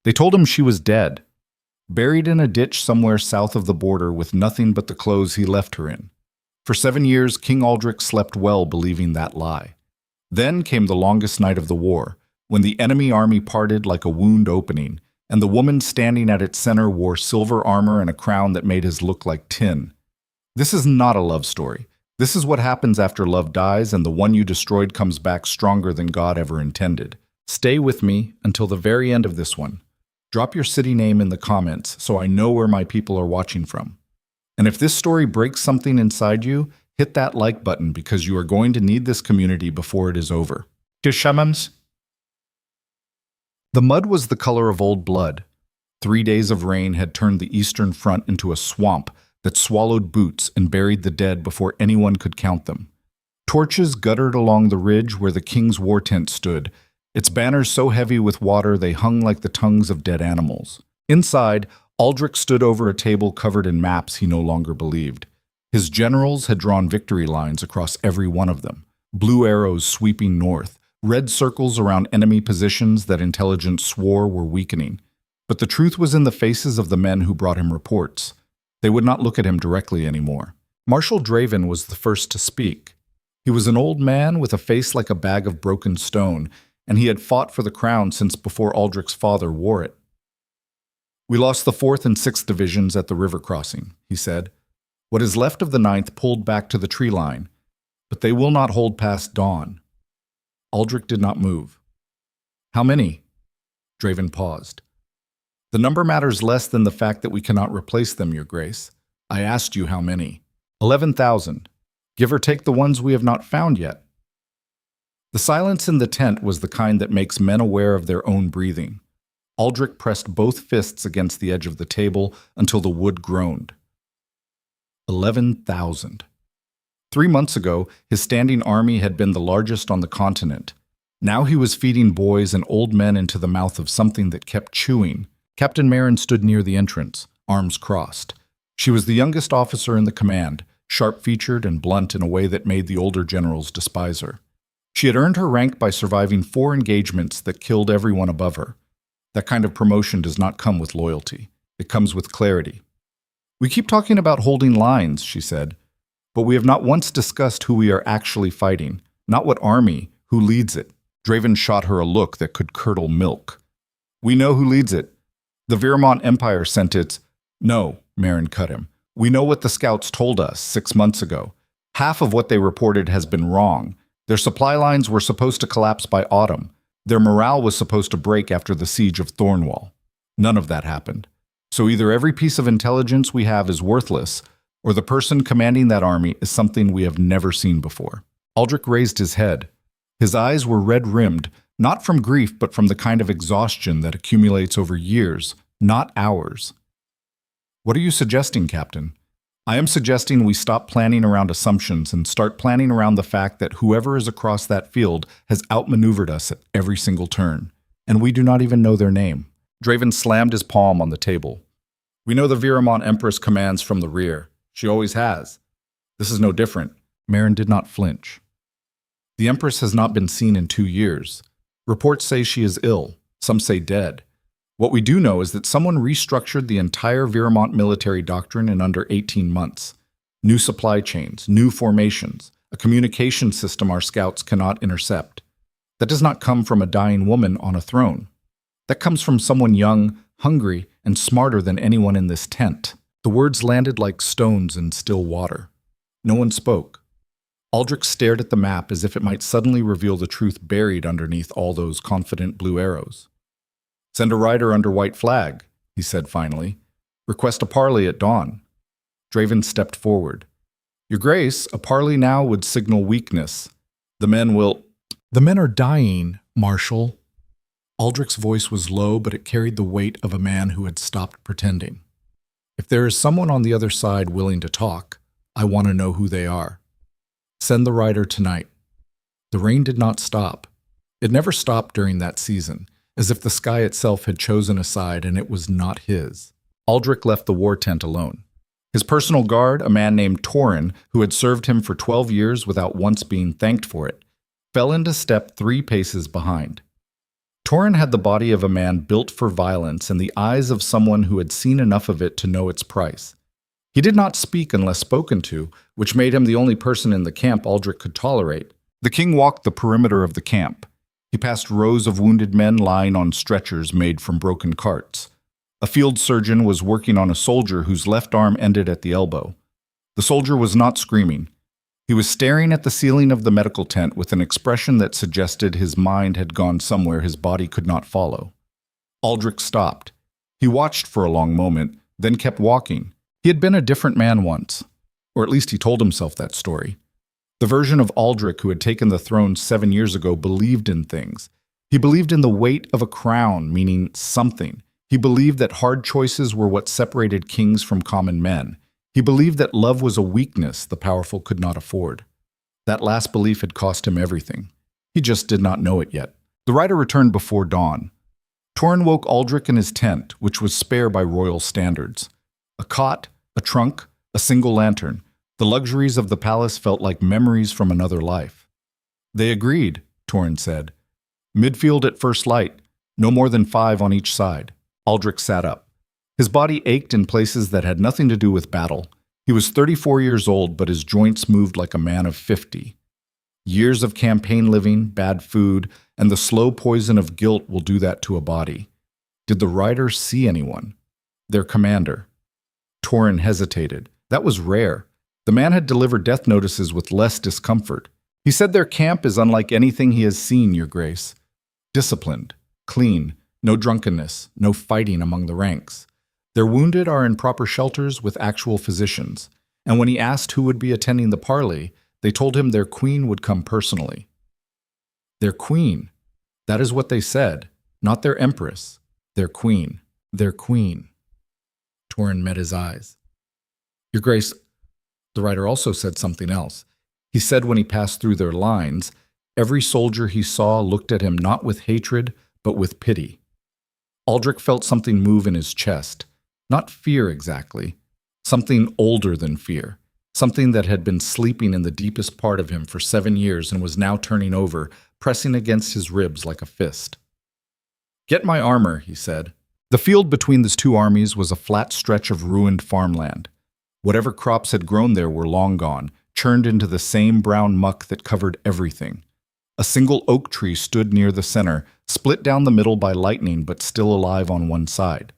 They told him she was dead, buried in a ditch somewhere south of the border with nothing but the clothes he left her in. For 7 years, King Aldrich slept well believing that lie. Then came the longest night of the war, when the enemy army parted like a wound opening, and the woman standing at its center wore silver armor and a crown that made his look like tin. This is not a love story. This is what happens after love dies and the one you destroyed comes back stronger than God ever intended. Stay with me until the very end of this one. Drop your city name in the comments so I know where my people are watching from. And if this story breaks something inside you, hit that like button because you are going to need this community before it is over. Tishamams. The mud was the color of old blood. 3 days of rain had turned the eastern front into a swamp that swallowed boots and buried the dead before anyone could count them. Torches guttered along the ridge where the king's war tent stood, its banners so heavy with water they hung like the tongues of dead animals. Inside, Aldrich stood over a table covered in maps he no longer believed. His generals had drawn victory lines across every one of them, blue arrows sweeping north, red circles around enemy positions that intelligence swore were weakening. But the truth was in the faces of the men who brought him reports. They would not look at him directly anymore. Marshal Draven was the first to speak. He was an old man with a face like a bag of broken stone, and he had fought for the crown since before Aldrich's father wore it. "We lost the 4th and 6th divisions at the river crossing," he said. "What is left of the 9th pulled back to the tree line, but they will not hold past dawn." Aldrich did not move. "How many?" Draven paused. "The number matters less than the fact that we cannot replace them, Your Grace. I asked you how many. 11,000. Give or take the ones we have not found yet." The silence in the tent was the kind that makes men aware of their own breathing. Aldrich pressed both fists against the edge of the table until the wood groaned. 11,000. 3 months ago, his standing army had been the largest on the continent. Now he was feeding boys and old men into the mouth of something that kept chewing. Captain Marin stood near the entrance, arms crossed. She was the youngest officer in the command, sharp-featured and blunt in a way that made the older generals despise her. She had earned her rank by surviving 4 engagements that killed everyone above her. That kind of promotion does not come with loyalty. It comes with clarity. "We keep talking about holding lines," she said, "but we have not once discussed who we are actually fighting, not what army, who leads it." Draven shot her a look that could curdle milk. "We know who leads it. The Viramont Empire sent its—" "No," Marin cut him. "We know what the scouts told us 6 months ago. Half of what they reported has been wrong. Their supply lines were supposed to collapse by autumn. Their morale was supposed to break after the siege of Thornwall. None of that happened. So either every piece of intelligence we have is worthless, or the person commanding that army is something we have never seen before." Aldrich raised his head. His eyes were red-rimmed, not from grief but from the kind of exhaustion that accumulates over years, not hours. "What are you suggesting, Captain?" "I am suggesting we stop planning around assumptions and start planning around the fact that whoever is across that field has outmaneuvered us at every single turn, and we do not even know their name." Draven slammed his palm on the table. "We know the Viramont Empress commands from the rear. She always has. This is no different." Marin did not flinch. "The Empress has not been seen in 2 years. Reports say she is ill. Some say dead. What we do know is that someone restructured the entire Viramont military doctrine in under 18 months. New supply chains, new formations, a communication system our scouts cannot intercept. That does not come from a dying woman on a throne. That comes from someone young, hungry, and smarter than anyone in this tent." The words landed like stones in still water. No one spoke. Aldrich stared at the map as if it might suddenly reveal the truth buried underneath all those confident blue arrows. "Send a rider under white flag," he said finally. "Request a parley at dawn." Draven stepped forward. "Your Grace, a parley now would signal weakness. The men will—" "The men are dying, Marshal." Aldrich's voice was low, but it carried the weight of a man who had stopped pretending. "If there is someone on the other side willing to talk, I want to know who they are. Send the rider tonight." The rain did not stop. It never stopped during that season, as if the sky itself had chosen a side and it was not his. Aldrich left the war tent alone. His personal guard, a man named Torin, who had served him for 12 years without once being thanked for it, fell into step 3 paces behind. Torin had the body of a man built for violence and the eyes of someone who had seen enough of it to know its price. He did not speak unless spoken to, which made him the only person in the camp Aldrich could tolerate. The king walked the perimeter of the camp. He passed rows of wounded men lying on stretchers made from broken carts. A field surgeon was working on a soldier whose left arm ended at the elbow. The soldier was not screaming. He was staring at the ceiling of the medical tent with an expression that suggested his mind had gone somewhere his body could not follow. Aldrich stopped. He watched for a long moment, then kept walking. He had been a different man once, or at least he told himself that story. The version of Aldrich who had taken the throne 7 years ago believed in things. He believed in the weight of a crown, meaning something. He believed that hard choices were what separated kings from common men. He believed that love was a weakness the powerful could not afford. That last belief had cost him everything. He just did not know it yet. The rider returned before dawn. Torin woke Aldrich in his tent, which was spare by royal standards. A cot, a trunk, a single lantern. The luxuries of the palace felt like memories from another life. They agreed, Torin said. Midfield at first light, no more than 5 on each side. Aldrich sat up. His body ached in places that had nothing to do with battle. He was 34 years old, but his joints moved like a man of 50. Years of campaign living, bad food, and the slow poison of guilt will do that to a body. Did the rider see anyone? Their commander. Torin hesitated. That was rare. The man had delivered death notices with less discomfort. He said their camp is unlike anything he has seen, Your Grace. Disciplined, clean, no drunkenness, no fighting among the ranks. Their wounded are in proper shelters with actual physicians, and when he asked who would be attending the parley, they told him their queen would come personally. Their queen. That is what they said, not their empress. Their queen. Their queen. Torin met his eyes. Your Grace, the rider also said something else. He said when he passed through their lines, every soldier he saw looked at him not with hatred, but with pity. Aldrich felt something move in his chest. Not fear exactly. Something older than fear. Something that had been sleeping in the deepest part of him for 7 years and was now turning over, pressing against his ribs like a fist. Get my armor, he said. The field between the 2 armies was a flat stretch of ruined farmland. Whatever crops had grown there were long gone, churned into the same brown muck that covered everything. A single oak tree stood near the center, split down the middle by lightning but still alive on one side.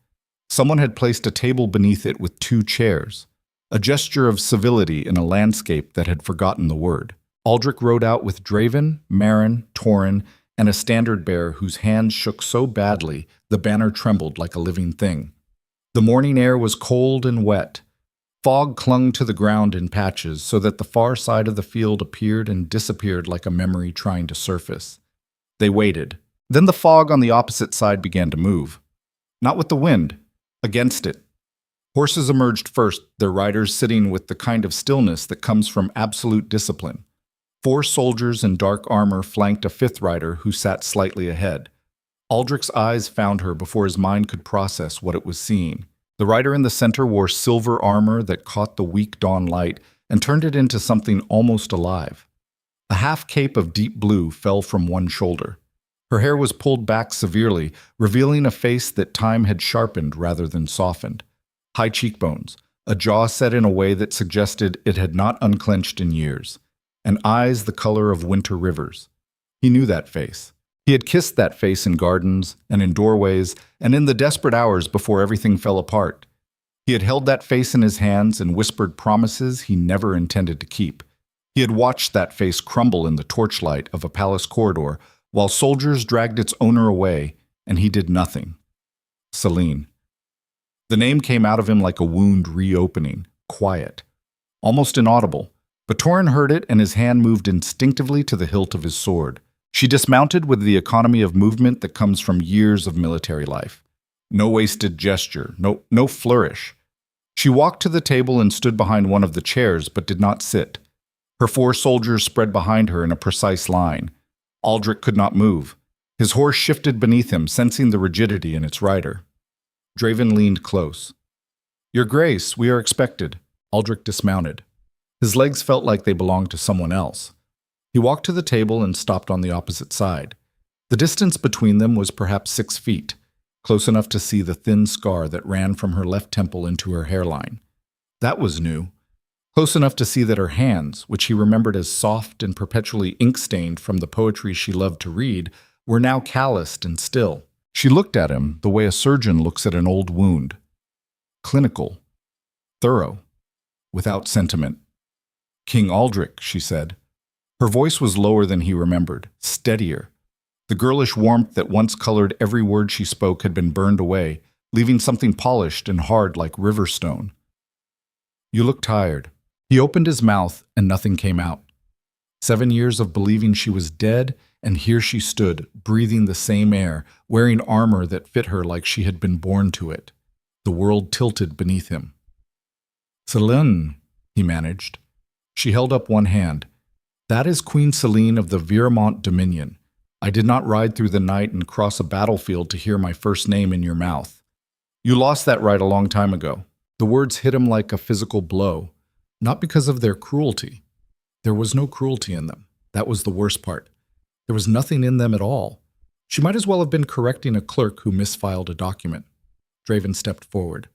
Someone had placed a table beneath it with 2 chairs, a gesture of civility in a landscape that had forgotten the word. Aldrich rode out with Draven, Marin, Torin, and a standard bearer whose hands shook so badly the banner trembled like a living thing. The morning air was cold and wet. Fog clung to the ground in patches so that the far side of the field appeared and disappeared like a memory trying to surface. They waited. Then the fog on the opposite side began to move. Not with the wind, against it. Horses emerged first, their riders sitting with the kind of stillness that comes from absolute discipline. 4 soldiers in dark armor flanked a 5th rider who sat slightly ahead. Aldrich's eyes found her before his mind could process what it was seeing. The rider in the center wore silver armor that caught the weak dawn light and turned it into something almost alive. A half cape of deep blue fell from one shoulder. Her hair was pulled back severely, revealing a face that time had sharpened rather than softened. High cheekbones, a jaw set in a way that suggested it had not unclenched in years, and eyes the color of winter rivers. He knew that face. He had kissed that face in gardens and in doorways and in the desperate hours before everything fell apart. He had held that face in his hands and whispered promises he never intended to keep. He had watched that face crumble in the torchlight of a palace corridor while soldiers dragged its owner away, and he did nothing. Celine. The name came out of him like a wound reopening, quiet, almost inaudible, but Torin heard it and his hand moved instinctively to the hilt of his sword. She dismounted with the economy of movement that comes from years of military life. No wasted gesture, no flourish. She walked to the table and stood behind one of the chairs, but did not sit. Her 4 soldiers spread behind her in a precise line. Aldrich could not move. His horse shifted beneath him, sensing the rigidity in its rider. Draven leaned close. Your Grace, we are expected. Aldrich dismounted. His legs felt like they belonged to someone else. He walked to the table and stopped on the opposite side. The distance between them was perhaps 6 feet, close enough to see the thin scar that ran from her left temple into her hairline. That was new. Close enough to see that her hands, which he remembered as soft and perpetually ink-stained from the poetry she loved to read, were now calloused and still. She looked at him the way a surgeon looks at an old wound. Clinical. Thorough. Without sentiment. "King Aldrich," she said. Her voice was lower than he remembered, steadier. The girlish warmth that once colored every word she spoke had been burned away, leaving something polished and hard like river stone. "You look tired." He opened his mouth and nothing came out. 7 years of believing she was dead, and here she stood, breathing the same air, wearing armor that fit her like she had been born to it. The world tilted beneath him. "Selene," he managed. She held up one hand. "That is Queen Selene of the Viremont Dominion. I did not ride through the night and cross a battlefield to hear my first name in your mouth. You lost that right a long time ago." The words hit him like a physical blow, not because of their cruelty. There was no cruelty in them. That was the worst part. There was nothing in them at all. She might as well have been correcting a clerk who misfiled a document. Draven stepped forward.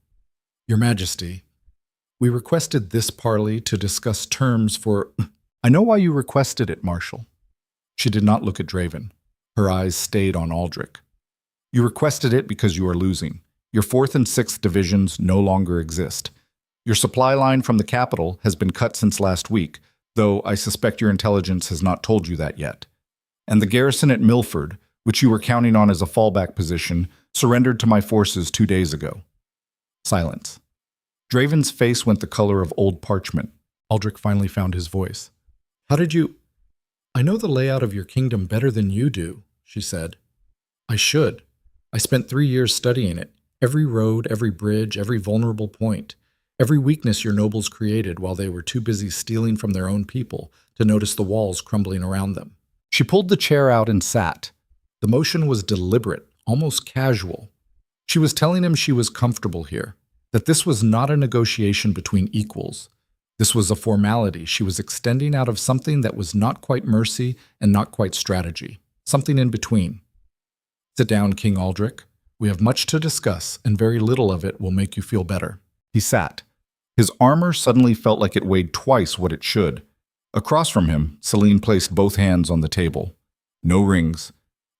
"Your Majesty, we requested this parley to discuss terms for—" "I know why you requested it, Marshal." She did not look at Draven. Her eyes stayed on Aldrich. "You requested it because you are losing. Your 4th and 6th divisions no longer exist. Your supply line from the capital has been cut since last week, though I suspect your intelligence has not told you that yet. And the garrison at Milford, which you were counting on as a fallback position, surrendered to my forces 2 days ago." Silence. Draven's face went the color of old parchment. Aldrich finally found his voice. "How did you—" "I know the layout of your kingdom better than you do," she said. "I should. I spent 3 years studying it. Every road, every bridge, every vulnerable point. Every weakness your nobles created while they were too busy stealing from their own people to notice the walls crumbling around them." She pulled the chair out and sat. The motion was deliberate, almost casual. She was telling him she was comfortable here, that this was not a negotiation between equals. This was a formality she was extending out of something that was not quite mercy and not quite strategy, something in between. "Sit down, King Aldrich. We have much to discuss, and very little of it will make you feel better." He sat. His armor suddenly felt like it weighed twice what it should. Across from him, Selene placed both hands on the table. No rings,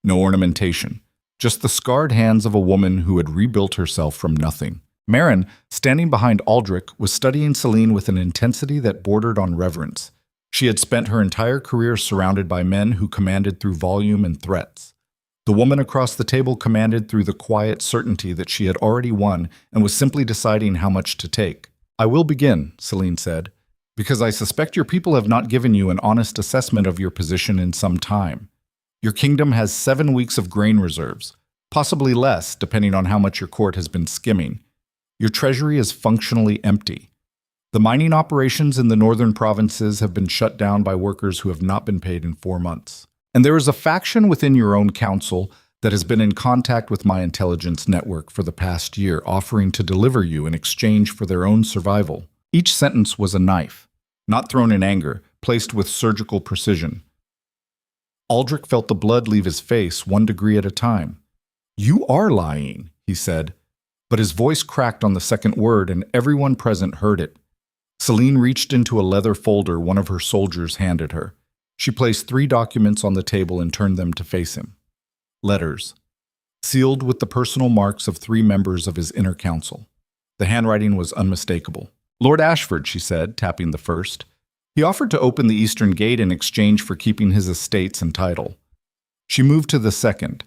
no ornamentation, just the scarred hands of a woman who had rebuilt herself from nothing. Merrin, standing behind Aldrich, was studying Selene with an intensity that bordered on reverence. She had spent her entire career surrounded by men who commanded through volume and threats. The woman across the table commanded through the quiet certainty that she had already won and was simply deciding how much to take. "I will begin," Selene said, "because I suspect your people have not given you an honest assessment of your position in some time. Your kingdom has 7 weeks of grain reserves, possibly less depending on how much your court has been skimming. Your treasury is functionally empty. The mining operations in the northern provinces have been shut down by workers who have not been paid in 4 months. And there is a faction within your own council that has been in contact with my intelligence network for the past year, offering to deliver you in exchange for their own survival." Each sentence was a knife, not thrown in anger, placed with surgical precision. Aldrich felt the blood leave his face 1 degree at a time. "You are lying," he said, but his voice cracked on the second word and everyone present heard it. Selene reached into a leather folder one of her soldiers handed her. She placed 3 documents on the table and turned them to face him. Letters, sealed with the personal marks of 3 members of his inner council. The handwriting was unmistakable. "Lord Ashford," she said, tapping the first. "He offered to open the eastern gate in exchange for keeping his estates and title." She moved to the second.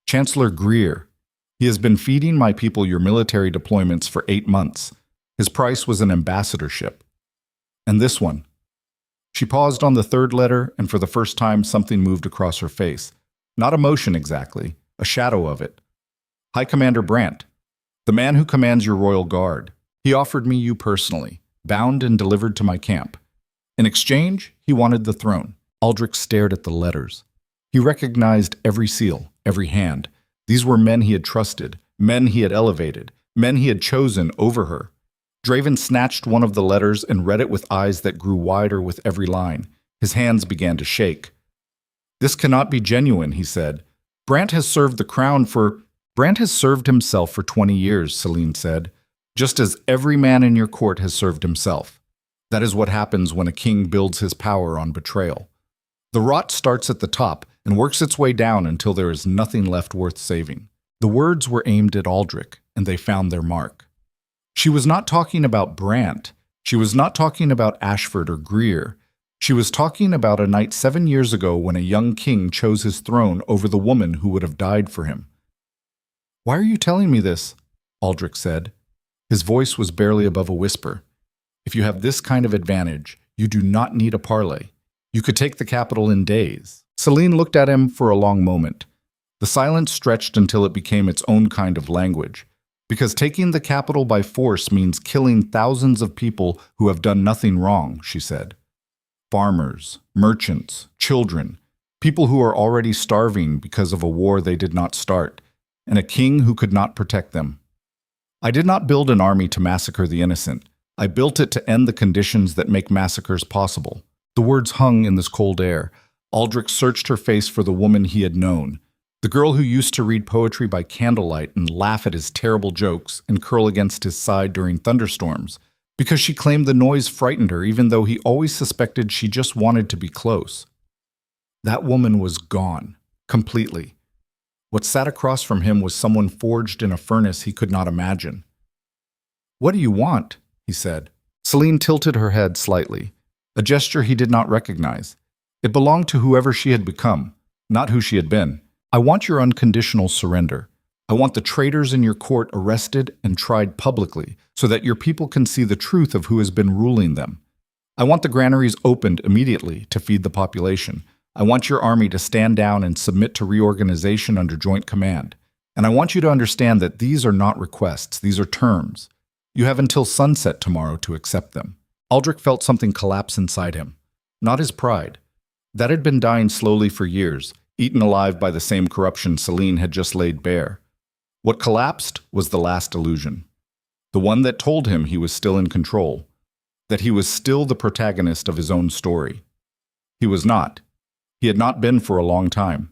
"Chancellor Greer. He has been feeding my people your military deployments for 8 months. His price was an ambassadorship." And this one. She paused on the 3rd letter, and for the first time something moved across her face. Not emotion exactly, a shadow of it. "High Commander Brandt, the man who commands your royal guard. He offered me you personally, bound and delivered to my camp. In exchange, he wanted the throne." Aldrich stared at the letters. He recognized every seal, every hand. These were men he had trusted, men he had elevated, men he had chosen over her. Draven snatched one of the letters and read it with eyes that grew wider with every line. His hands began to shake. "This cannot be genuine," he said. Brant has served the crown for... Brant has served himself for 20 years, Celine said, just as every man in your court has served himself. That is what happens when a king builds his power on betrayal. The rot starts at the top and works its way down until there is nothing left worth saving. The words were aimed at Aldrich, and they found their mark. She was not talking about Brant. She was not talking about Ashford or Greer. She was talking about a night 7 years ago when a young king chose his throne over the woman who would have died for him. "Why are you telling me this?" Aldrich said. His voice was barely above a whisper. "If you have this kind of advantage, you do not need a parley. You could take the capital in days." Celine looked at him for a long moment. The silence stretched until it became its own kind of language. "Because taking the capital by force means killing thousands of people who have done nothing wrong," she said. "Farmers, merchants, children, people who are already starving because of a war they did not start, and a king who could not protect them. I did not build an army to massacre the innocent. I built it to end the conditions that make massacres possible." The words hung in this cold air. Aldrich searched her face for the woman he had known, the girl who used to read poetry by candlelight and laugh at his terrible jokes and curl against his side during thunderstorms, because she claimed the noise frightened her even though he always suspected she just wanted to be close. That woman was gone, completely. What sat across from him was someone forged in a furnace he could not imagine. "What do you want?" he said. Celine tilted her head slightly, a gesture he did not recognize. It belonged to whoever she had become, not who she had been. "I want your unconditional surrender. I want the traitors in your court arrested and tried publicly so that your people can see the truth of who has been ruling them. I want the granaries opened immediately to feed the population. I want your army to stand down and submit to reorganization under joint command. And I want you to understand that these are not requests, these are terms. You have until sunset tomorrow to accept them." Aldrich felt something collapse inside him. Not his pride. That had been dying slowly for years, eaten alive by the same corruption Celine had just laid bare. What collapsed was the last illusion. The one that told him he was still in control, that he was still the protagonist of his own story. He was not. He had not been for a long time.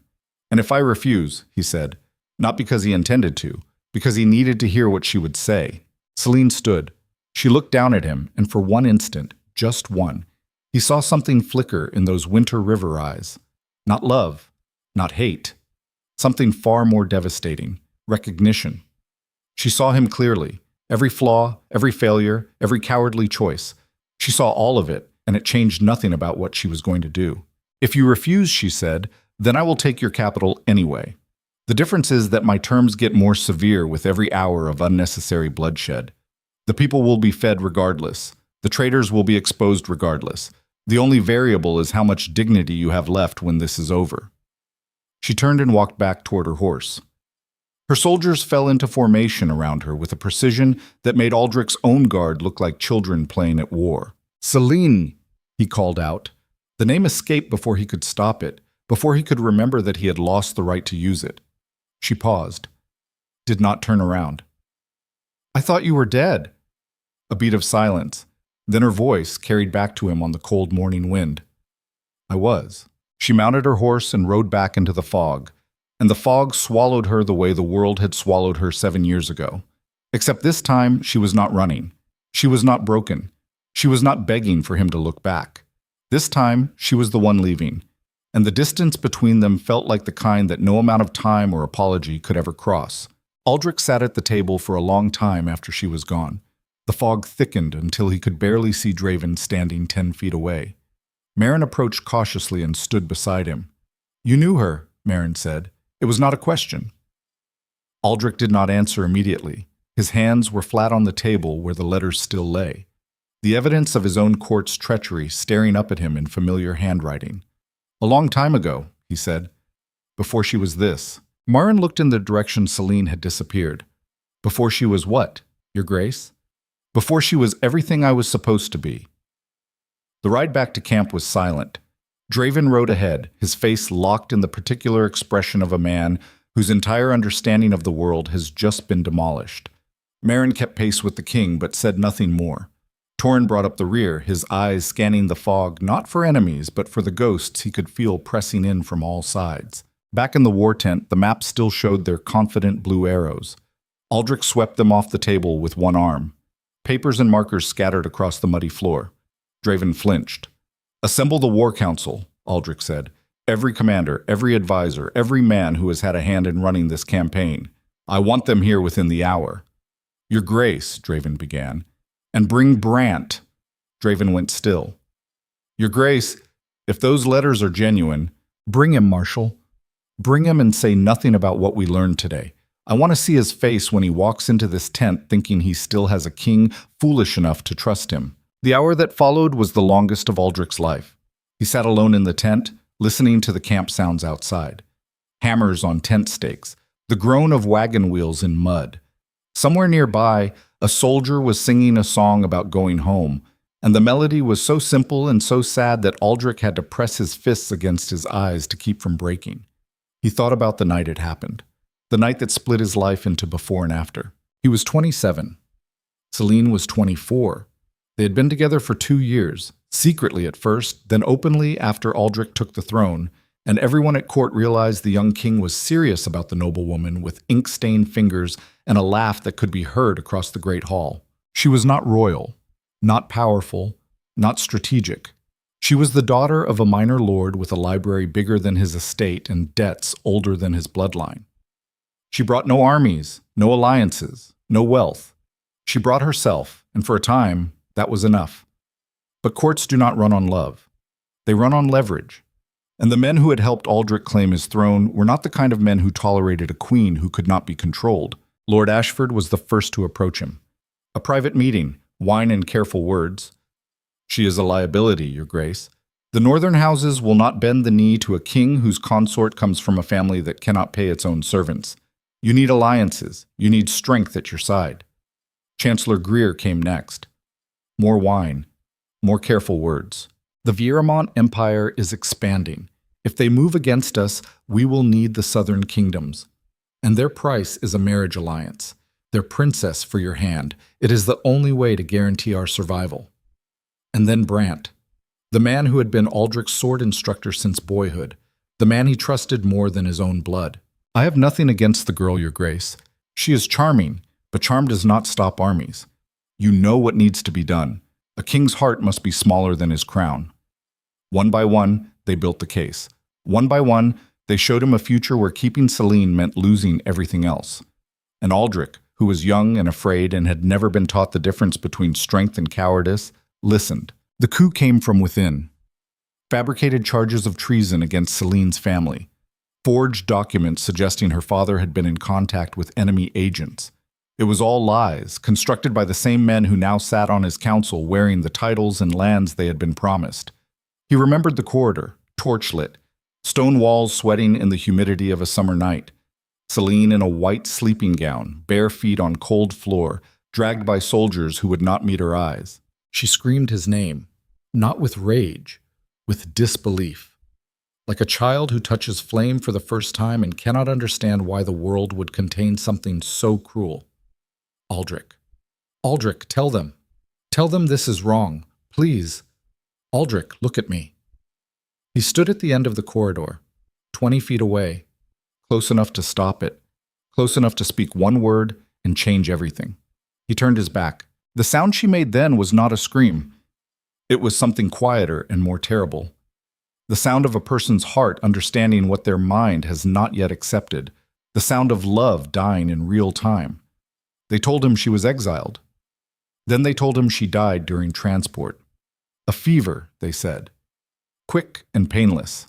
"And if I refuse," he said, not because he intended to, because he needed to hear what she would say. Celine stood. She looked down at him, and for one instant, just one, he saw something flicker in those winter river eyes. Not love, not hate. Something far more devastating. Recognition. She saw him clearly. Every flaw, every failure, every cowardly choice. She saw all of it, and it changed nothing about what she was going to do. "If you refuse," she said, "then I will take your capital anyway. The difference is that my terms get more severe with every hour of unnecessary bloodshed. The people will be fed regardless. The traitors will be exposed regardless. The only variable is how much dignity you have left when this is over." She turned and walked back toward her horse. Her soldiers fell into formation around her with a precision that made Aldrich's own guard look like children playing at war. "Celine," he called out. The name escaped before he could stop it, before he could remember that he had lost the right to use it. She paused, did not turn around. "I thought you were dead." A beat of silence, then her voice carried back to him on the cold morning wind. "I was." She mounted her horse and rode back into the fog, and the fog swallowed her the way the world had swallowed her 7 years ago. Except this time, she was not running. She was not broken. She was not begging for him to look back. This time, she was the one leaving, and the distance between them felt like the kind that no amount of time or apology could ever cross. Aldrich sat at the table for a long time after she was gone. The fog thickened until he could barely see Draven standing 10 feet away. Marin approached cautiously and stood beside him. "You knew her," Marin said. "It was not a question." Aldrich did not answer immediately. His hands were flat on the table where the letters still lay. The evidence of his own court's treachery staring up at him in familiar handwriting. "A long time ago," he said. "Before she was this." Marin looked in the direction Celine had disappeared. "Before she was what, Your Grace?" "Before she was everything I was supposed to be." The ride back to camp was silent. Draven rode ahead, his face locked in the particular expression of a man whose entire understanding of the world has just been demolished. Marin kept pace with the king, but said nothing more. Torrin brought up the rear, his eyes scanning the fog not for enemies, but for the ghosts he could feel pressing in from all sides. Back in the war tent, the map still showed their confident blue arrows. Aldrich swept them off the table with one arm. Papers and markers scattered across the muddy floor. Draven flinched. "Assemble the war council," Aldrich said. "Every commander, every advisor, every man who has had a hand in running this campaign. I want them here within the hour." "Your Grace," Draven began. "And bring Brant." Draven went still. "Your Grace, if those letters are genuine, bring him, Marshal. Bring him and say nothing about what we learned today. I want to see his face when he walks into this tent thinking he still has a king foolish enough to trust him." The hour that followed was the longest of Aldrich's life. He sat alone in the tent, listening to the camp sounds outside. Hammers on tent stakes, the groan of wagon wheels in mud. Somewhere nearby, a soldier was singing a song about going home, and the melody was so simple and so sad that Aldrich had to press his fists against his eyes to keep from breaking. He thought about the night it happened, the night that split his life into before and after. He was 27. Celine was 24. They had been together for 2 years, secretly at first, then openly after Aldrich took the throne, and everyone at court realized the young king was serious about the noblewoman with ink-stained fingers and a laugh that could be heard across the great hall. She was not royal, not powerful, not strategic. She was the daughter of a minor lord with a library bigger than his estate and debts older than his bloodline. She brought no armies, no alliances, no wealth. She brought herself, and for a time, that was enough. But courts do not run on love. They run on leverage. And the men who had helped Aldrich claim his throne were not the kind of men who tolerated a queen who could not be controlled. Lord Ashford was the first to approach him. A private meeting, wine and careful words. "She is a liability, Your Grace. The northern houses will not bend the knee to a king whose consort comes from a family that cannot pay its own servants. You need alliances. You need strength at your side." Chancellor Greer came next. More wine, more careful words. "The Vieramont Empire is expanding. If they move against us, we will need the southern kingdoms. And their price is a marriage alliance. Their princess for your hand. It is the only way to guarantee our survival." And then Brant, the man who had been Aldrich's sword instructor since boyhood, the man he trusted more than his own blood. "I have nothing against the girl, Your Grace. She is charming, but charm does not stop armies. You know what needs to be done. A king's heart must be smaller than his crown." One by one, they built the case. One by one, they showed him a future where keeping Celine meant losing everything else. And Aldrich, who was young and afraid and had never been taught the difference between strength and cowardice, listened. The coup came from within. Fabricated charges of treason against Celine's family. Forged documents suggesting her father had been in contact with enemy agents. It was all lies, constructed by the same men who now sat on his council wearing the titles and lands they had been promised. He remembered the corridor, torchlit, stone walls sweating in the humidity of a summer night. Celine in a white sleeping gown, bare feet on cold floor, dragged by soldiers who would not meet her eyes. She screamed his name, not with rage, with disbelief. Like a child who touches flame for the first time and cannot understand why the world would contain something so cruel. Aldrich. "Aldrich, tell them. Tell them this is wrong. Please. Aldrich, look at me." He stood at the end of the corridor, 20 feet away, close enough to stop it, close enough to speak one word and change everything. He turned his back. The sound she made then was not a scream. It was something quieter and more terrible. The sound of a person's heart understanding what their mind has not yet accepted. The sound of love dying in real time. They told him she was exiled. Then they told him she died during transport. A fever, they said. Quick and painless.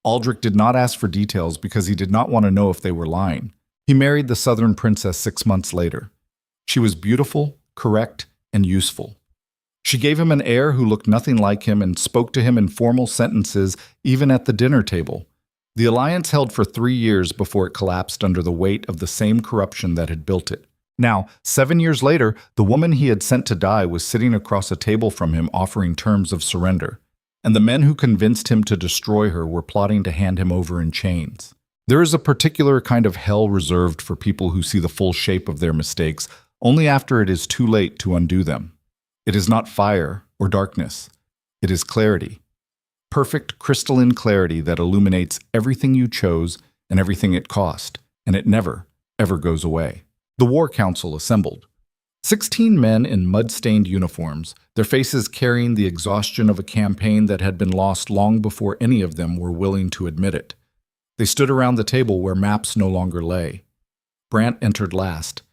Aldrich did not ask for details because he did not want to know if they were lying. He married the southern princess 6 months later. She was beautiful, correct, and useful. She gave him an heir who looked nothing like him and spoke to him in formal sentences even at the dinner table. The alliance held for 3 years before it collapsed under the weight of the same corruption that had built it. Now, 7 years later, the woman he had sent to die was sitting across a table from him offering terms of surrender. And the men who convinced him to destroy her were plotting to hand him over in chains. There is a particular kind of hell reserved for people who see the full shape of their mistakes only after it is too late to undo them. It is not fire or darkness. It is clarity. perfect crystalline clarity that illuminates everything you chose and everything it cost, and it never, ever goes away. The War Council assembled. 16 men in mud-stained uniforms, their faces carrying the exhaustion of a campaign that had been lost long before any of them were willing to admit it. They stood around the table where maps no longer lay. Brant entered last.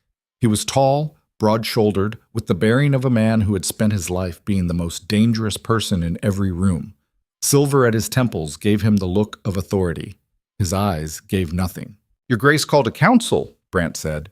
He was tall, broad-shouldered, with the bearing of a man who had spent his life being the most dangerous person in every room. Silver at his temples gave him the look of authority. His eyes gave nothing. "Your Grace called a council," Brant said.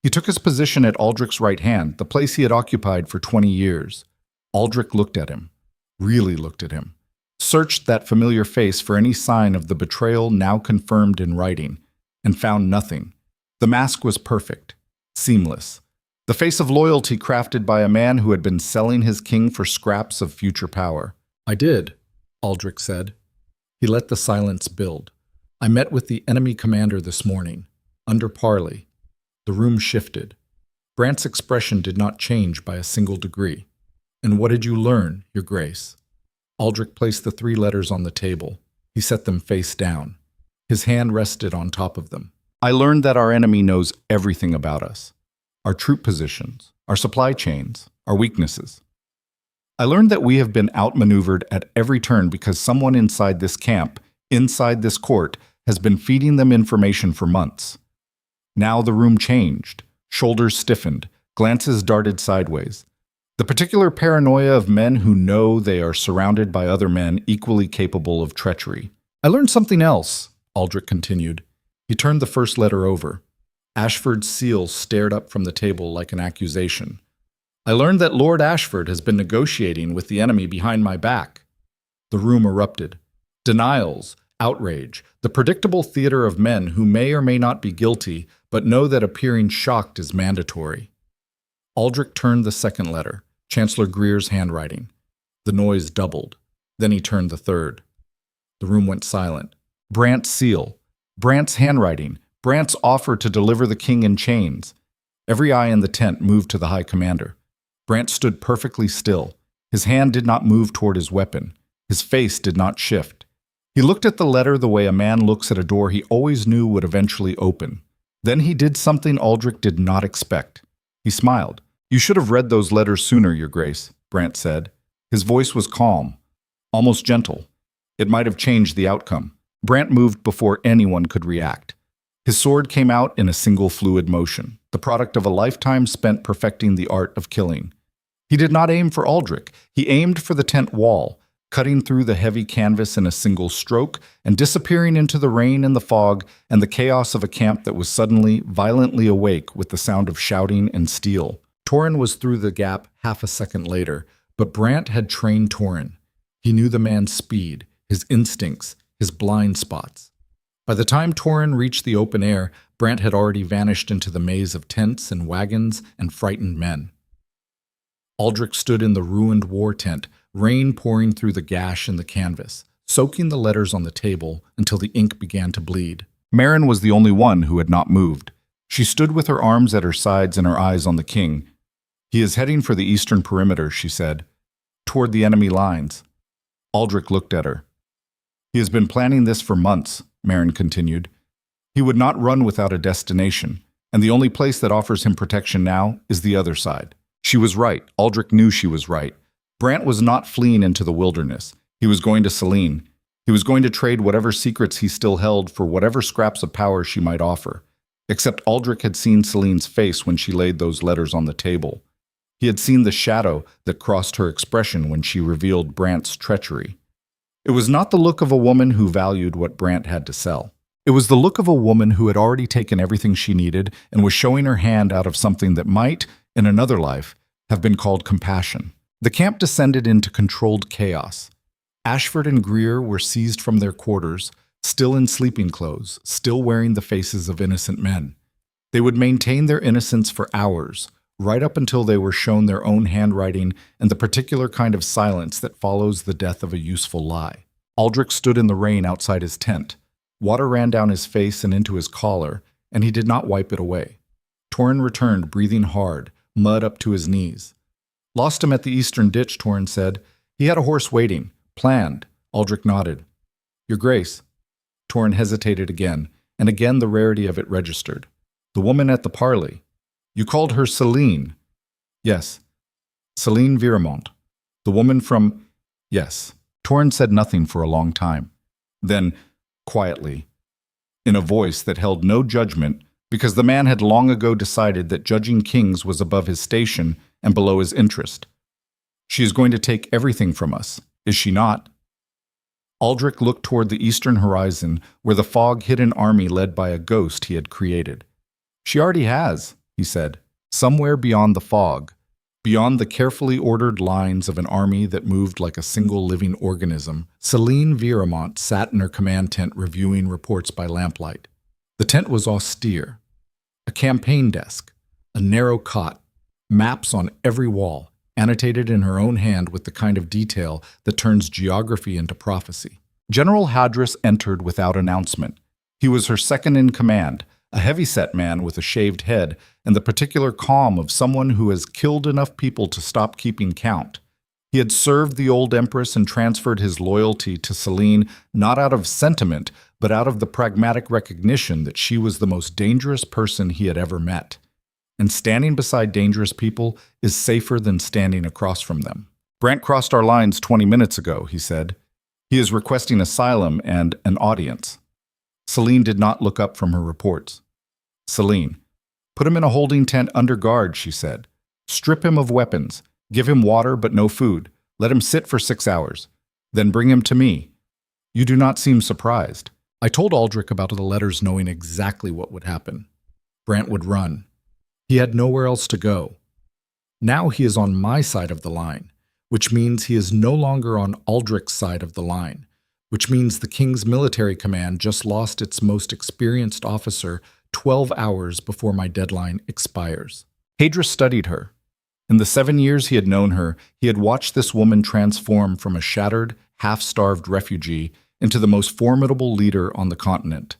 He took his position at Aldrich's right hand, the place he had occupied for 20 years. Aldrich looked at him, really looked at him, searched that familiar face for any sign of the betrayal now confirmed in writing, and found nothing. The mask was perfect, seamless. The face of loyalty crafted by a man who had been selling his king for scraps of future power. "I did," Aldrich said. He let the silence build. "I met with the enemy commander this morning, under parley." The room shifted. Brant's expression did not change by a single degree. "And what did you learn, Your Grace?" Aldrich placed the 3 letters on the table. He set them face down. His hand rested on top of them. "I learned that our enemy knows everything about us. Our troop positions, our supply chains, our weaknesses. I learned that we have been outmaneuvered at every turn because someone inside this camp, inside this court, has been feeding them information for months." Now the room changed. Shoulders stiffened. Glances darted sideways. The particular paranoia of men who know they are surrounded by other men equally capable of treachery. "I learned something else," Aldrich continued. He turned the first letter over. Ashford's seal stared up from the table like an accusation. "I learned that Lord Ashford has been negotiating with the enemy behind my back." The room erupted. Denials, outrage, the predictable theater of men who may or may not be guilty, but know that appearing shocked is mandatory. Aldrich turned the second letter, Chancellor Greer's handwriting. The noise doubled. Then he turned the third. The room went silent. Brant's seal. Brant's handwriting. Brant's offer to deliver the king in chains. Every eye in the tent moved to the High Commander. Brant stood perfectly still. His hand did not move toward his weapon. His face did not shift. He looked at the letter the way a man looks at a door he always knew would eventually open. Then he did something Aldrich did not expect. He smiled. "You should have read those letters sooner, Your Grace," Brant said. His voice was calm, almost gentle. It might have changed the outcome. Brant moved before anyone could react. His sword came out in a single fluid motion, the product of a lifetime spent perfecting the art of killing. He did not aim for Aldrich. He aimed for the tent wall, cutting through the heavy canvas in a single stroke and disappearing into the rain and the fog and the chaos of a camp that was suddenly, violently awake with the sound of shouting and steel. Torrin was through the gap half a second later, but Brant had trained Torrin. He knew the man's speed, his instincts, his blind spots. By the time Torrin reached the open air, Brant had already vanished into the maze of tents and wagons and frightened men. Aldrich stood in the ruined war tent, rain pouring through the gash in the canvas, soaking the letters on the table until the ink began to bleed. Merrin was the only one who had not moved. She stood with her arms at her sides and her eyes on the king. "He is heading for the eastern perimeter," she said, "toward the enemy lines." Aldrich looked at her. "He has been planning this for months," Merrin continued. "He would not run without a destination, and the only place that offers him protection now is the other side." She was right. Aldrich knew she was right. Brant was not fleeing into the wilderness. He was going to Selene. He was going to trade whatever secrets he still held for whatever scraps of power she might offer. Except Aldrich had seen Selene's face when she laid those letters on the table. He had seen the shadow that crossed her expression when she revealed Brant's treachery. It was not the look of a woman who valued what Brant had to sell. It was the look of a woman who had already taken everything she needed and was showing her hand out of something that might, in another life, have been called compassion. The camp descended into controlled chaos. Ashford and Greer were seized from their quarters, still in sleeping clothes, still wearing the faces of innocent men. They would maintain their innocence for hours, right up until they were shown their own handwriting and the particular kind of silence that follows the death of a useful lie. Aldrich stood in the rain outside his tent. Water ran down his face and into his collar, and he did not wipe it away. Torrin returned, breathing hard, mud up to his knees. "Lost him at the eastern ditch," Torrin said. "He had a horse waiting, planned. Aldrich nodded. Your Grace. Torrin hesitated again, and again the rarity of it registered. The woman at the parley. You called her Celine. Yes. Celine Viramont. The woman from... Yes. Torrin said nothing for a long time. Then, quietly, in a voice that held no judgment, because the man had long ago decided that judging kings was above his station and below his interest. She is going to take everything from us, is she not? Aldrich looked toward the eastern horizon, where the fog hid an army led by a ghost he had created. She already has, he said, somewhere beyond the fog, beyond the carefully ordered lines of an army that moved like a single living organism. Celine Viramont sat in her command tent reviewing reports by lamplight. The tent was austere. A campaign desk, a narrow cot, maps on every wall, annotated in her own hand with the kind of detail that turns geography into prophecy. General Hadris entered without announcement. He was her second in command, a heavy-set man with a shaved head and the particular calm of someone who has killed enough people to stop keeping count. He had served the old empress and transferred his loyalty to Celine not out of sentiment, but out of the pragmatic recognition that she was the most dangerous person he had ever met. And standing beside dangerous people is safer than standing across from them. Brant crossed our lines 20 minutes ago, he said. He is requesting asylum and an audience. Celine did not look up from her reports. Celine, put him in a holding tent under guard, she said. Strip him of weapons. Give him water but no food. Let him sit for 6 hours. Then bring him to me. You do not seem surprised. I told Aldrich about the letters knowing exactly what would happen. Brant would run. He had nowhere else to go. Now he is on my side of the line, which means he is no longer on Aldrich's side of the line, which means the King's military command just lost its most experienced officer 12 hours before my deadline expires. Hadris studied her. In the 7 years he had known her, he had watched this woman transform from a shattered, half-starved refugee into the most formidable leader on the continent.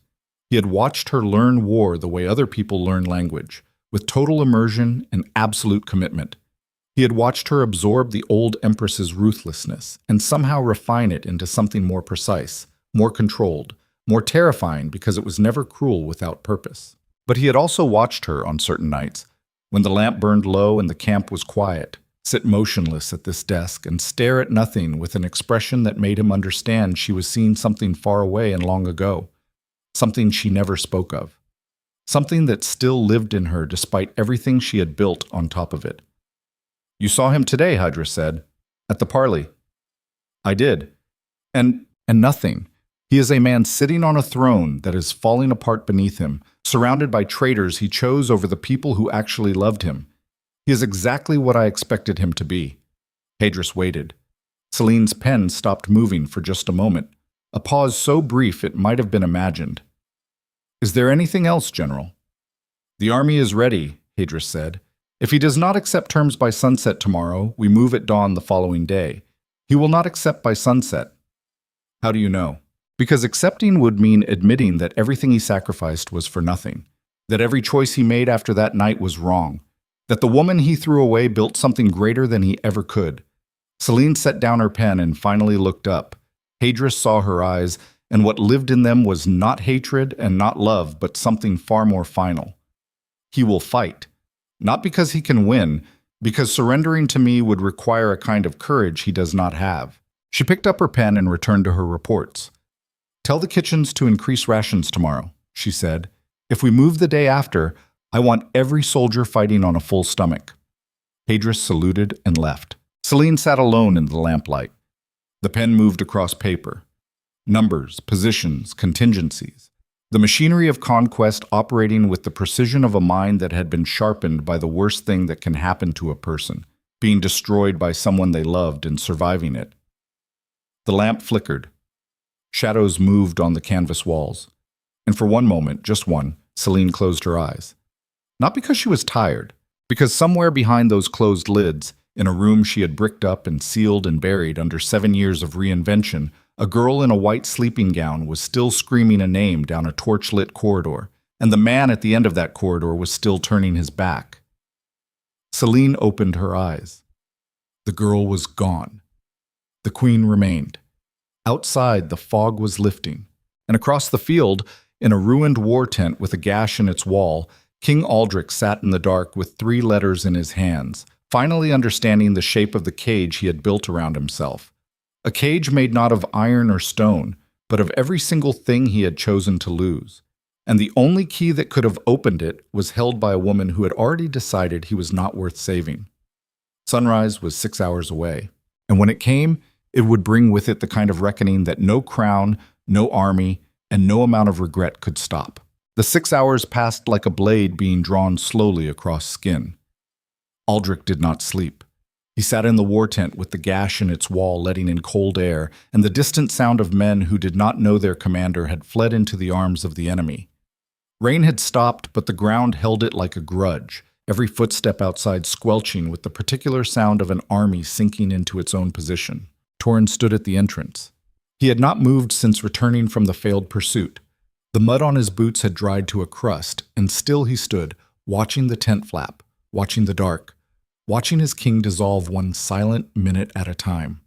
He had watched her learn war the way other people learn language, with total immersion and absolute commitment. He had watched her absorb the old empress's ruthlessness and somehow refine it into something more precise, more controlled, more terrifying because it was never cruel without purpose. But he had also watched her on certain nights, when the lamp burned low and the camp was quiet, sit motionless at this desk and stare at nothing with an expression that made him understand she was seeing something far away and long ago, something she never spoke of, something that still lived in her despite everything she had built on top of it. You saw him today, Hadris said, at the parley. I did. And nothing. He is a man sitting on a throne that is falling apart beneath him, surrounded by traitors he chose over the people who actually loved him. He is exactly what I expected him to be. Hadris waited. Celine's pen stopped moving for just a moment, a pause so brief it might have been imagined. Is there anything else, General? The army is ready, Hadris said. If he does not accept terms by sunset tomorrow, we move at dawn the following day. He will not accept by sunset. How do you know? Because accepting would mean admitting that everything he sacrificed was for nothing, that every choice he made after that night was wrong, that the woman he threw away built something greater than he ever could. Celine set down her pen and finally looked up. Hadris saw her eyes, and what lived in them was not hatred and not love, but something far more final. He will fight. Not because he can win, because surrendering to me would require a kind of courage he does not have. She picked up her pen and returned to her reports. Tell the kitchens to increase rations tomorrow, she said. If we move the day after, I want every soldier fighting on a full stomach. Hadris saluted and left. Celine sat alone in the lamplight. The pen moved across paper. Numbers, positions, contingencies. The machinery of conquest operating with the precision of a mind that had been sharpened by the worst thing that can happen to a person, being destroyed by someone they loved and surviving it. The lamp flickered. Shadows moved on the canvas walls. And for one moment, just one, Celine closed her eyes. Not because she was tired, because somewhere behind those closed lids, in a room she had bricked up and sealed and buried under 7 years of reinvention, a girl in a white sleeping gown was still screaming a name down a torch-lit corridor, and the man at the end of that corridor was still turning his back. Celine opened her eyes. The girl was gone. The queen remained. Outside, the fog was lifting, and across the field, in a ruined war tent with a gash in its wall, King Aldrich sat in the dark with 3 letters in his hands, finally understanding the shape of the cage he had built around himself. A cage made not of iron or stone, but of every single thing he had chosen to lose. And the only key that could have opened it was held by a woman who had already decided he was not worth saving. Sunrise was 6 hours away, and when it came, it would bring with it the kind of reckoning that no crown, no army, and no amount of regret could stop. The 6 hours passed like a blade being drawn slowly across skin. Aldrich did not sleep. He sat in the war tent with the gash in its wall letting in cold air, and the distant sound of men who did not know their commander had fled into the arms of the enemy. Rain had stopped, but the ground held it like a grudge, every footstep outside squelching with the particular sound of an army sinking into its own position. Torrin stood at the entrance. He had not moved since returning from the failed pursuit. The mud on his boots had dried to a crust, and still he stood, watching the tent flap, watching the dark, watching his king dissolve one silent minute at a time.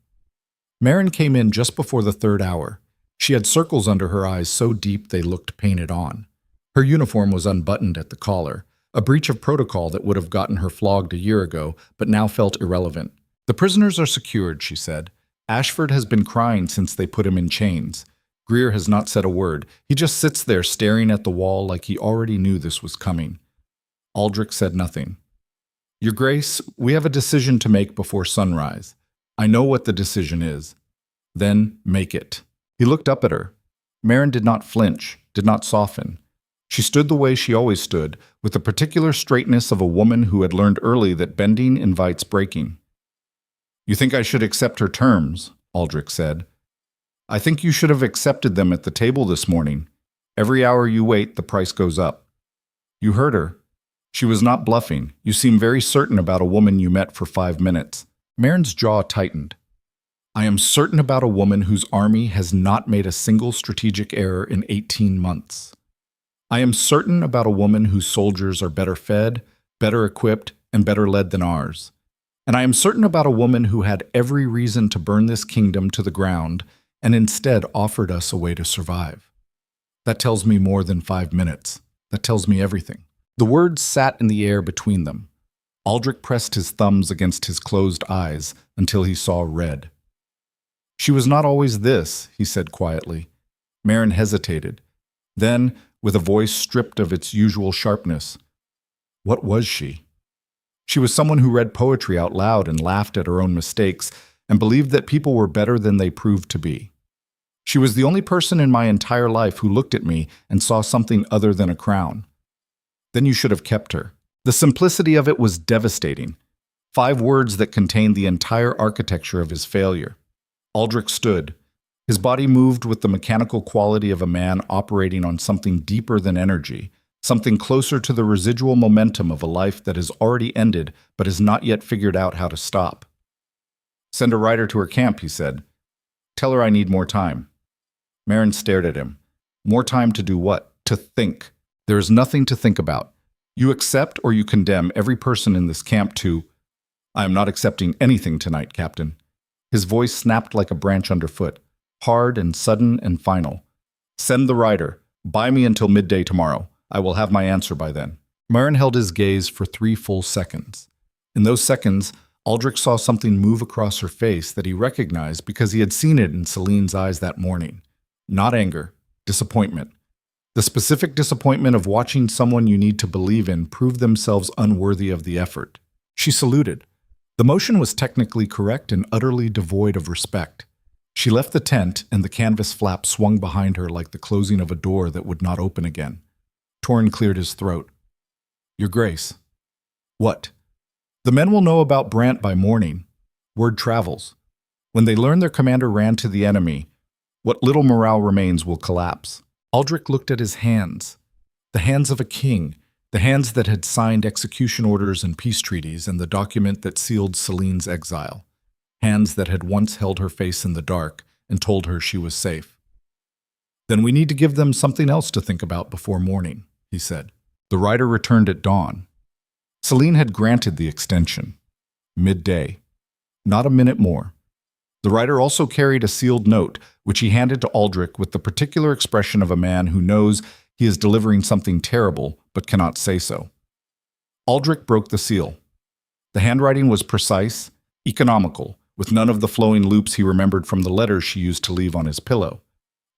Merrin came in just before the 3rd hour. She had circles under her eyes so deep they looked painted on. Her uniform was unbuttoned at the collar, a breach of protocol that would have gotten her flogged a year ago, but now felt irrelevant. "The prisoners are secured," she said. "Ashford has been crying since they put him in chains. Greer has not said a word. He just sits there staring at the wall like he already knew this was coming." Aldrich said nothing. "Your Grace, we have a decision to make before sunrise. I know what the decision is. Then make it." He looked up at her. Merrin did not flinch, did not soften. She stood the way she always stood, with the particular straightness of a woman who had learned early that bending invites breaking. "You think I should accept her terms?" Aldrich said. "I think you should have accepted them at the table this morning. Every hour you wait, the price goes up." "You heard her. She was not bluffing. You seem very certain about a woman you met for 5 minutes." Merrin's jaw tightened. "I am certain about a woman whose army has not made a single strategic error in 18 months. I am certain about a woman whose soldiers are better fed, better equipped, and better led than ours. And I am certain about a woman who had every reason to burn this kingdom to the ground and instead offered us a way to survive. That tells me more than 5 minutes. That tells me everything." The words sat in the air between them. Aldrich pressed his thumbs against his closed eyes until he saw red. "She was not always this," he said quietly. Merrin hesitated. Then, with a voice stripped of its usual sharpness, "What was she?" "She was someone who read poetry out loud and laughed at her own mistakes and believed that people were better than they proved to be. She was the only person in my entire life who looked at me and saw something other than a crown." "Then you should have kept her." The simplicity of it was devastating. 5 words that contained the entire architecture of his failure. Aldrich stood. His body moved with the mechanical quality of a man operating on something deeper than energy, something closer to the residual momentum of a life that has already ended but has not yet figured out how to stop. "Send a rider to her camp," he said. "Tell her I need more time." Merrin stared at him. "More time to do what?" "To think. There is nothing to think about. You accept or you condemn every person in this camp to—" "I am not accepting anything tonight, Captain." His voice snapped like a branch underfoot, hard and sudden and final. "Send the rider. Buy me until midday tomorrow. I will have my answer by then." Merrin held his gaze for 3 full seconds. In those seconds, Aldrich saw something move across her face that he recognized because he had seen it in Celine's eyes that morning. Not anger, disappointment. The specific disappointment of watching someone you need to believe in prove themselves unworthy of the effort. She saluted. The motion was technically correct and utterly devoid of respect. She left the tent, and the canvas flap swung behind her like the closing of a door that would not open again. Torrin cleared his throat. "Your Grace." "What?" "The men will know about Brant by morning. Word travels. When they learn their commander ran to the enemy, what little morale remains will collapse." Aldrich looked at his hands. The hands of a king, the hands that had signed execution orders and peace treaties and the document that sealed Celine's exile. Hands that had once held her face in the dark and told her she was safe. "Then we need to give them something else to think about before morning," he said. The rider returned at dawn. Celine had granted the extension. Midday. Not a minute more. The rider also carried a sealed note, which he handed to Aldrich with the particular expression of a man who knows he is delivering something terrible but cannot say so. Aldrich broke the seal. The handwriting was precise, economical, with none of the flowing loops he remembered from the letters she used to leave on his pillow.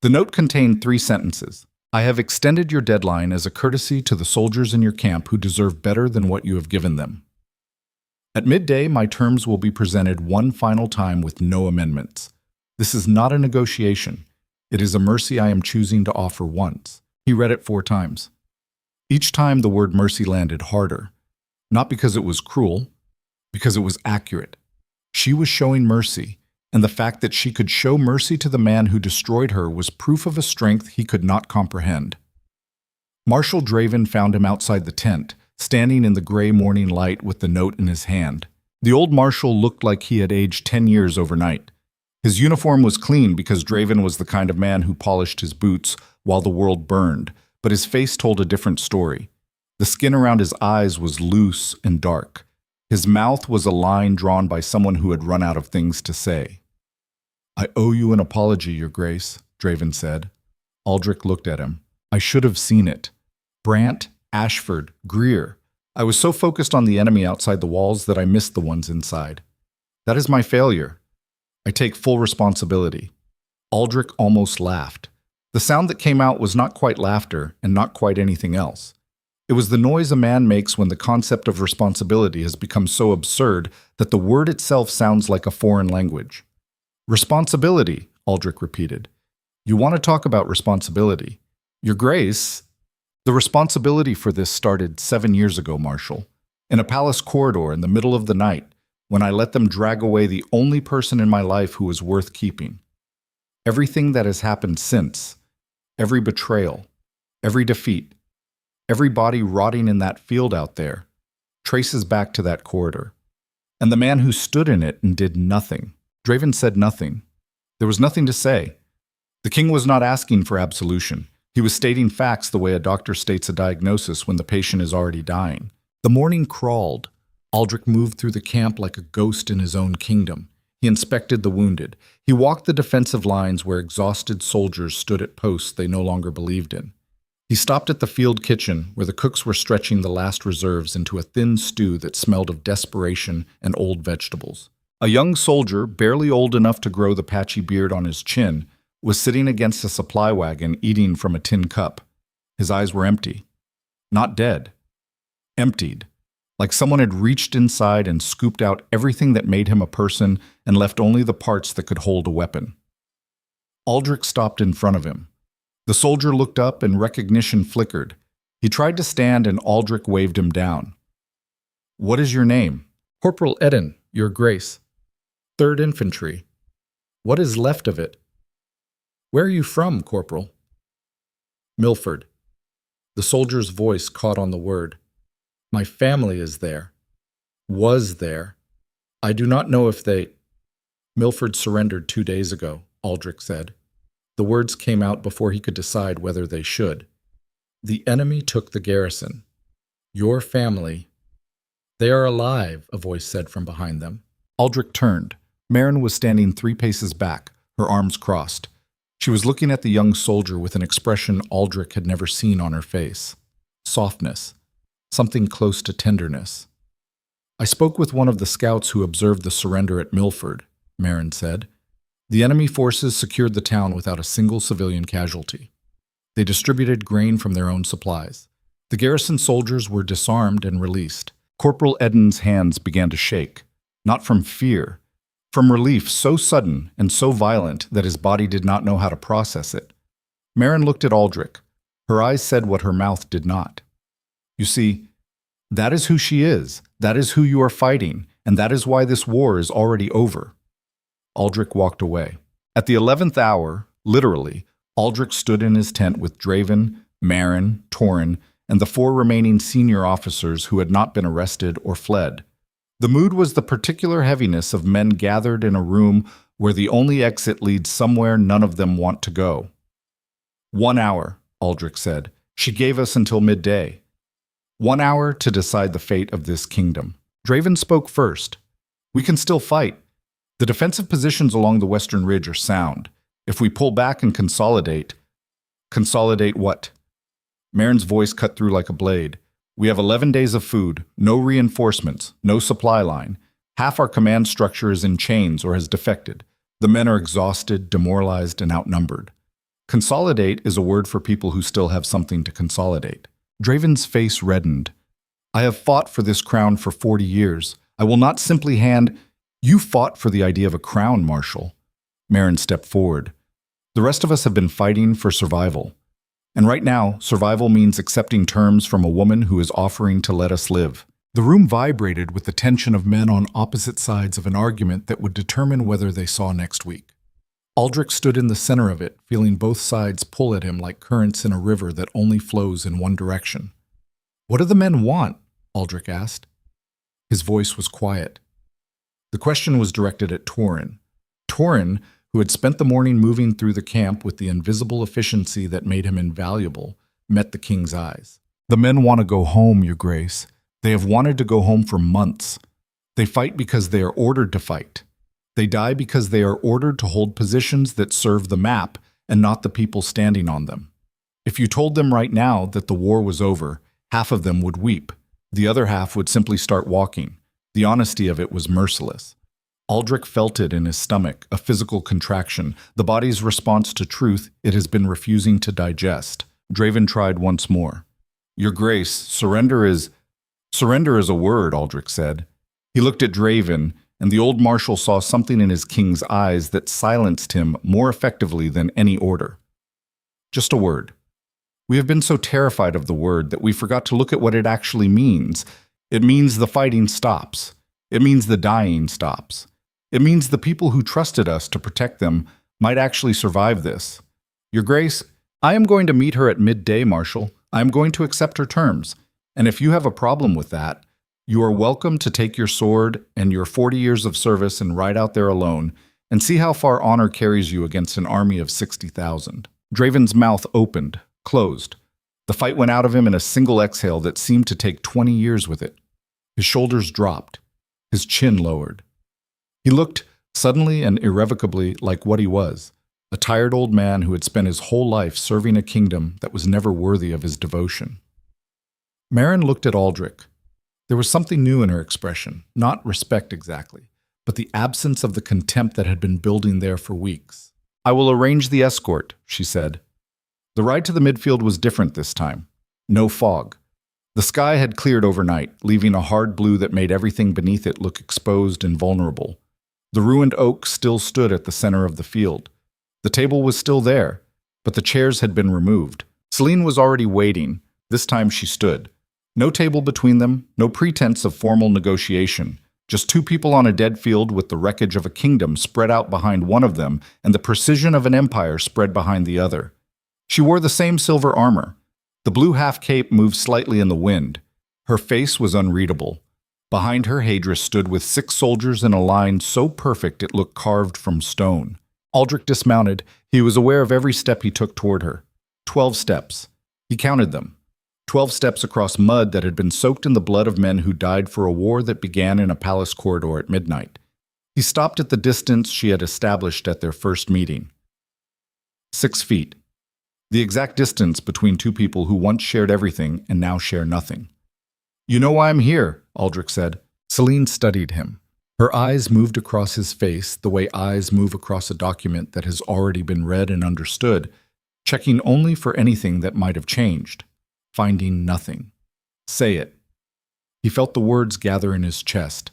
The note contained 3 sentences. I have extended your deadline as a courtesy to the soldiers in your camp who deserve better than what you have given them. At midday, my terms will be presented one final time with no amendments. This is not a negotiation. It is a mercy I am choosing to offer once. He read it 4 times. Each time the word mercy landed harder, not because it was cruel, because it was accurate. She was showing mercy, and the fact that she could show mercy to the man who destroyed her was proof of a strength he could not comprehend. Marshal Draven found him outside the tent, standing in the gray morning light with the note in his hand. The old marshal looked like he had aged 10 years overnight. His uniform was clean because Draven was the kind of man who polished his boots while the world burned, but his face told a different story. The skin around his eyes was loose and dark. His mouth was a line drawn by someone who had run out of things to say. I owe you an apology, Your Grace, Draven said. Aldrich looked at him. I should have seen it. Brant, Ashford, Greer. I was so focused on the enemy outside the walls that I missed the ones inside. That is my failure. I take full responsibility. Aldrich almost laughed. The sound that came out was not quite laughter and not quite anything else. It was the noise a man makes when the concept of responsibility has become so absurd that the word itself sounds like a foreign language. Responsibility, Aldrich repeated. You want to talk about responsibility. Your Grace, the responsibility for this started 7 years ago, Marshal, in a palace corridor in the middle of the night, when I let them drag away the only person in my life who was worth keeping. Everything that has happened since, every betrayal, every defeat, every body rotting in that field out there, traces back to that corridor. And the man who stood in it and did nothing. Draven said nothing. There was nothing to say. The king was not asking for absolution. He was stating facts the way a doctor states a diagnosis when the patient is already dying. The morning crawled. Aldrich moved through the camp like a ghost in his own kingdom. He inspected the wounded. He walked the defensive lines where exhausted soldiers stood at posts they no longer believed in. He stopped at the field kitchen where the cooks were stretching the last reserves into a thin stew that smelled of desperation and old vegetables. A young soldier, barely old enough to grow the patchy beard on his chin, was sitting against a supply wagon eating from a tin cup. His eyes were empty. Not dead. Emptied. Like someone had reached inside and scooped out everything that made him a person and left only the parts that could hold a weapon. Aldrich stopped in front of him. The soldier looked up and recognition flickered. He tried to stand and Aldrich waved him down. What is your name? Corporal Eden, Your Grace. 3rd Infantry. What is left of it? Where are you from, Corporal? Milford. The soldier's voice caught on the word. My family is there. Was there. I do not know if they... Milford surrendered 2 days ago, Aldrich said. The words came out before he could decide whether they should. The enemy took the garrison. Your family... They are alive, a voice said from behind them. Aldrich turned. Marin was standing 3 paces back, her arms crossed. She was looking at the young soldier with an expression Aldrich had never seen on her face. Softness. Something close to tenderness. I spoke with one of the scouts who observed the surrender at Milford, Marin said. The enemy forces secured the town without a single civilian casualty. They distributed grain from their own supplies. The garrison soldiers were disarmed and released. Corporal Eden's hands began to shake, not from fear, from relief so sudden and so violent that his body did not know how to process it. Marin looked at Aldrich. Her eyes said what her mouth did not. You see, that is who she is, that is who you are fighting, and that is why this war is already over. Aldrich walked away. At the 11th hour, literally, Aldrich stood in his tent with Draven, Marin, Torin, and the 4 remaining senior officers who had not been arrested or fled. The mood was the particular heaviness of men gathered in a room where the only exit leads somewhere none of them want to go. 1 hour, Aldrich said. She gave us until midday. 1 hour to decide the fate of this kingdom. Draven spoke first. We can still fight. The defensive positions along the western ridge are sound. If we pull back and consolidate, consolidate what? Marin's voice cut through like a blade. We have 11 days of food, no reinforcements, no supply line. Half our command structure is in chains or has defected. The men are exhausted, demoralized, and outnumbered. Consolidate is a word for people who still have something to consolidate. Draven's face reddened. I have fought for this crown for 40 years. I will not simply hand— You fought for the idea of a crown, Marshal. Marin stepped forward. The rest of us have been fighting for survival. And right now, survival means accepting terms from a woman who is offering to let us live. The room vibrated with the tension of men on opposite sides of an argument that would determine whether they saw next week. Aldrich stood in the center of it, feeling both sides pull at him like currents in a river that only flows in one direction. What do the men want? Aldrich asked. His voice was quiet. The question was directed at Torin. Torin, who had spent the morning moving through the camp with the invisible efficiency that made him invaluable, met the king's eyes. The men want to go home, Your Grace. They have wanted to go home for months. They fight because they are ordered to fight. They die because they are ordered to hold positions that serve the map and not the people standing on them. If you told them right now that the war was over, half of them would weep. The other half would simply start walking. The honesty of it was merciless. Aldrich felt it in his stomach, a physical contraction, the body's response to truth it has been refusing to digest. Draven tried once more. Your Grace, surrender is a word, Aldrich said. He looked at Draven, and the old marshal saw something in his king's eyes that silenced him more effectively than any order. Just a word. We have been so terrified of the word that we forgot to look at what it actually means. It means the fighting stops. It means the dying stops. It means the people who trusted us to protect them might actually survive this. Your Grace, I am going to meet her at midday, Marshal. I am going to accept her terms. And if you have a problem with that, you are welcome to take your sword and your 40 years of service and ride out there alone and see how far honor carries you against an army of 60,000. Draven's mouth opened, closed. The fight went out of him in a single exhale that seemed to take 20 years with it. His shoulders dropped. His chin lowered. He looked, suddenly and irrevocably, like what he was, a tired old man who had spent his whole life serving a kingdom that was never worthy of his devotion. Marin looked at Aldrich. There was something new in her expression, not respect exactly, but the absence of the contempt that had been building there for weeks. I will arrange the escort, she said. The ride to the midfield was different this time. No fog. The sky had cleared overnight, leaving a hard blue that made everything beneath it look exposed and vulnerable. The ruined oak still stood at the center of the field. The table was still there, but the chairs had been removed. Celine was already waiting. This time she stood. No table between them, no pretense of formal negotiation. Just two people on a dead field with the wreckage of a kingdom spread out behind one of them and the precision of an empire spread behind the other. She wore the same silver armor. The blue half-cape moved slightly in the wind. Her face was unreadable. Behind her, Hadris stood with 6 soldiers in a line so perfect it looked carved from stone. Aldrich dismounted. He was aware of every step he took toward her. 12 steps. He counted them. 12 steps across mud that had been soaked in the blood of men who died for a war that began in a palace corridor at midnight. He stopped at the distance she had established at their first meeting. 6 feet. The exact distance between two people who once shared everything and now share nothing. You know why I'm here, Aldrich said. Celine studied him. Her eyes moved across his face the way eyes move across a document that has already been read and understood, checking only for anything that might have changed, finding nothing. Say it. He felt the words gather in his chest.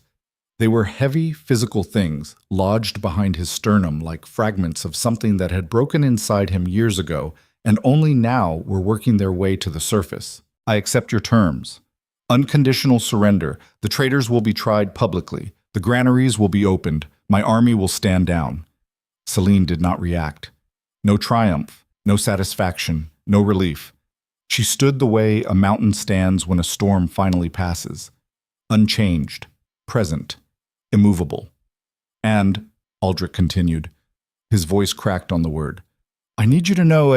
They were heavy, physical things, lodged behind his sternum like fragments of something that had broken inside him years ago and only now were working their way to the surface. I accept your terms. Unconditional surrender. The traitors will be tried publicly. The granaries will be opened. My army will stand down. Celine did not react. No triumph, no satisfaction, no relief. She stood the way a mountain stands when a storm finally passes. Unchanged, present, immovable. And, Aldrich continued, his voice cracked on the word, I need you to know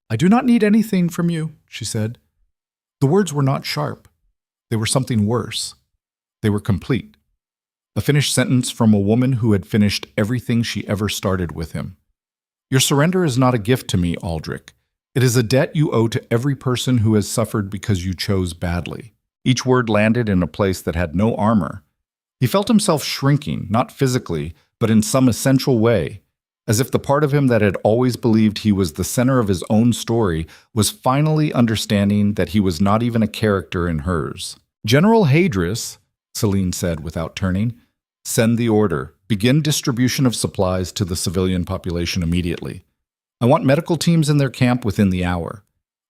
I do not need anything from you, she said. The words were not sharp. They were something worse. They were complete. A finished sentence from a woman who had finished everything she ever started with him. Your surrender is not a gift to me, Aldrich. It is a debt you owe to every person who has suffered because you chose badly. Each word landed in a place that had no armor. He felt himself shrinking, not physically, but in some essential way, as if the part of him that had always believed he was the center of his own story was finally understanding that he was not even a character in hers. General Hadris, Celine said without turning, send the order. Begin distribution of supplies to the civilian population immediately. I want medical teams in their camp within the hour.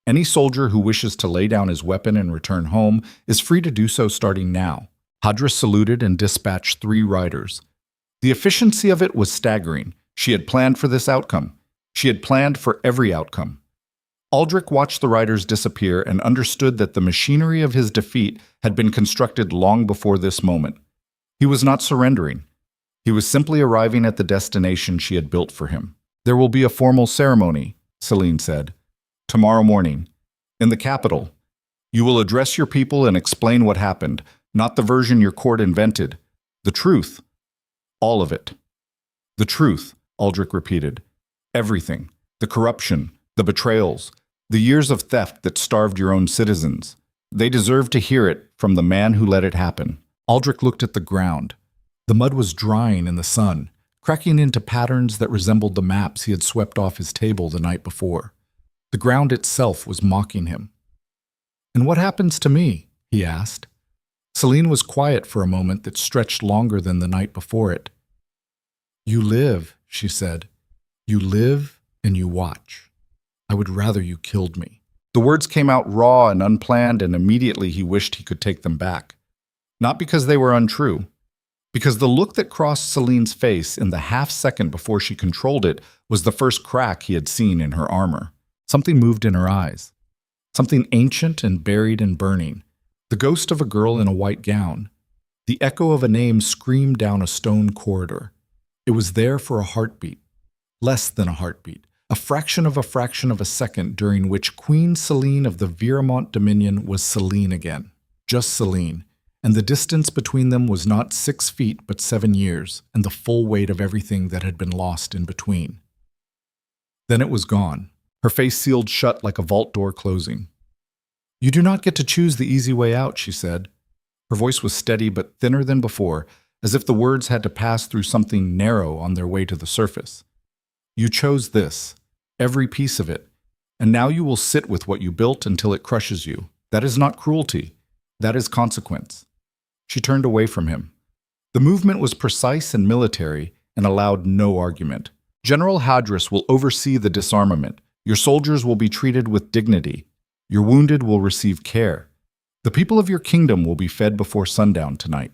Any soldier who wishes to lay down his weapon and return home is free to do so starting now. Hadris saluted and dispatched 3 riders. The efficiency of it was staggering. She had planned for this outcome. She had planned for every outcome. Aldrich watched the riders disappear and understood that the machinery of his defeat had been constructed long before this moment. He was not surrendering. He was simply arriving at the destination she had built for him. There will be a formal ceremony, Celine said. Tomorrow morning. In the capital. You will address your people and explain what happened, not the version your court invented. The truth. All of it. The truth, Aldrich repeated. Everything. The corruption, the betrayals, the years of theft that starved your own citizens. They deserve to hear it from the man who let it happen. Aldrich looked at the ground. The mud was drying in the sun, cracking into patterns that resembled the maps he had swept off his table the night before. The ground itself was mocking him. "And what happens to me?" he asked. Celine was quiet for a moment that stretched longer than the night before it. "You live," she said. "You live and you watch. I would rather you killed me." The words came out raw and unplanned, and immediately he wished he could take them back. Not because they were untrue, because the look that crossed Celine's face in the half-second before she controlled it was the first crack he had seen in her armor. Something moved in her eyes. Something ancient and buried and burning. The ghost of a girl in a white gown. The echo of a name screamed down a stone corridor. It was there for a heartbeat. Less than a heartbeat. A fraction of a second during which Queen Celine of the Viramont Dominion was Celine again. Just Celine. And the distance between them was not 6 feet but 7 years, and the full weight of everything that had been lost in between. Then it was gone, her face sealed shut like a vault door closing. "You do not get to choose the easy way out," she said. Her voice was steady but thinner than before, as if the words had to pass through something narrow on their way to the surface. "You chose this, every piece of it, and now you will sit with what you built until it crushes you. That is not cruelty. That is consequence." She turned away from him. The movement was precise and military and allowed no argument. "General Hadris will oversee the disarmament. Your soldiers will be treated with dignity. Your wounded will receive care. The people of your kingdom will be fed before sundown tonight."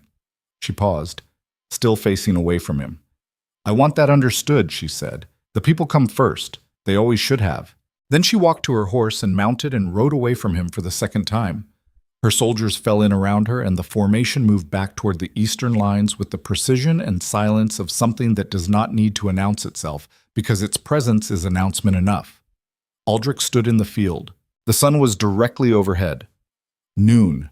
She paused, still facing away from him. "I want that understood," she said. "The people come first. They always should have." Then she walked to her horse and mounted and rode away from him for the second time. Her soldiers fell in around her, and the formation moved back toward the eastern lines with the precision and silence of something that does not need to announce itself, because its presence is announcement enough. Aldrich stood in the field. The sun was directly overhead. Noon.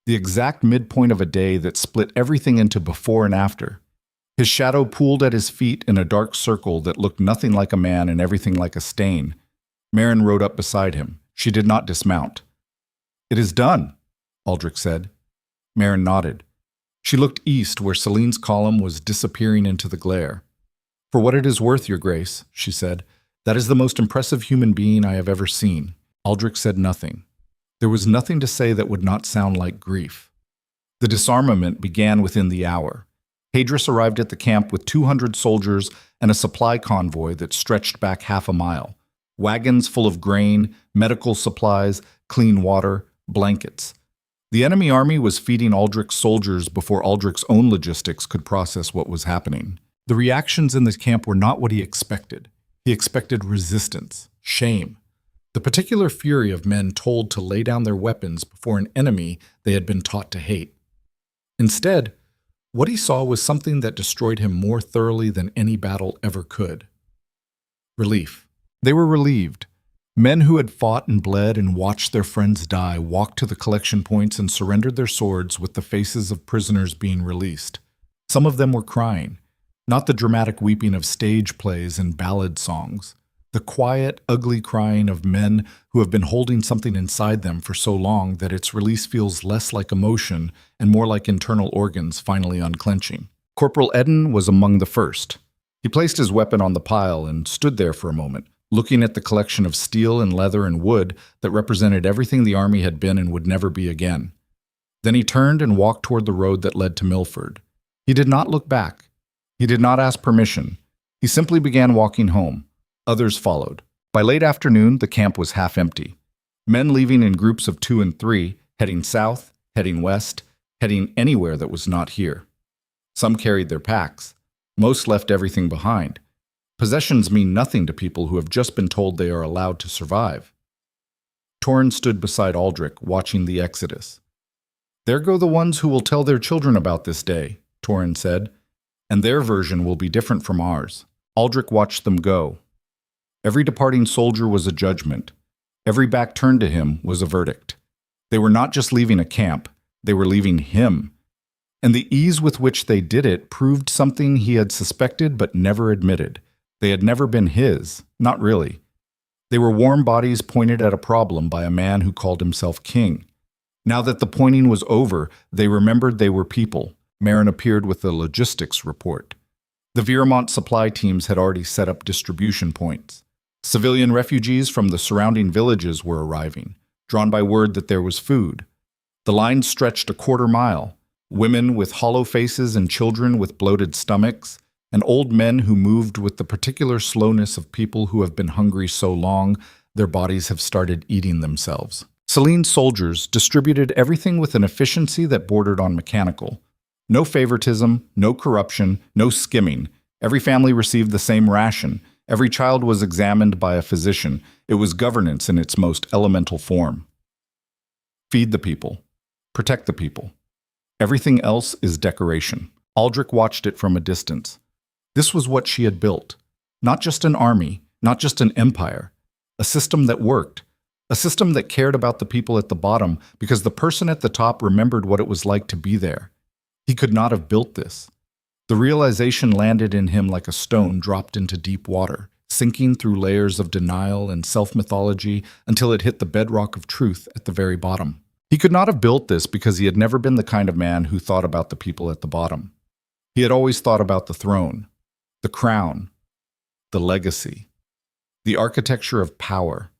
The exact midpoint of a day that split everything into before and after. His shadow pooled at his feet in a dark circle that looked nothing like a man and everything like a stain. Marin rode up beside him. She did not dismount. "It is done," Aldrich said. Marin nodded. She looked east where Celine's column was disappearing into the glare. "For what it is worth, Your Grace," she said, "that is the most impressive human being I have ever seen." Aldrich said nothing. There was nothing to say that would not sound like grief. The disarmament began within the hour. Hadris arrived at the camp with 200 soldiers and a supply convoy that stretched back half a mile. Wagons full of grain, medical supplies, clean water, blankets. The enemy army was feeding Aldrich's soldiers before Aldrich's own logistics could process what was happening. The reactions in the camp were not what he expected. He expected resistance, shame, the particular fury of men told to lay down their weapons before an enemy they had been taught to hate. Instead, what he saw was something that destroyed him more thoroughly than any battle ever could. Relief. They were relieved. Men who had fought and bled and watched their friends die walked to the collection points and surrendered their swords with the faces of prisoners being released. Some of them were crying. Not the dramatic weeping of stage plays and ballad songs. The quiet, ugly crying of men who have been holding something inside them for so long that its release feels less like emotion and more like internal organs finally unclenching. Corporal Eden was among the first. He placed his weapon on the pile and stood there for a moment, looking at the collection of steel and leather and wood that represented everything the army had been and would never be again. Then he turned and walked toward the road that led to Milford. He did not look back. He did not ask permission. He simply began walking home. Others followed. By late afternoon, the camp was half empty. Men leaving in groups of 2 and 3, heading south, heading west, heading anywhere that was not here. Some carried their packs. Most left everything behind. Possessions mean nothing to people who have just been told they are allowed to survive. Torrin stood beside Aldrich, watching the exodus. "There go the ones who will tell their children about this day," Torrin said, "and their version will be different from ours." Aldrich watched them go. Every departing soldier was a judgment. Every back turned to him was a verdict. They were not just leaving a camp, they were leaving him. And the ease with which they did it proved something he had suspected but never admitted. They had never been his, not really. They were warm bodies pointed at a problem by a man who called himself king. Now that the pointing was over, they remembered they were people. Marin appeared with a logistics report. The Viermont supply teams had already set up distribution points. Civilian refugees from the surrounding villages were arriving, drawn by word that there was food. The line stretched a quarter-mile. Women with hollow faces and children with bloated stomachs, and old men who moved with the particular slowness of people who have been hungry so long their bodies have started eating themselves. Celine's soldiers distributed everything with an efficiency that bordered on mechanical. No favoritism, no corruption, no skimming. Every family received the same ration. Every child was examined by a physician. It was governance in its most elemental form. Feed the people. Protect the people. Everything else is decoration. Aldrich watched it from a distance. This was what she had built. Not just an army, not just an empire. A system that worked. A system that cared about the people at the bottom because the person at the top remembered what it was like to be there. He could not have built this. The realization landed in him like a stone dropped into deep water, sinking through layers of denial and self-mythology until it hit the bedrock of truth at the very bottom. He could not have built this because he had never been the kind of man who thought about the people at the bottom. He had always thought about the throne, the crown, the legacy, the architecture of power.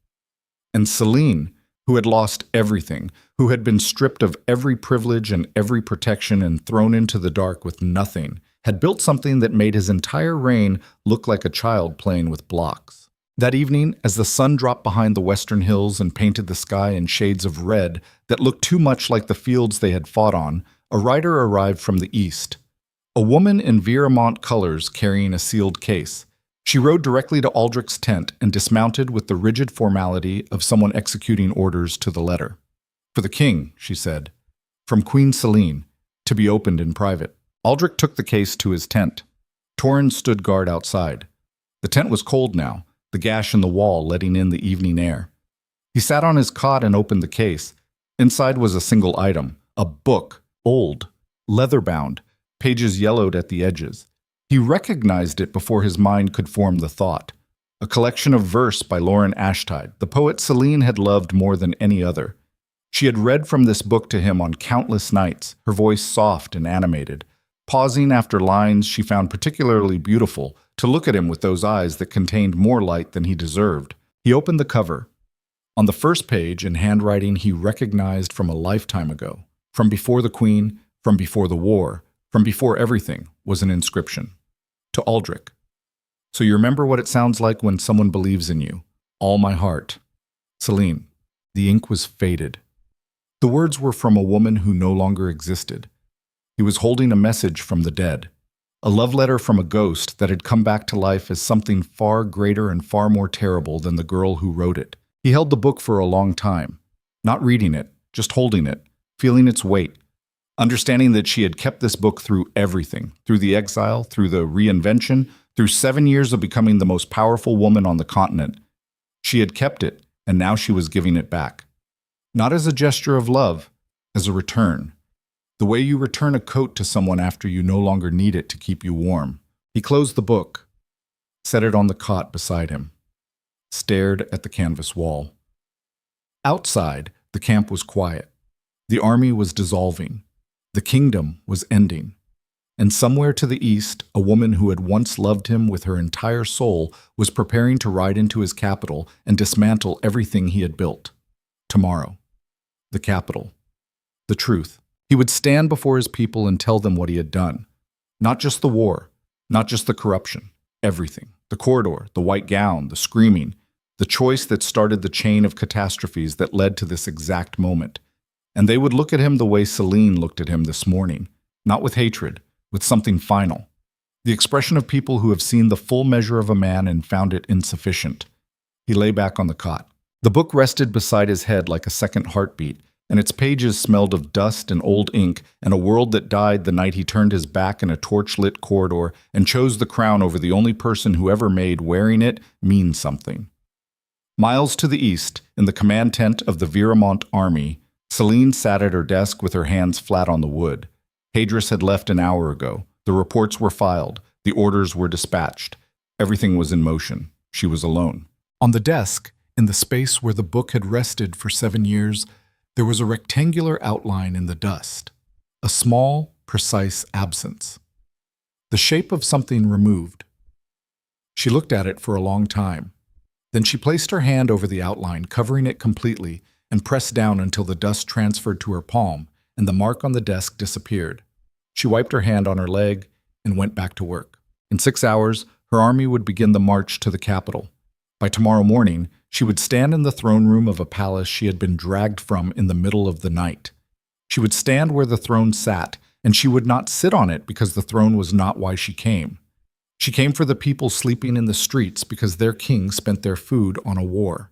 And Celine, who had lost everything, who had been stripped of every privilege and every protection and thrown into the dark with nothing, had built something that made his entire reign look like a child playing with blocks. That evening, as the sun dropped behind the western hills and painted the sky in shades of red that looked too much like the fields they had fought on, a rider arrived from the east. A woman in Viermont colors carrying a sealed case. She rode directly to Aldrich's tent and dismounted with the rigid formality of someone executing orders to the letter. "For the king," she said, "from Queen Celine, to be opened in private." Aldrich took the case to his tent. Torrin stood guard outside. The tent was cold now, the gash in the wall letting in the evening air. He sat on his cot and opened the case. Inside was a single item, a book, old, leather-bound, pages yellowed at the edges. He recognized it before his mind could form the thought. A collection of verse by Lauren Ashtide, the poet Celine had loved more than any other. She had read from this book to him on countless nights, her voice soft and animated. Pausing after lines she found particularly beautiful, to look at him with those eyes that contained more light than he deserved. He opened the cover. On the first page, in handwriting he recognized from a lifetime ago, from before the Queen, from before the war, from before everything, was an inscription. To Aldrich. "So you remember what it sounds like when someone believes in you. All my heart. Celine." The ink was faded. The words were from a woman who no longer existed. He was holding a message from the dead. A love letter from a ghost that had come back to life as something far greater and far more terrible than the girl who wrote it. He held the book for a long time, not reading it, just holding it, feeling its weight, understanding that she had kept this book through everything, through the exile, through the reinvention, through 7 years of becoming the most powerful woman on the continent. She had kept it, and now she was giving it back. Not as a gesture of love, as a return. The way you return a coat to someone after you no longer need it to keep you warm. He closed the book, set it on the cot beside him, stared at the canvas wall. Outside, the camp was quiet. The army was dissolving. The kingdom was ending. And somewhere to the east, a woman who had once loved him with her entire soul was preparing to ride into his capital and dismantle everything he had built. Tomorrow. The capital. The truth. He would stand before his people and tell them what he had done. Not just the war, not just the corruption, everything. The corridor, the white gown, the screaming, the choice that started the chain of catastrophes that led to this exact moment. And they would look at him the way Celine looked at him this morning, not with hatred, with something final. The expression of people who have seen the full measure of a man and found it insufficient. He lay back on the cot. The book rested beside his head like a second heartbeat, and its pages smelled of dust and old ink and a world that died the night he turned his back in a torch-lit corridor and chose the crown over the only person who ever made wearing it mean something. Miles to the east, in the command tent of the Viramont army, Celine sat at her desk with her hands flat on the wood. Hadris had left an hour ago. The reports were filed. The orders were dispatched. Everything was in motion. She was alone. On the desk, in the space where the book had rested for 7 years, there was a rectangular outline in the dust. A small, precise absence. The shape of something removed. She looked at it for a long time. Then she placed her hand over the outline, covering it completely, and pressed down until the dust transferred to her palm, and the mark on the desk disappeared. She wiped her hand on her leg and went back to work. In 6 hours, her army would begin the march to the capital. By tomorrow morning, she would stand in the throne room of a palace she had been dragged from in the middle of the night. She would stand where the throne sat, and she would not sit on it because the throne was not why she came. She came for the people sleeping in the streets because their king spent their food on a war.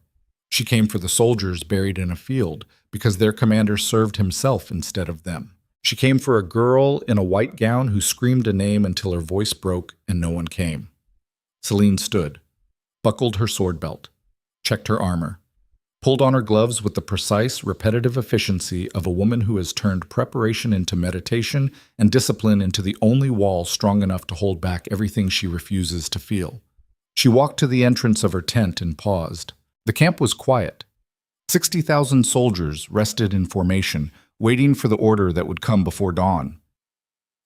She came for the soldiers buried in a field because their commander served himself instead of them. She came for a girl in a white gown who screamed a name until her voice broke and no one came. Celine stood, buckled her sword belt, checked her armor, pulled on her gloves with the precise, repetitive efficiency of a woman who has turned preparation into meditation and discipline into the only wall strong enough to hold back everything she refuses to feel. She walked to the entrance of her tent and paused. The camp was quiet. 60,000 soldiers rested in formation, waiting for the order that would come before dawn.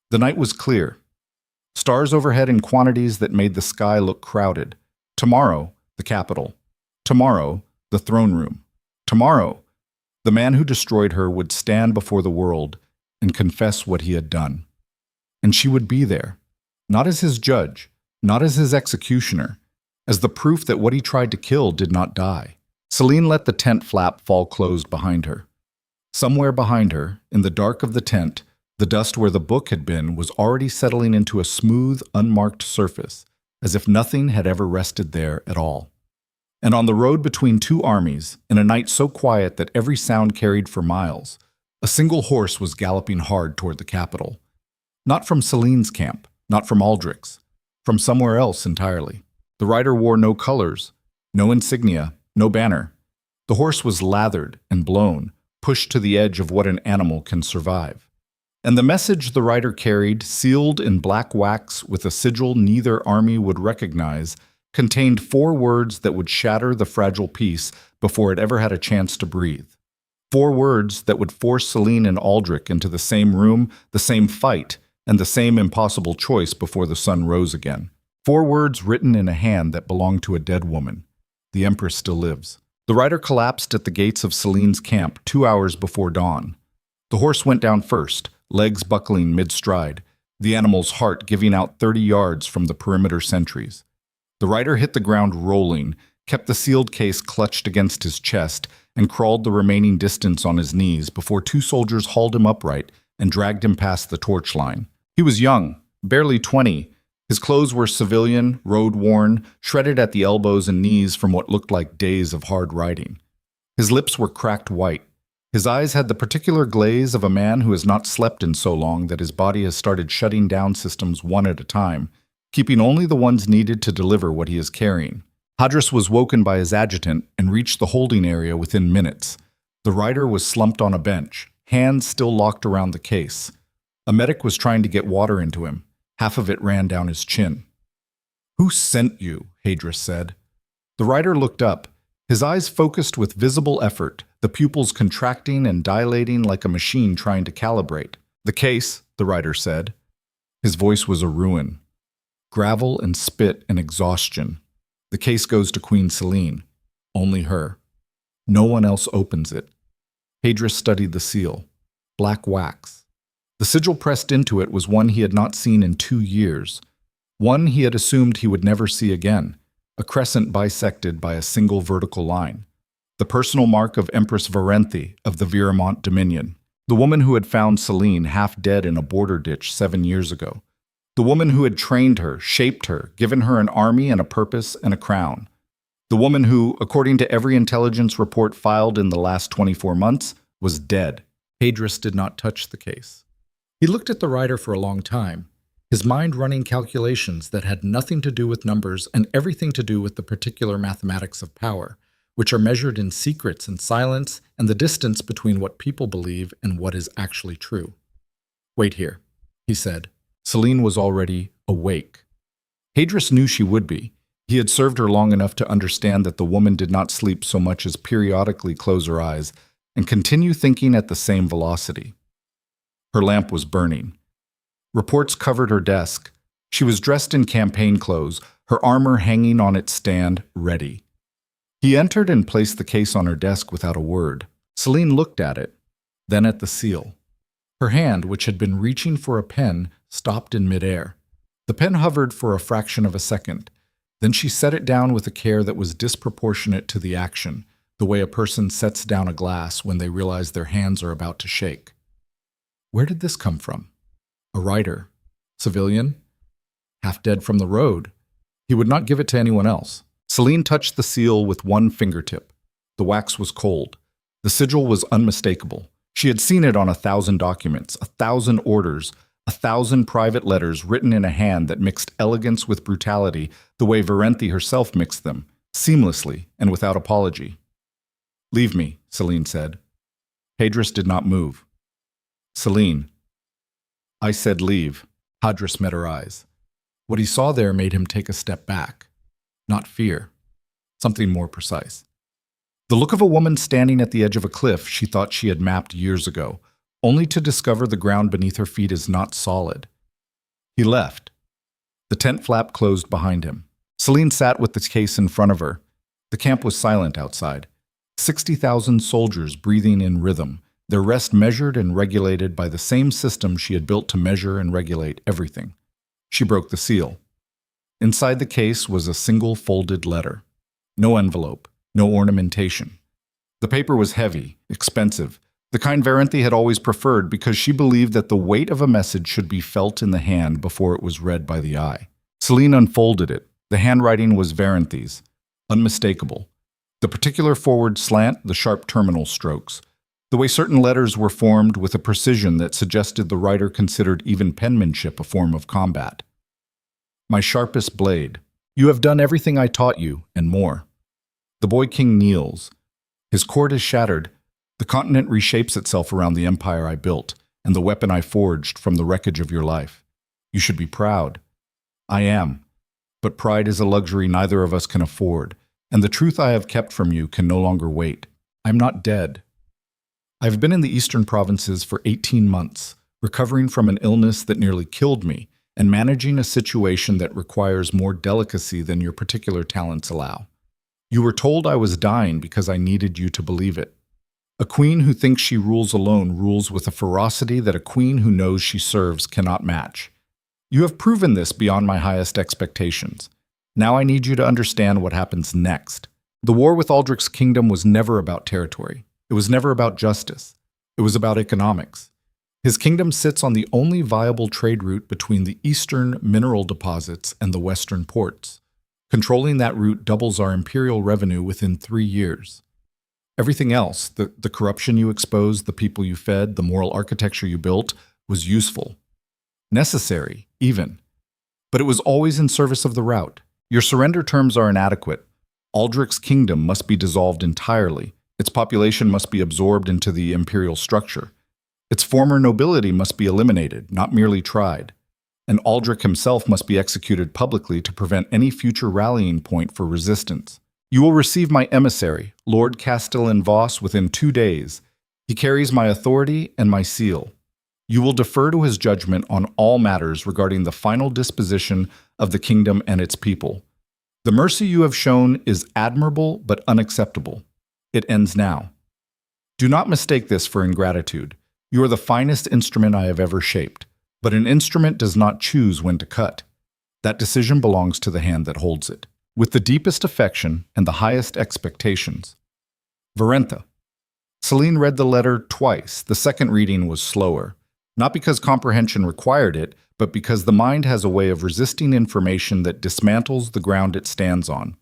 The night was clear. Stars overhead in quantities that made the sky look crowded. Tomorrow, the capital. Tomorrow, the throne room. Tomorrow, the man who destroyed her would stand before the world and confess what he had done. And she would be there, not as his judge, not as his executioner, as the proof that what he tried to kill did not die. Celine let the tent flap fall closed behind her. Somewhere behind her, in the dark of the tent, the dust where the book had been was already settling into a smooth, unmarked surface, as if nothing had ever rested there at all. And on the road between two armies, in a night so quiet that every sound carried for miles, a single horse was galloping hard toward the capital. Not from Celine's camp, not from Aldrich's, from somewhere else entirely. The rider wore no colors, no insignia, no banner. The horse was lathered and blown, pushed to the edge of what an animal can survive. And the message the rider carried, sealed in black wax with a sigil neither army would recognize, contained 4 words that would shatter the fragile peace before it ever had a chance to breathe. 4 words that would force Celine and Aldrich into the same room, the same fight, and the same impossible choice before the sun rose again. 4 words written in a hand that belonged to a dead woman. The Empress still lives. The rider collapsed at the gates of Celine's camp 2 hours before dawn. The horse went down first, legs buckling mid-stride, the animal's heart giving out 30 yards from the perimeter sentries. The rider hit the ground rolling, kept the sealed case clutched against his chest, and crawled the remaining distance on his knees before 2 soldiers hauled him upright and dragged him past the torch line. He was young, barely 20. His clothes were civilian, road-worn, shredded at the elbows and knees from what looked like days of hard riding. His lips were cracked white. His eyes had the particular glaze of a man who has not slept in so long that his body has started shutting down systems one at a time, keeping only the ones needed to deliver what he is carrying. Hadris was woken by his adjutant and reached the holding area within minutes. The rider was slumped on a bench, hands still locked around the case. A medic was trying to get water into him. Half of it ran down his chin. "Who sent you?" Hadris said. The writer looked up, his eyes focused with visible effort, the pupils contracting and dilating like a machine trying to calibrate. "The case," the writer said. His voice was a ruin. Gravel and spit and exhaustion. "The case goes to Queen Selene. Only her. No one else opens it." Hadris studied the seal. Black wax. The sigil pressed into it was one he had not seen in 2 years. One he had assumed he would never see again. A crescent bisected by a single vertical line. The personal mark of Empress Varenthe of the Viramont Dominion. The woman who had found Selene half dead in a border ditch 7 years ago. The woman who had trained her, shaped her, given her an army and a purpose and a crown. The woman who, according to every intelligence report filed in the last 24 months, was dead. Hadris did not touch the case. He looked at the writer for a long time, his mind running calculations that had nothing to do with numbers and everything to do with the particular mathematics of power, which are measured in secrets and silence and the distance between what people believe and what is actually true. "Wait here," he said. Selene was already awake. Hadris knew she would be. He had served her long enough to understand that the woman did not sleep so much as periodically close her eyes and continue thinking at the same velocity. Her lamp was burning. Reports covered her desk. She was dressed in campaign clothes, her armor hanging on its stand, ready. He entered and placed the case on her desk without a word. Selene looked at it, then at the seal. Her hand, which had been reaching for a pen, stopped in midair. The pen hovered for a fraction of a second. Then she set it down with a care that was disproportionate to the action, the way a person sets down a glass when they realize their hands are about to shake. Where did this come from? A writer. Civilian? Half dead from the road. He would not give it to anyone else. Selene touched the seal with one fingertip. The wax was cold. The sigil was unmistakable. She had seen it on 1,000 documents, 1,000 orders, 1,000 private letters written in a hand that mixed elegance with brutality the way Varenthe herself mixed them, seamlessly and without apology. "Leave me," Selene said. Hadris did not move. "Selene." "I said leave." Hadris met her eyes. What he saw there made him take a step back. Not fear. Something more precise. The look of a woman standing at the edge of a cliff she thought she had mapped years ago, only to discover the ground beneath her feet is not solid. He left. The tent flap closed behind him. Selene sat with the case in front of her. The camp was silent outside. 60,000 soldiers breathing in rhythm, their rest measured and regulated by the same system she had built to measure and regulate everything. She broke the seal. Inside the case was a single folded letter. No envelope, no ornamentation. The paper was heavy, expensive, the kind Varenthe had always preferred because she believed that the weight of a message should be felt in the hand before it was read by the eye. Selene unfolded it. The handwriting was Varenthe's, unmistakable. The particular forward slant, the sharp terminal strokes. The way certain letters were formed with a precision that suggested the writer considered even penmanship a form of combat. "My sharpest blade. You have done everything I taught you, and more. The boy king kneels. His cord is shattered. The continent reshapes itself around the empire I built, and the weapon I forged from the wreckage of your life. You should be proud. I am. But pride is a luxury neither of us can afford, and the truth I have kept from you can no longer wait. I'm not dead. I've been in the eastern provinces for 18 months, recovering from an illness that nearly killed me, and managing a situation that requires more delicacy than your particular talents allow. You were told I was dying because I needed you to believe it. A queen who thinks she rules alone rules with a ferocity that a queen who knows she serves cannot match. You have proven this beyond my highest expectations. Now I need you to understand what happens next. The war with Aldrich's kingdom was never about territory. It was never about justice. It was about economics. His kingdom sits on the only viable trade route between the eastern mineral deposits and the western ports. Controlling that route doubles our imperial revenue within 3 years. Everything else, the corruption you exposed, the people you fed, the moral architecture you built, was useful. Necessary, even. But it was always in service of the route. Your surrender terms are inadequate. Aldrich's kingdom must be dissolved entirely. Its population must be absorbed into the imperial structure. Its former nobility must be eliminated, not merely tried. and Aldrich himself must be executed publicly to prevent any future rallying point for resistance. You will receive my emissary, Lord Castellan Voss, within 2 days. He carries my authority and my seal. You will defer to his judgment on all matters regarding the final disposition of the kingdom and its people. The mercy you have shown is admirable but unacceptable. It ends now. Do not mistake this for ingratitude. You are the finest instrument I have ever shaped, but an instrument does not choose when to cut. That decision belongs to the hand that holds it. With the deepest affection and the highest expectations. Varentha. Celine read the letter twice. The second reading was slower. Not because comprehension required it, but because the mind has a way of resisting information that dismantles the ground it stands on.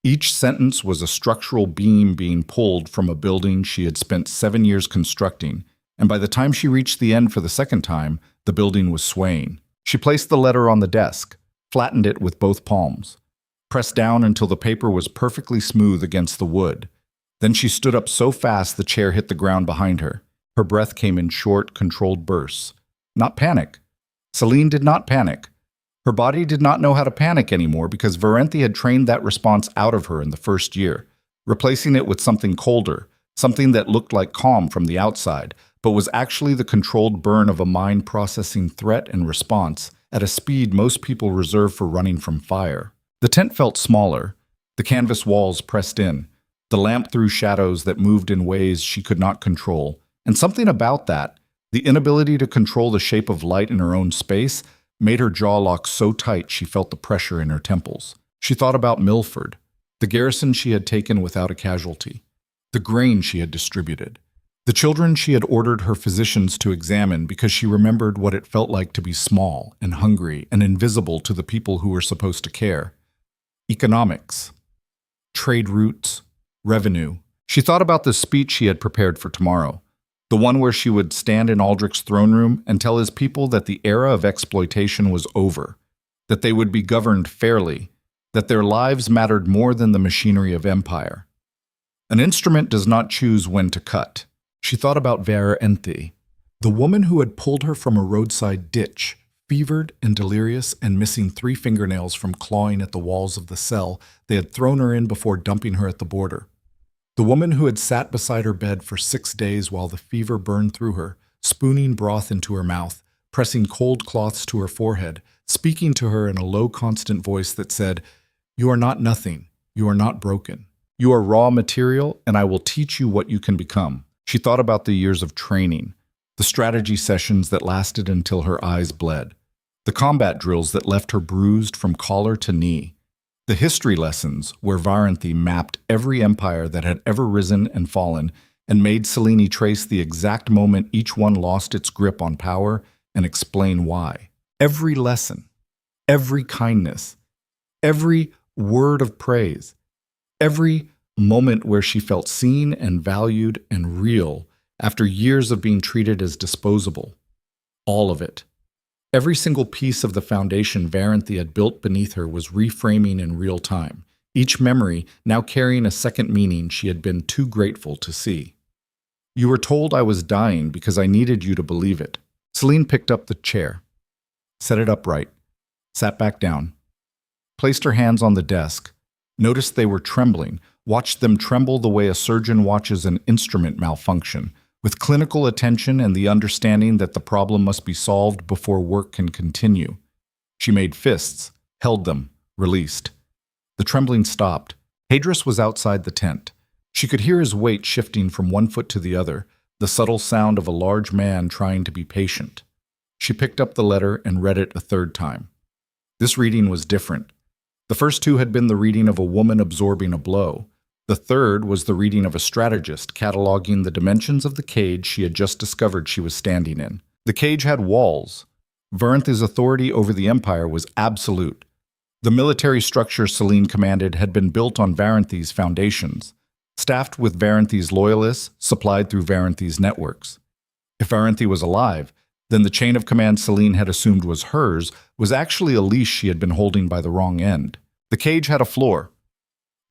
Each sentence was a structural beam being pulled from a building she had spent 7 years constructing, and by the time she reached the end for the second time, the building was swaying. She placed the letter on the desk, flattened it with both palms, pressed down until the paper was perfectly smooth against the wood. Then she stood up so fast the chair hit the ground behind her. Her breath came in short, controlled bursts. Not panic. Celine did not panic. Her body did not know how to panic anymore because Varentha had trained that response out of her in the first year, replacing it with something colder, something that looked like calm from the outside, but was actually the controlled burn of a mind processing threat and response at a speed most people reserve for running from fire. The tent felt smaller, the canvas walls pressed in, the lamp threw shadows that moved in ways she could not control, and something about that, the inability to control the shape of light in her own space, made her jaw lock so tight she felt the pressure in her temples. She thought about Milford, the garrison she had taken without a casualty, the grain she had distributed, the children she had ordered her physicians to examine because she remembered what it felt like to be small and hungry and invisible to the people who were supposed to care. Economics, trade routes, revenue. She thought about the speech she had prepared for tomorrow, the one where she would stand in Aldrich's throne room and tell his people that the era of exploitation was over, that they would be governed fairly, that their lives mattered more than the machinery of empire. An instrument does not choose when to cut. She thought about Varentha, the woman who had pulled her from a roadside ditch, fevered and delirious and missing 3 fingernails from clawing at the walls of the cell they had thrown her in before dumping her at the border. The woman who had sat beside her bed for 6 days while the fever burned through her, spooning broth into her mouth, pressing cold cloths to her forehead, speaking to her in a low, constant voice that said, "You are not nothing. You are not broken. You are raw material, and I will teach you what you can become." She thought about the years of training, the strategy sessions that lasted until her eyes bled, the combat drills that left her bruised from collar to knee, the history lessons where Varentha mapped every empire that had ever risen and fallen and made Celine trace the exact moment each one lost its grip on power and explain why. Every lesson, every kindness, every word of praise, every moment where she felt seen and valued and real after years of being treated as disposable. All of it. Every single piece of the foundation Varentha had built beneath her was reframing in real time, each memory now carrying a second meaning she had been too grateful to see. "You were told I was dying because I needed you to believe it." Celine picked up the chair, set it upright, sat back down, placed her hands on the desk, noticed they were trembling, watched them tremble the way a surgeon watches an instrument malfunction, with clinical attention and the understanding that the problem must be solved before work can continue. She made fists, held them, released. The trembling stopped. Hadris was outside the tent. She could hear his weight shifting from one foot to the other, the subtle sound of a large man trying to be patient. She picked up the letter and read it a 3rd time. This reading was different. The first 2 had been the reading of a woman absorbing a blow. The 3rd was the reading of a strategist cataloging the dimensions of the cage she had just discovered she was standing in. The cage had walls. Varentha's authority over the empire was absolute. The military structure Celine commanded had been built on Varentha's foundations, staffed with Varentha's loyalists, supplied through Varentha's networks. If Varentha was alive, then the chain of command Celine had assumed was hers was actually a leash she had been holding by the wrong end. The cage had a floor.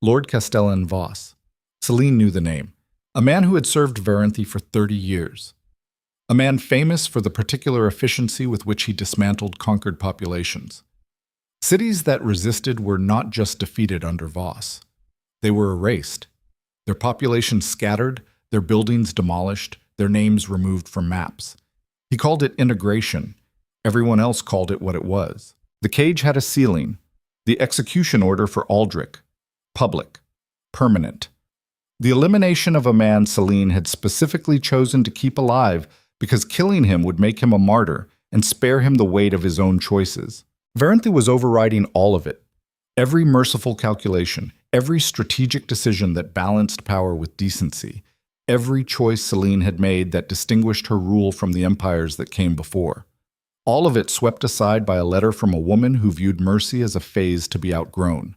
Lord Castellan Voss. Celine knew the name. A man who had served Varentha for 30 years. a man famous for the particular efficiency with which he dismantled conquered populations. Cities that resisted were not just defeated under Voss. They were erased, their populations scattered, their buildings demolished, their names removed from maps. He called it integration. Everyone else called it what it was. The cage had a ceiling, the execution order for Aldrich, public, permanent. The elimination of a man Celine had specifically chosen to keep alive because killing him would make him a martyr and spare him the weight of his own choices. Varenthy was overriding all of it. Every merciful calculation, every strategic decision that balanced power with decency, every choice Celine had made that distinguished her rule from the empires that came before. All of it swept aside by a letter from a woman who viewed mercy as a phase to be outgrown.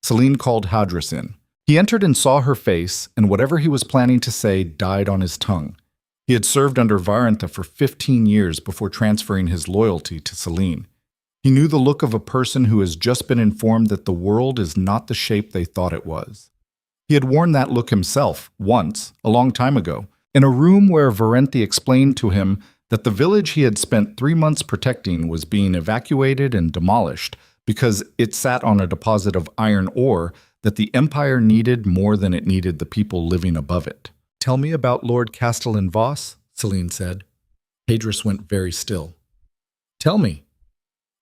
Celine called Hadris in. He entered and saw her face, and whatever he was planning to say died on his tongue. He had served under Varentha for 15 years before transferring his loyalty to Celine. He knew the look of a person who has just been informed that the world is not the shape they thought it was. He had worn that look himself, once, a long time ago, in a room where Varenthy explained to him that the village he had spent 3 months protecting was being evacuated and demolished because it sat on a deposit of iron ore that the Empire needed more than it needed the people living above it. "Tell me about Lord Castellan Voss," Celine said. Hadris went very still. "Tell me."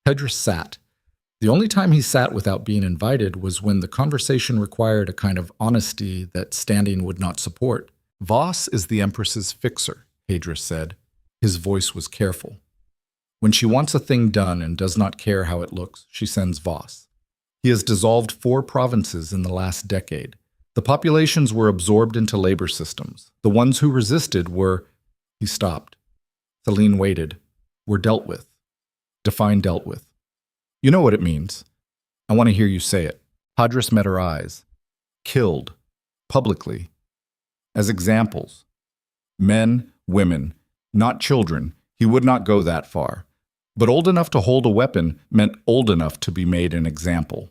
Hadris sat. The only time he sat without being invited was when the conversation required a kind of honesty that standing would not support. "Voss is the Empress's fixer," Hadris said. His voice was careful. "When she wants a thing done and does not care how it looks, she sends Voss. He has dissolved 4 provinces in the last decade. The populations were absorbed into labor systems. The ones who resisted were—" He stopped. Celine waited. "Were dealt with." Define dealt with. "You know what it means. I want to hear you say it." Hadris met her eyes. "Killed. Publicly. As examples. Men, women, not children. He would not go that far. But old enough to hold a weapon meant old enough to be made an example."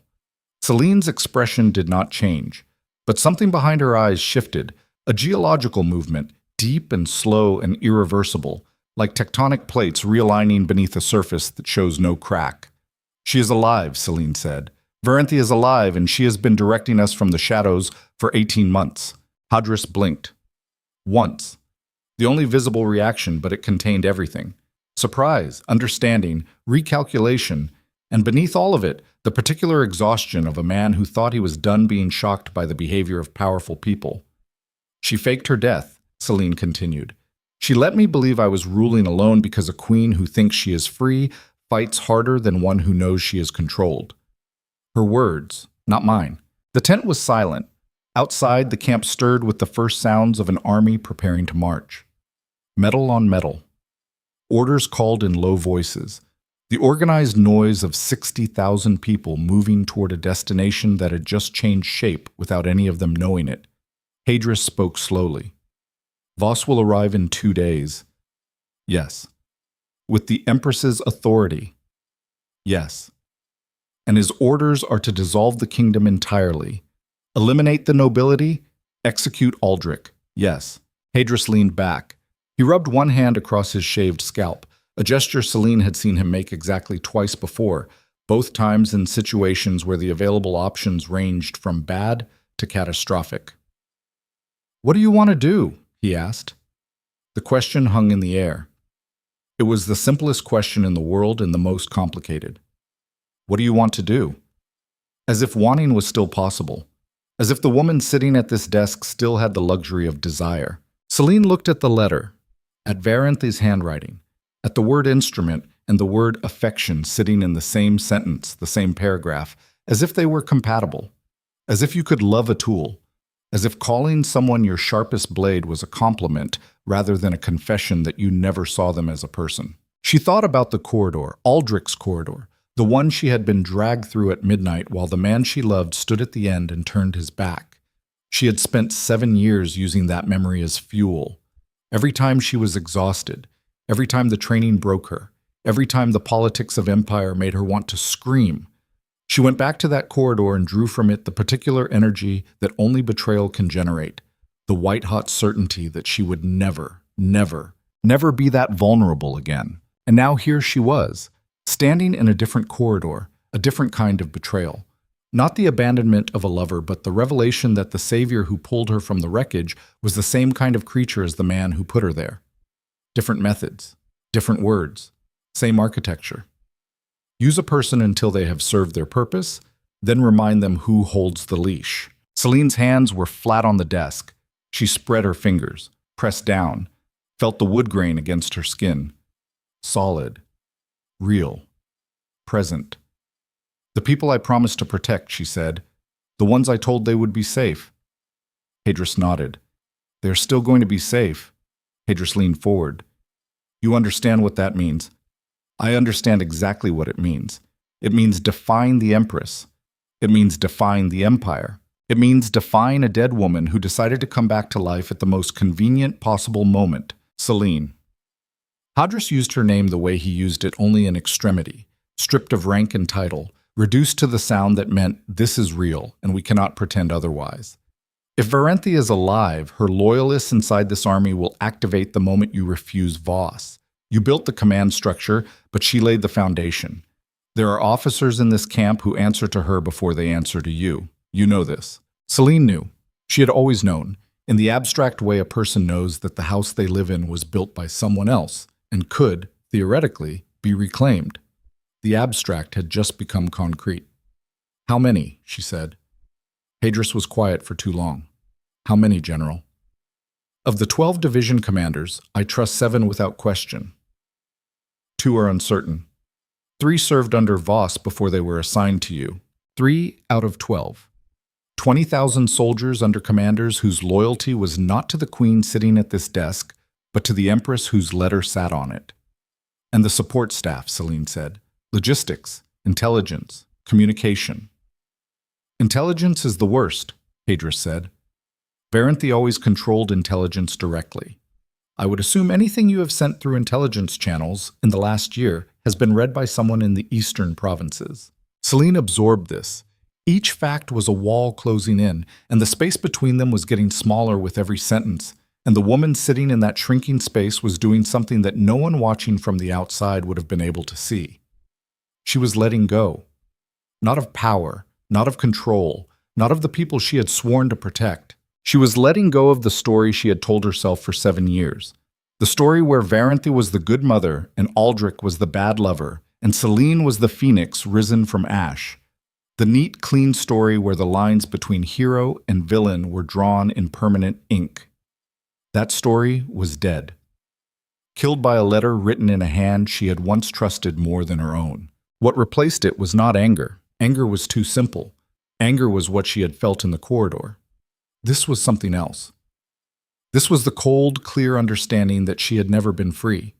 Celine's expression did not change, but something behind her eyes shifted, a geological movement, deep and slow and irreversible, like tectonic plates realigning beneath a surface that shows no crack. "She is alive," Celine said. "Varenthy is alive, and she has been directing us from the shadows for 18 months. Hadris blinked. Once. The only visible reaction, but it contained everything. Surprise, understanding, recalculation, and beneath all of it, the particular exhaustion of a man who thought he was done being shocked by the behavior of powerful people. "She faked her death," Celine continued. "She let me believe I was ruling alone because a queen who thinks she is free fights harder than one who knows she is controlled." Her words, not mine. The tent was silent. Outside, the camp stirred with the first sounds of an army preparing to march. Metal on metal. Orders called in low voices. The organized noise of 60,000 people moving toward a destination that had just changed shape without any of them knowing it. Hadris spoke slowly. "Voss will arrive in 2 days." "Yes." "With the Empress's authority." "Yes." "And his orders are to dissolve the kingdom entirely. Eliminate the nobility, execute Aldrich." "Yes." Hadris leaned back. He rubbed one hand across his shaved scalp, a gesture Celine had seen him make exactly twice before, both times in situations where the available options ranged from bad to catastrophic. "What do you want to do?" he asked. The question hung in the air. It was the simplest question in the world and the most complicated. What do you want to do? As if wanting was still possible. As if the woman sitting at this desk still had the luxury of desire. Celine looked at the letter, at Varenthy's handwriting, at the word instrument and the word affection sitting in the same sentence, the same paragraph, as if they were compatible. As if you could love a tool. As if calling someone your sharpest blade was a compliment rather than a confession that you never saw them as a person. She thought about the corridor, Aldrich's corridor, the one she had been dragged through at midnight while the man she loved stood at the end and turned his back. She had spent 7 years using that memory as fuel. Every time she was exhausted, every time the training broke her, every time the politics of empire made her want to scream, she went back to that corridor and drew from it the particular energy that only betrayal can generate, the white-hot certainty that she would never, never Never be that vulnerable again. And now here she was, standing in a different corridor, a different kind of betrayal. Not the abandonment of a lover, but the revelation that the savior who pulled her from the wreckage was the same kind of creature as the man who put her there. Different methods, different words, same architecture. Use a person until they have served their purpose, then remind them who holds the leash. Celine's hands were flat on the desk. She spread her fingers, pressed down, felt the wood grain against her skin. Solid, real, present. The people I promised to protect, she said. The ones I told they would be safe. Hadris nodded. They're still going to be safe. Hadris leaned forward. You understand what that means? I understand exactly what it means. It means define the Empress. It means define the Empire. It means define a dead woman who decided to come back to life at the most convenient possible moment, Celine. Hadris used her name the way he used it only in extremity, stripped of rank and title, reduced to the sound that meant this is real and we cannot pretend otherwise. If Varenthia is alive, her loyalists inside this army will activate the moment you refuse Voss. You built the command structure, but she laid the foundation. There are officers in this camp who answer to her before they answer to you. You know this. Celine knew. She had always known, in the abstract way a person knows that the house they live in was built by someone else and could, theoretically, be reclaimed. The abstract had just become concrete. How many? She said. Hadris was quiet for too long. How many, General? Of the 12 division commanders, I trust 7 without question. 2 are uncertain. 3 served under Voss before they were assigned to you. 3 out of 12. 20,000 soldiers under commanders whose loyalty was not to the Queen sitting at this desk, but to the Empress whose letter sat on it. And the support staff, Celine said. Logistics, intelligence, communication. Intelligence is the worst, Hadris said. Varenthia always controlled intelligence directly. I would assume anything you have sent through intelligence channels in the last year has been read by someone in the eastern provinces. Celine absorbed this. Each fact was a wall closing in, and the space between them was getting smaller with every sentence, and the woman sitting in that shrinking space was doing something that no one watching from the outside would have been able to see. She was letting go. Not of power, not of control, not of the people she had sworn to protect. She was letting go of the story she had told herself for 7 years. The story where Varenthia was the good mother and Aldrich was the bad lover, and Celine was the phoenix risen from ash. The neat, clean story where the lines between hero and villain were drawn in permanent ink. That story was dead. Killed by a letter written in a hand she had once trusted more than her own. What replaced it was not anger. Anger was too simple. Anger was what she had felt in the corridor. This was something else. This was the cold, clear understanding that she had never been free.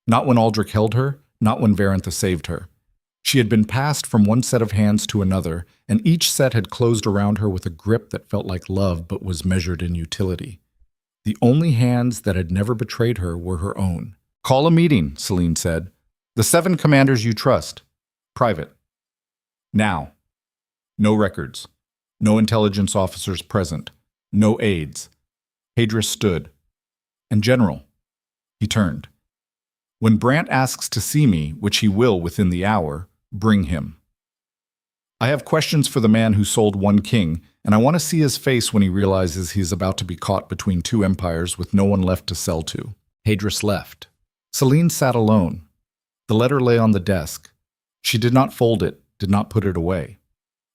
Not when Aldrich held her, not when Varenthia saved her. She had been passed from one set of hands to another, and each set had closed around her with a grip that felt like love but was measured in utility. The only hands that had never betrayed her were her own. Call a meeting, Celine said. The 7 commanders you trust. Private. Now. No records. No intelligence officers present. No aides. Hadris stood. And General. He turned. When Brant asks to see me, which he will within the hour, bring him. I have questions for the man who sold one king, and I want to see his face when he realizes he is about to be caught between 2 empires with no one left to sell to. Hadris left. Celine sat alone. The letter lay on the desk. She did not fold it, did not put it away.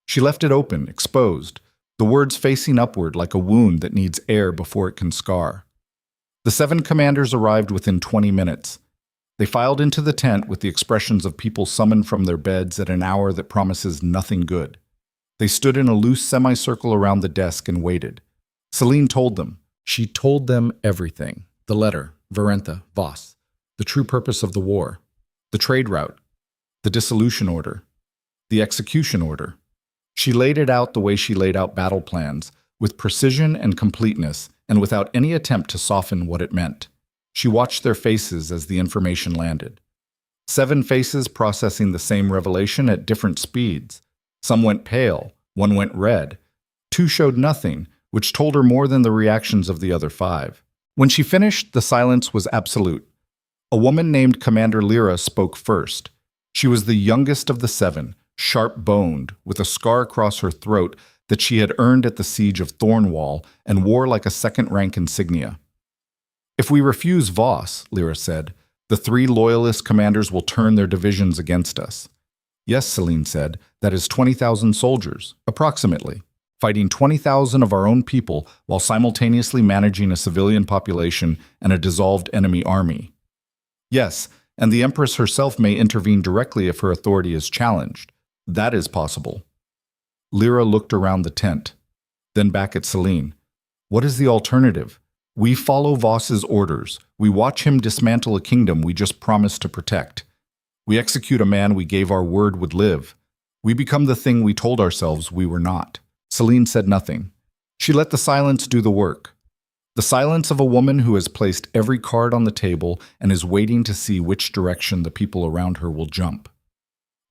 She left it open, exposed, the words facing upward like a wound that needs air before it can scar. The 7 commanders arrived within 20 minutes. They filed into the tent with the expressions of people summoned from their beds at an hour that promises nothing good. They stood in a loose semicircle around the desk and waited. Celine told them. She told them everything. The letter, Varenthia, Voss, the true purpose of the war, the trade route, the dissolution order, the execution order. She laid it out the way she laid out battle plans, with precision and completeness, and without any attempt to soften what it meant. She watched their faces as the information landed. 7 faces processing the same revelation at different speeds. Some went pale, one went red. 2 showed nothing, which told her more than the reactions of the other 5. When she finished, the silence was absolute. A woman named Commander Lyra spoke first. She was the youngest of the 7, sharp-boned, with a scar across her throat that she had earned at the siege of Thornwall and wore like a second-rank insignia. "If we refuse Voss," Lyra said, "the 3 loyalist commanders will turn their divisions against us." "Yes," Celine said, "that is 20,000 soldiers, approximately, fighting 20,000 of our own people while simultaneously managing a civilian population and a dissolved enemy army." "Yes, and the Empress herself may intervene directly if her authority is challenged. That is possible." Lyra looked around the tent, then back at Celine. "What is the alternative? We follow Voss's orders. We watch him dismantle a kingdom we just promised to protect. We execute a man we gave our word would live. We become the thing we told ourselves we were not." Celine said nothing. She let the silence do the work. The silence of a woman who has placed every card on the table and is waiting to see which direction the people around her will jump.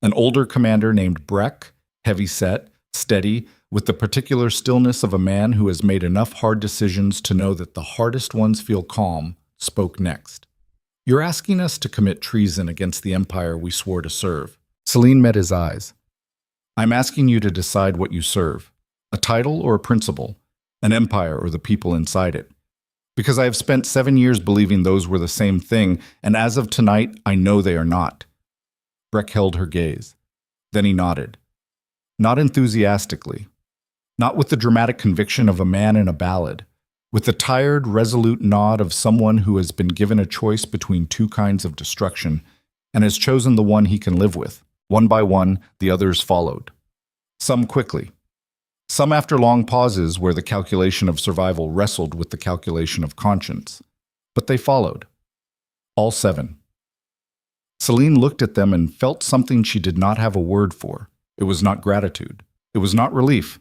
An older commander named Breck, heavy-set, steady, with the particular stillness of a man who has made enough hard decisions to know that the hardest ones feel calm, spoke next. "You're asking us to commit treason against the empire we swore to serve." Celine met his eyes. "I'm asking you to decide what you serve, a title or a principle, an empire or the people inside it. Because I have spent 7 years believing those were the same thing, and as of tonight, I know they are not." Breck held her gaze. Then he nodded. Not enthusiastically. Not with the dramatic conviction of a man in a ballad. With the tired, resolute nod of someone who has been given a choice between 2 kinds of destruction and has chosen the one he can live with. One by one, the others followed. Some quickly. Some after long pauses where the calculation of survival wrestled with the calculation of conscience. But they followed. All 7. Celine looked at them and felt something she did not have a word for. It was not gratitude. It was not relief.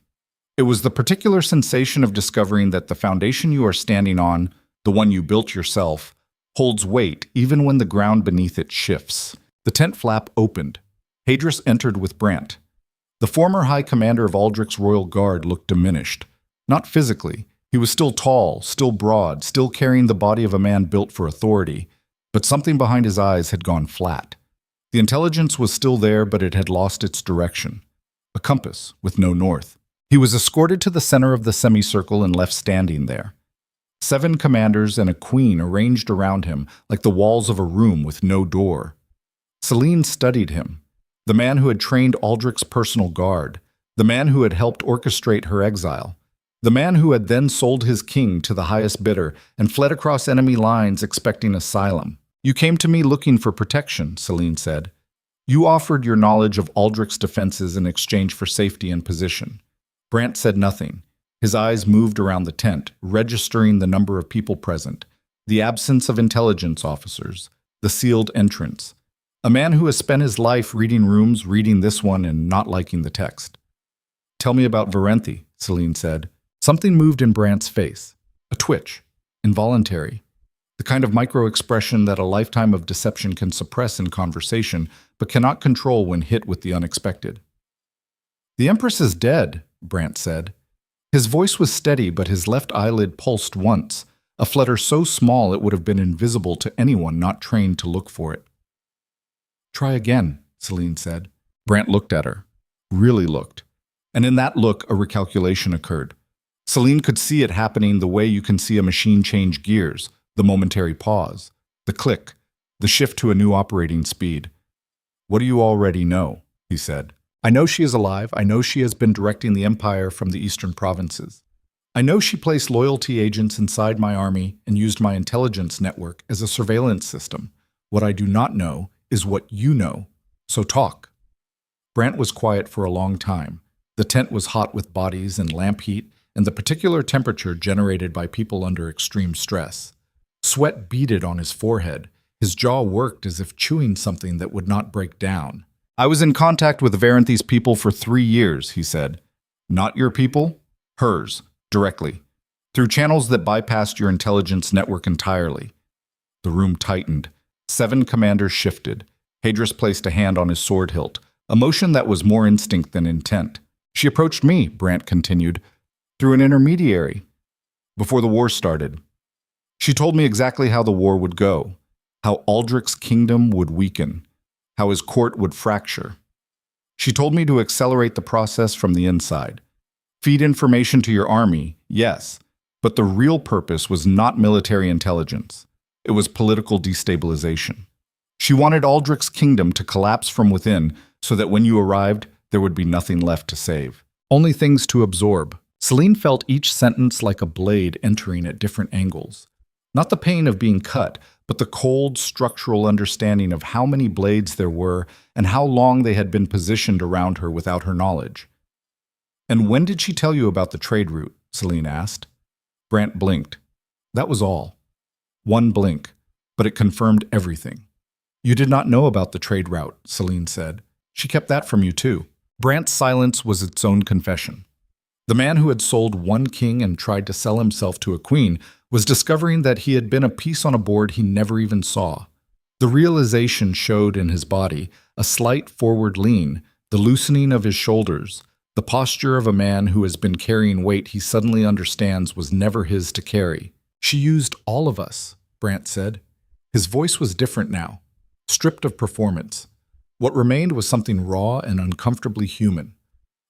It was the particular sensation of discovering that the foundation you are standing on, the one you built yourself, holds weight even when the ground beneath it shifts. The tent flap opened. Hadris entered with Brant. The former High Commander of Aldrich's Royal Guard looked diminished. Not physically. He was still tall, still broad, still carrying the body of a man built for authority. But something behind his eyes had gone flat. The intelligence was still there, but it had lost its direction. A compass with no north. He was escorted to the center of the semicircle and left standing there. 7 commanders and a queen arranged around him like the walls of a room with no door. Celine studied him. The man who had trained Aldrich's personal guard, the man who had helped orchestrate her exile, the man who had then sold his king to the highest bidder and fled across enemy lines expecting asylum. "You came to me looking for protection," Celine said. "You offered your knowledge of Aldrich's defenses in exchange for safety and position." Brant said nothing. His eyes moved around the tent, registering the number of people present, the absence of intelligence officers, the sealed entrance. A man who has spent his life reading rooms, reading this one, and not liking the text. "Tell me about Varenthi," Celine said. Something moved in Brant's face. A twitch. Involuntary. The kind of micro-expression that a lifetime of deception can suppress in conversation, but cannot control when hit with the unexpected. "The Empress is dead," Brant said. His voice was steady, but his left eyelid pulsed once, a flutter so small it would have been invisible to anyone not trained to look for it. "Try again," Celine said. Brant looked at her. Really looked. And in that look, a recalculation occurred. Celine could see it happening the way you can see a machine change gears, the momentary pause, the click, the shift to a new operating speed. "What do you already know?" he said. "I know she is alive. I know she has been directing the empire from the eastern provinces. I know she placed loyalty agents inside my army and used my intelligence network as a surveillance system. What I do not know is what you know. So talk." Brant was quiet for a long time. The tent was hot with bodies and lamp heat and the particular temperature generated by people under extreme stress. Sweat beaded on his forehead. His jaw worked as if chewing something that would not break down. "I was in contact with Varenthi's people for 3 years," he said. "Not your people? Hers, directly. Through channels that bypassed your intelligence network entirely." The room tightened. 7 commanders shifted. Hadris placed a hand on his sword hilt, a motion that was more instinct than intent. "She approached me," Brant continued, "through an intermediary. Before the war started. She told me exactly how the war would go, how Aldrich's kingdom would weaken, how his court would fracture. She told me to accelerate the process from the inside. Feed information to your army, yes, but the real purpose was not military intelligence. It was political destabilization. She wanted Aldrich's kingdom to collapse from within so that when you arrived, there would be nothing left to save. Only things to absorb. Celine felt each sentence like a blade entering at different angles. Not the pain of being cut, but the cold, structural understanding of how many blades there were and how long they had been positioned around her without her knowledge. "And when did she tell you about the trade route?" Celine asked. Brant blinked. That was all. One blink, but it confirmed everything. "You did not know about the trade route," Celine said. "She kept that from you too." Brant's silence was its own confession. The man who had sold one king and tried to sell himself to a queen was discovering that he had been a piece on a board he never even saw. The realization showed in his body, a slight forward lean, the loosening of his shoulders, the posture of a man who has been carrying weight he suddenly understands was never his to carry. "She used all of us," Brant said. His voice was different now, stripped of performance. What remained was something raw and uncomfortably human.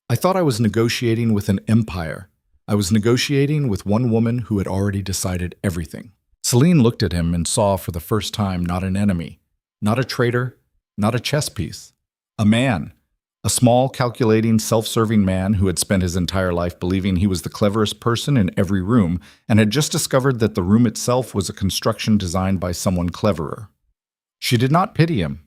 "I thought I was negotiating with an empire. I was negotiating with one woman who had already decided everything." Celine looked at him and saw for the first time not an enemy, not a traitor, not a chess piece. A man. A small, calculating, self-serving man who had spent his entire life believing he was the cleverest person in every room and had just discovered that the room itself was a construction designed by someone cleverer. She did not pity him.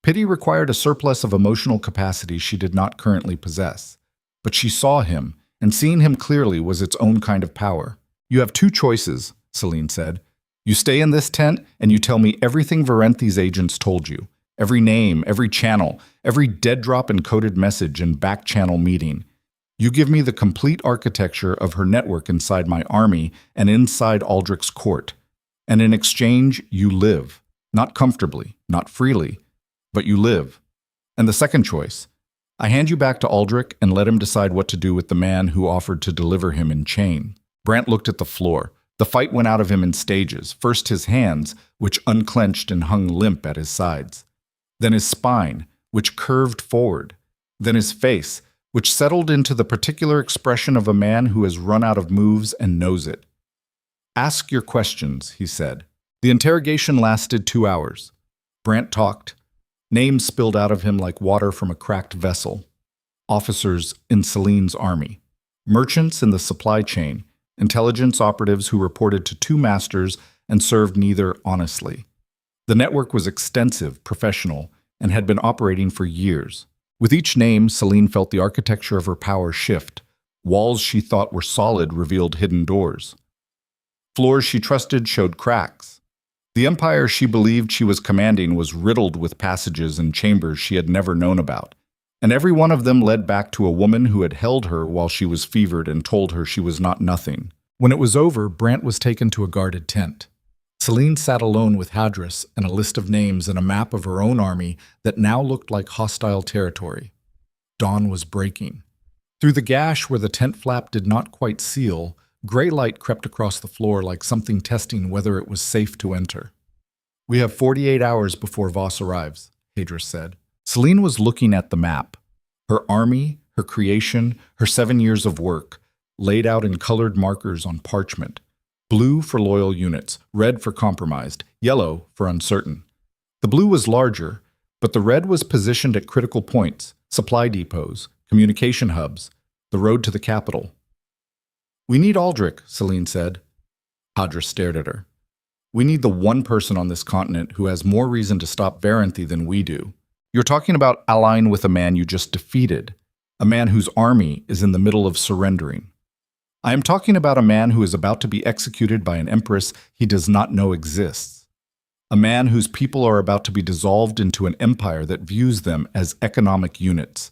Pity required a surplus of emotional capacity she did not currently possess. But she saw him, and seeing him clearly was its own kind of power. "You have two choices," Celine said. "You stay in this tent, and you tell me everything Varenthi's agents told you. Every name, every channel, every dead-drop encoded message and back-channel meeting. You give me the complete architecture of her network inside my army and inside Aldrich's court. And in exchange, you live. Not comfortably, not freely, but you live. And the second choice, I hand you back to Aldrich and let him decide what to do with the man who offered to deliver him in chain." Brant looked at the floor. The fight went out of him in stages. First his hands, which unclenched and hung limp at his sides. Then his spine, which curved forward. Then his face, which settled into the particular expression of a man who has run out of moves and knows it. "Ask your questions," he said. The interrogation lasted 2 hours. Brant talked. Names spilled out of him like water from a cracked vessel. Officers in Celine's army. Merchants in the supply chain. Intelligence operatives who reported to two masters and served neither honestly. The network was extensive, professional, and had been operating for years. With each name, Celine felt the architecture of her power shift. Walls she thought were solid revealed hidden doors. Floors she trusted showed cracks. The empire she believed she was commanding was riddled with passages and chambers she had never known about, and every one of them led back to a woman who had held her while she was fevered and told her she was not nothing. When it was over, Brant was taken to a guarded tent. Celine sat alone with Hadris and a list of names and a map of her own army that now looked like hostile territory. Dawn was breaking. Through the gash where the tent flap did not quite seal, gray light crept across the floor like something testing whether it was safe to enter. "We have 48 hours before Voss arrives," Hadris said. Celine was looking at the map. Her army, her creation, her 7 years of work, laid out in colored markers on parchment. Blue for loyal units, red for compromised, yellow for uncertain. The blue was larger, but the red was positioned at critical points, supply depots, communication hubs, the road to the capital. "We need Aldrich," Celine said. Hadris stared at her. "We need the one person on this continent who has more reason to stop Varenthi than we do. You're talking about allying with a man you just defeated, a man whose army is in the middle of surrendering. I am talking about a man who is about to be executed by an empress he does not know exists. A man whose people are about to be dissolved into an empire that views them as economic units.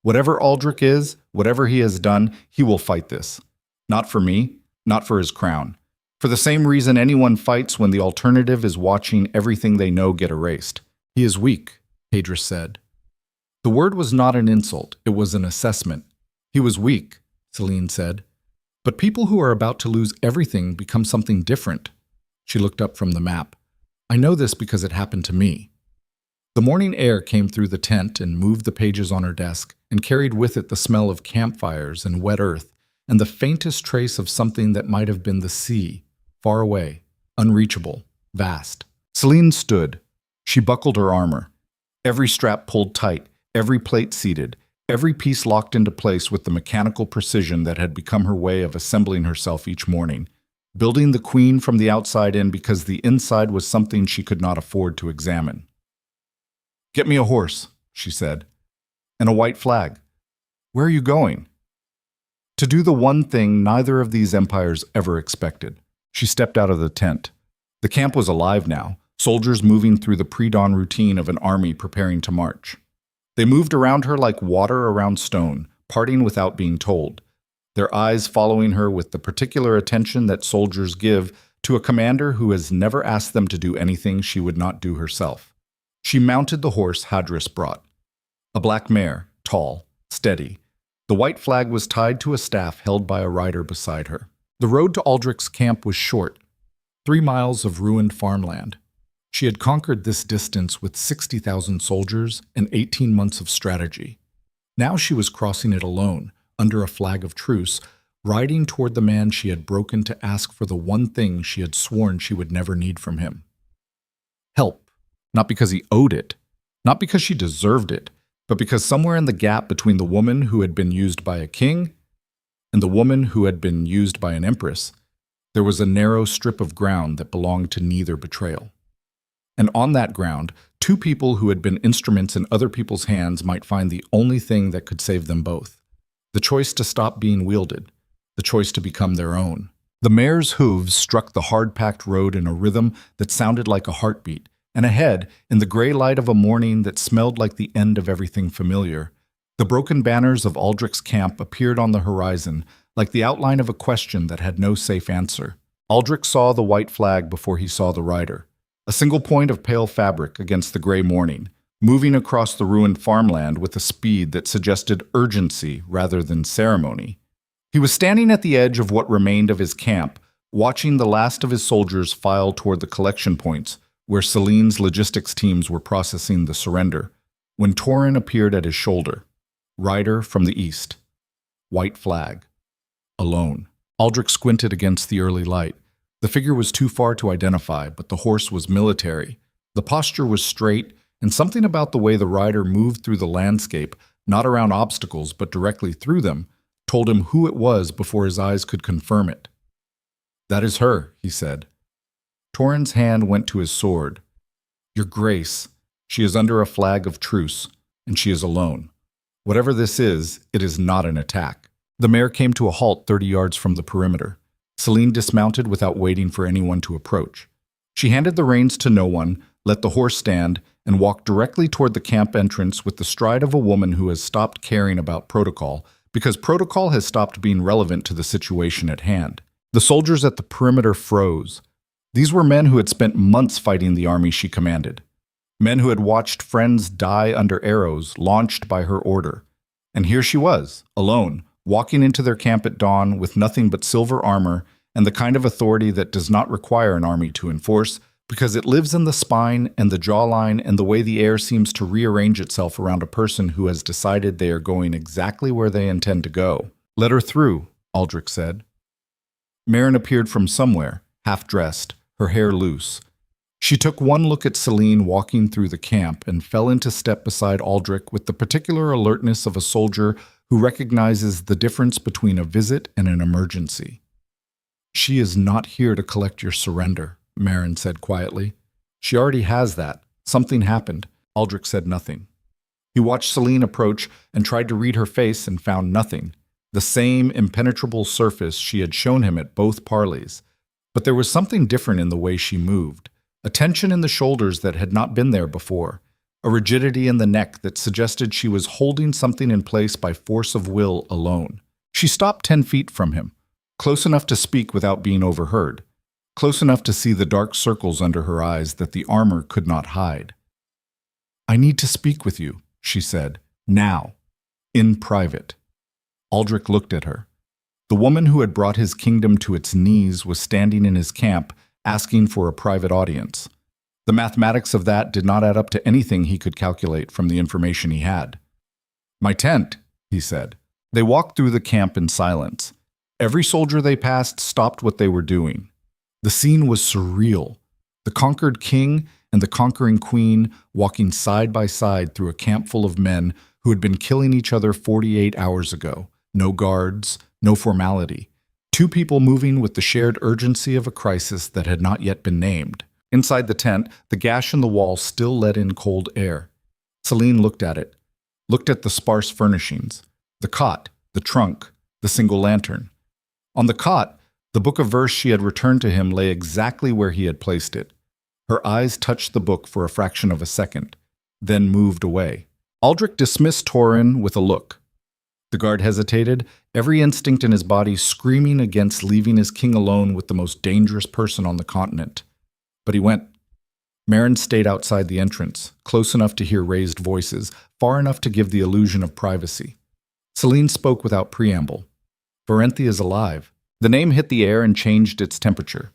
Whatever Aldrich is, whatever he has done, he will fight this. Not for me, not for his crown. For the same reason anyone fights when the alternative is watching everything they know get erased. He is weak," Hadris said. The word was not an insult, it was an assessment. "He was weak," Celine said. "But people who are about to lose everything become something different. She looked up from the map. I know this because it happened to me. The morning air came through the tent and moved the pages on her desk and carried with it the smell of campfires and wet earth and the faintest trace of something that might have been the sea, far away, unreachable, vast. Celine stood. She buckled her armor. Every strap pulled tight, every plate seated, every piece locked into place with the mechanical precision that had become her way of assembling herself each morning, building the queen from the outside in because the inside was something she could not afford to examine. "Get me a horse," she said, "and a white flag. Where are you going?" To do the one thing neither of these empires ever expected. She stepped out of the tent. The camp was alive now, soldiers moving through the pre-dawn routine of an army preparing to march. They moved around her like water around stone, parting without being told, their eyes following her with the particular attention that soldiers give to a commander who has never asked them to do anything she would not do herself. She mounted the horse Hadris brought. A black mare, tall, steady. The white flag was tied to a staff held by a rider beside her. The road to Aldrich's camp was short, 3 miles of ruined farmland. She had conquered this distance with 60,000 soldiers and 18 months of strategy. Now she was crossing it alone, under a flag of truce, riding toward the man she had broken to ask for the one thing she had sworn she would never need from him. Help. Not because he owed it, not because she deserved it, but because somewhere in the gap between the woman who had been used by a king and the woman who had been used by an empress, there was a narrow strip of ground that belonged to neither betrayal. And on that ground, 2 people who had been instruments in other people's hands might find the only thing that could save them both. The choice to stop being wielded, the choice to become their own. The mare's hooves struck the hard-packed road in a rhythm that sounded like a heartbeat, and ahead, in the gray light of a morning that smelled like the end of everything familiar, the broken banners of Aldrich's camp appeared on the horizon, like the outline of a question that had no safe answer. Aldrich saw the white flag before he saw the rider, a single point of pale fabric against the gray morning, moving across the ruined farmland with a speed that suggested urgency rather than ceremony. He was standing at the edge of what remained of his camp, watching the last of his soldiers file toward the collection points, where Celine's logistics teams were processing the surrender, when Torin appeared at his shoulder, rider from the east, white flag, alone. Aldrich squinted against the early light. The figure was too far to identify, but the horse was military. The posture was straight, and something about the way the rider moved through the landscape, not around obstacles but directly through them, told him who it was before his eyes could confirm it. "That is her," he said. Torin's hand went to his sword. "Your Grace, she is under a flag of truce, and she is alone. Whatever this is, it is not an attack." The mare came to a halt 30 yards from the perimeter. Celine dismounted without waiting for anyone to approach. She handed the reins to no one, let the horse stand, and walked directly toward the camp entrance with the stride of a woman who has stopped caring about protocol, because protocol has stopped being relevant to the situation at hand. The soldiers at the perimeter froze. These were men who had spent months fighting the army she commanded. Men who had watched friends die under arrows launched by her order. And here she was, alone, walking into their camp at dawn with nothing but silver armor and the kind of authority that does not require an army to enforce, because it lives in the spine and the jawline and the way the air seems to rearrange itself around a person who has decided they are going exactly where they intend to go. "Let her through," Aldrich said. Marin appeared from somewhere, half-dressed, her hair loose. She took one look at Celine walking through the camp and fell into step beside Aldrich with the particular alertness of a soldier who recognizes the difference between a visit and an emergency. "She is not here to collect your surrender," Marin said quietly. "She already has that. Something happened." Aldrich said nothing. He watched Celine approach and tried to read her face and found nothing. The same impenetrable surface she had shown him at both parleys. But there was something different in the way she moved, a tension in the shoulders that had not been there before, a rigidity in the neck that suggested she was holding something in place by force of will alone. She stopped 10 feet from him, close enough to speak without being overheard, close enough to see the dark circles under her eyes that the armor could not hide. "I need to speak with you," she said, "now, in private." Aldrich looked at her. The woman who had brought his kingdom to its knees was standing in his camp, asking for a private audience. The mathematics of that did not add up to anything he could calculate from the information he had. "My tent," he said. They walked through the camp in silence. Every soldier they passed stopped what they were doing. The scene was surreal. The conquered king and the conquering queen walking side by side through a camp full of men who had been killing each other 48 hours ago. No guards, no formality. Two people moving with the shared urgency of a crisis that had not yet been named. Inside the tent, the gash in the wall still let in cold air. Celine looked at it, looked at the sparse furnishings, the cot, the trunk, the single lantern. On the cot, the book of verse she had returned to him lay exactly where he had placed it. Her eyes touched the book for a fraction of a second, then moved away. Aldrich dismissed Torin with a look. The guard hesitated, every instinct in his body screaming against leaving his king alone with the most dangerous person on the continent. But he went. Marin stayed outside the entrance, close enough to hear raised voices, far enough to give the illusion of privacy. Celine spoke without preamble. "Varenthi is alive." The name hit the air and changed its temperature.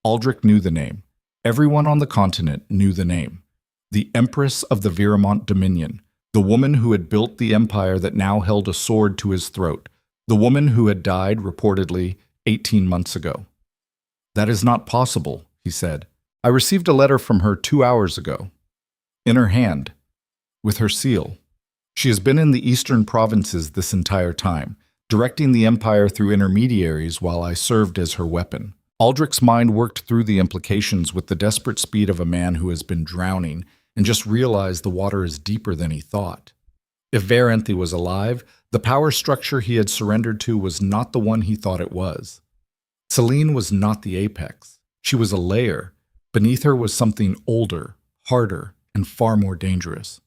Aldrich knew the name. Everyone on the continent knew the name. The Empress of the Viramont Dominion. The woman who had built the empire that now held a sword to his throat. The woman who had died, reportedly, 18 months ago. "That is not possible," he said. "I received a letter from her 2 hours ago. In her hand. With her seal. She has been in the eastern provinces this entire time, directing the empire through intermediaries while I served as her weapon." Aldrich's mind worked through the implications with the desperate speed of a man who has been drowning and just realized the water is deeper than he thought. If Varenthi was alive, the power structure he had surrendered to was not the one he thought it was. Celine was not the apex. She was a layer. Beneath her was something older, harder, and far more dangerous.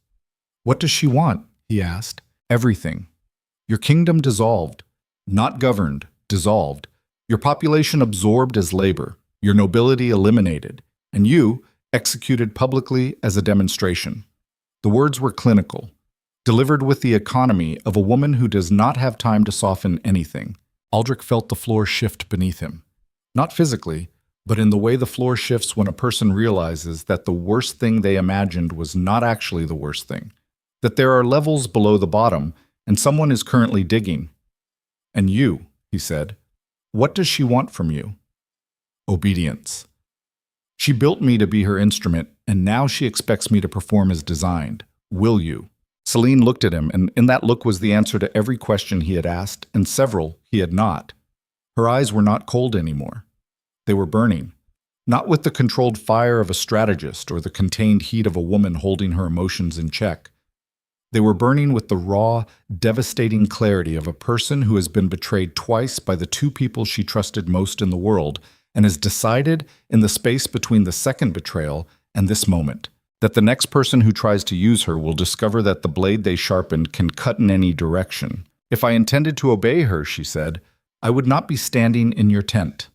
"What does she want?" he asked. "Everything. Your kingdom dissolved. Not governed, dissolved. Your population absorbed as labor. Your nobility eliminated. And you, executed publicly as a demonstration." The words were clinical, delivered with the economy of a woman who does not have time to soften anything. Aldrich felt the floor shift beneath him. Not physically, but in the way the floor shifts when a person realizes that the worst thing they imagined was not actually the worst thing. That there are levels below the bottom, and someone is currently digging. "And you," he said, "what does she want from you?" "Obedience. She built me to be her instrument, and now she expects me to perform as designed. Will you?" Celine looked at him, and in that look was the answer to every question he had asked, and several he had not. Her eyes were not cold anymore. They were burning, not with the controlled fire of a strategist or the contained heat of a woman holding her emotions in check. They were burning with the raw, devastating clarity of a person who has been betrayed twice by the two people she trusted most in the world and has decided, in the space between the second betrayal and this moment, that the next person who tries to use her will discover that the blade they sharpened can cut in any direction. "If I intended to obey her," she said, "I would not be standing in your tent."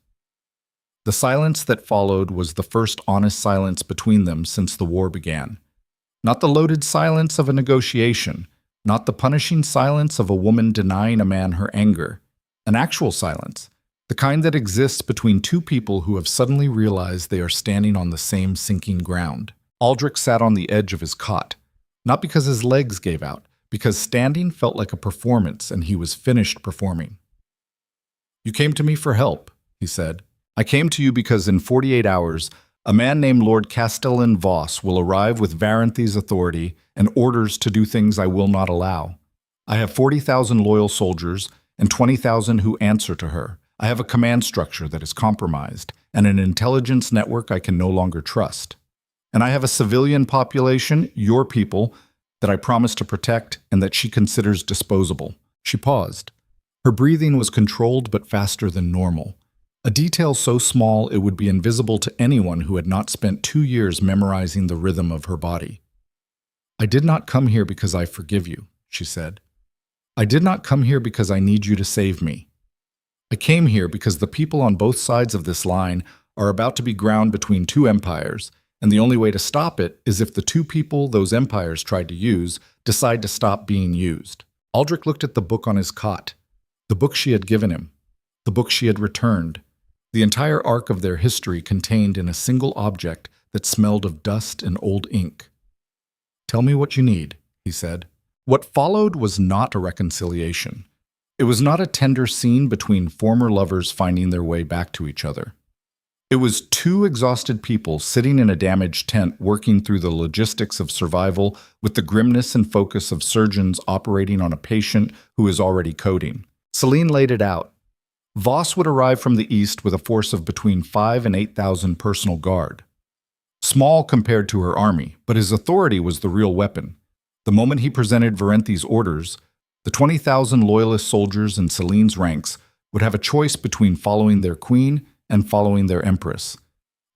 The silence that followed was the first honest silence between them since the war began. Not the loaded silence of a negotiation, not the punishing silence of a woman denying a man her anger. An actual silence, the kind that exists between two people who have suddenly realized they are standing on the same sinking ground. Aldrich sat on the edge of his cot, not because his legs gave out, because standing felt like a performance and he was finished performing. "You came to me for help," he said. "I came to you because in 48 hours, a man named Lord Castellan Voss will arrive with Varenthi's authority and orders to do things I will not allow. I have 40,000 loyal soldiers and 20,000 who answer to her. I have a command structure that is compromised and an intelligence network I can no longer trust. And I have a civilian population, your people, that I promise to protect and that she considers disposable." She paused. Her breathing was controlled but faster than normal. A detail so small it would be invisible to anyone who had not spent 2 years memorizing the rhythm of her body. "I did not come here because I forgive you," she said. "I did not come here because I need you to save me. I came here because the people on both sides of this line are about to be ground between two empires, and the only way to stop it is if the two people those empires tried to use decide to stop being used." Aldrich looked at the book on his cot, the book she had given him, the book she had returned. the entire arc of their history contained in a single object that smelled of dust and old ink. "Tell me what you need," he said. What followed was not a reconciliation. It was not a tender scene between former lovers finding their way back to each other. It was two exhausted people sitting in a damaged tent working through the logistics of survival with the grimness and focus of surgeons operating on a patient who is already coding. Celine laid it out. Voss would arrive from the east with a force of between 5,000 and 8,000 personal guard. Small compared to her army, but his authority was the real weapon. The moment he presented Verenthi's orders, the 20,000 loyalist soldiers in Celine's ranks would have a choice between following their queen and following their empress.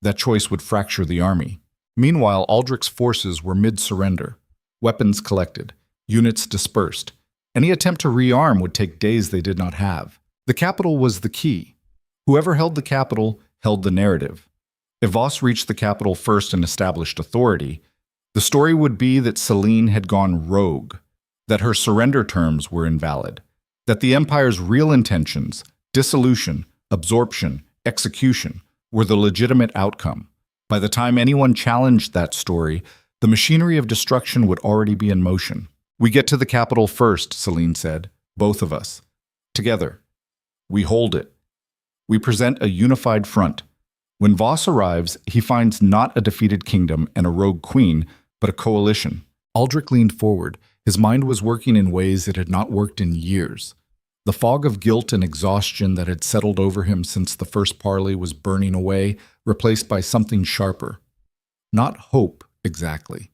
That choice would fracture the army. Meanwhile, Aldrich's forces were mid-surrender. Weapons collected, units dispersed. Any attempt to rearm would take days they did not have. The capital was the key. Whoever held the capital held the narrative. If Voss reached the capital first and established authority, the story would be that Celine had gone rogue, that her surrender terms were invalid, that the empire's real intentions, dissolution, absorption, execution, were the legitimate outcome. By the time anyone challenged that story, the machinery of destruction would already be in motion. "We get to the capital first," Celine said, "both of us. Together. We hold it. We present a unified front. When Voss arrives, he finds not a defeated kingdom and a rogue queen, but a coalition." Aldrich leaned forward. His mind was working in ways it had not worked in years. The fog of guilt and exhaustion that had settled over him since the first parley was burning away, replaced by something sharper. Not hope, exactly.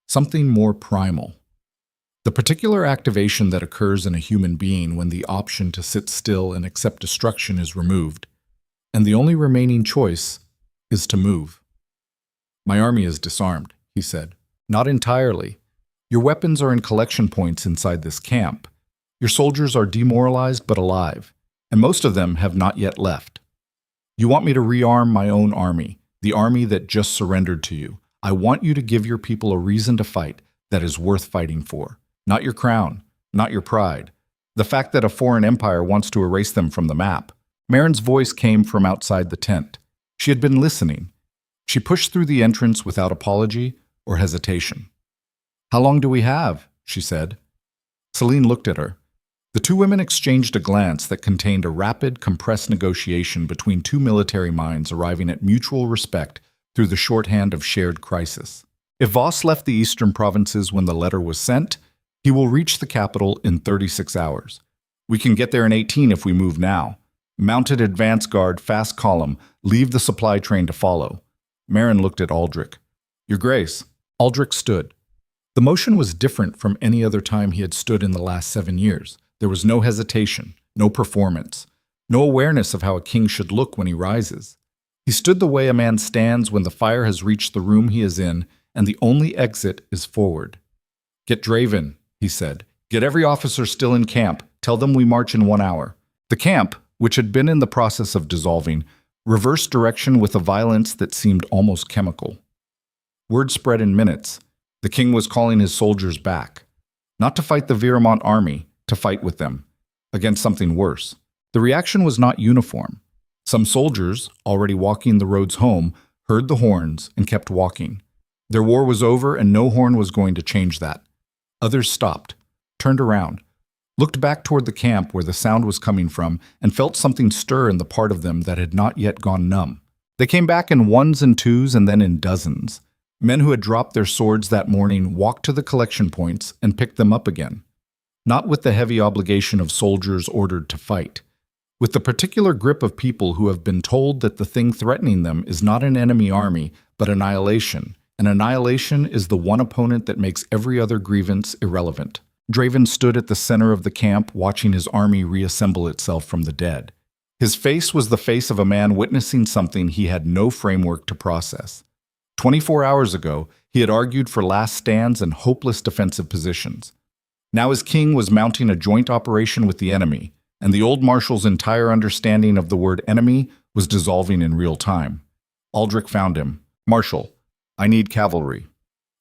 Something more primal. The particular activation that occurs in a human being when the option to sit still and accept destruction is removed, and the only remaining choice is to move. "My army is disarmed," he said. "Not entirely. Your weapons are in collection points inside this camp. Your soldiers are demoralized but alive, and most of them have not yet left. You want me to rearm my own army, the army that just surrendered to you. I want you to give your people a reason to fight that is worth fighting for. Not your crown, not your pride. The fact that a foreign empire wants to erase them from the map." Marin's voice came from outside the tent. She had been listening. She pushed through the entrance without apology or hesitation. "How long do we have?" she said. Celine looked at her. The two women exchanged a glance that contained a rapid, compressed negotiation between two military minds arriving at mutual respect through the shorthand of shared crisis. If Voss left the eastern provinces when the letter was sent, he will reach the capital in 36 hours. We can get there in 18 if we move now. Mounted advance guard, fast column, leave the supply train to follow. Marin looked at Aldrich. "Your Grace." Aldrich stood. The motion was different from any other time he had stood in the last 7 years. There was no hesitation, no performance, no awareness of how a king should look when he rises. He stood the way a man stands when the fire has reached the room he is in, and the only exit is forward. "Get Draven," he said. "Get every officer still in camp. Tell them we march in 1 hour." The camp, which had been in the process of dissolving, reversed direction with a violence that seemed almost chemical. Word spread in minutes. The king was calling his soldiers back. Not to fight the Viremont army, to fight with them, against something worse. The reaction was not uniform. Some soldiers, already walking the roads home, heard the horns and kept walking. Their war was over and no horn was going to change that. Others stopped, turned around, looked back toward the camp where the sound was coming from, and felt something stir in the part of them that had not yet gone numb. They came back in ones and twos and then in dozens. Men who had dropped their swords that morning walked to the collection points and picked them up again. Not with the heavy obligation of soldiers ordered to fight. With the particular grip of people who have been told that the thing threatening them is not an enemy army, but annihilation. And annihilation is the one opponent that makes every other grievance irrelevant. Draven stood at the center of the camp, watching his army reassemble itself from the dead. His face was the face of a man witnessing something he had no framework to process. 24 hours ago, he had argued for last stands and hopeless defensive positions. Now his king was mounting a joint operation with the enemy, and the old marshal's entire understanding of the word enemy was dissolving in real time. Aldrich found him. "Marshal, I need cavalry.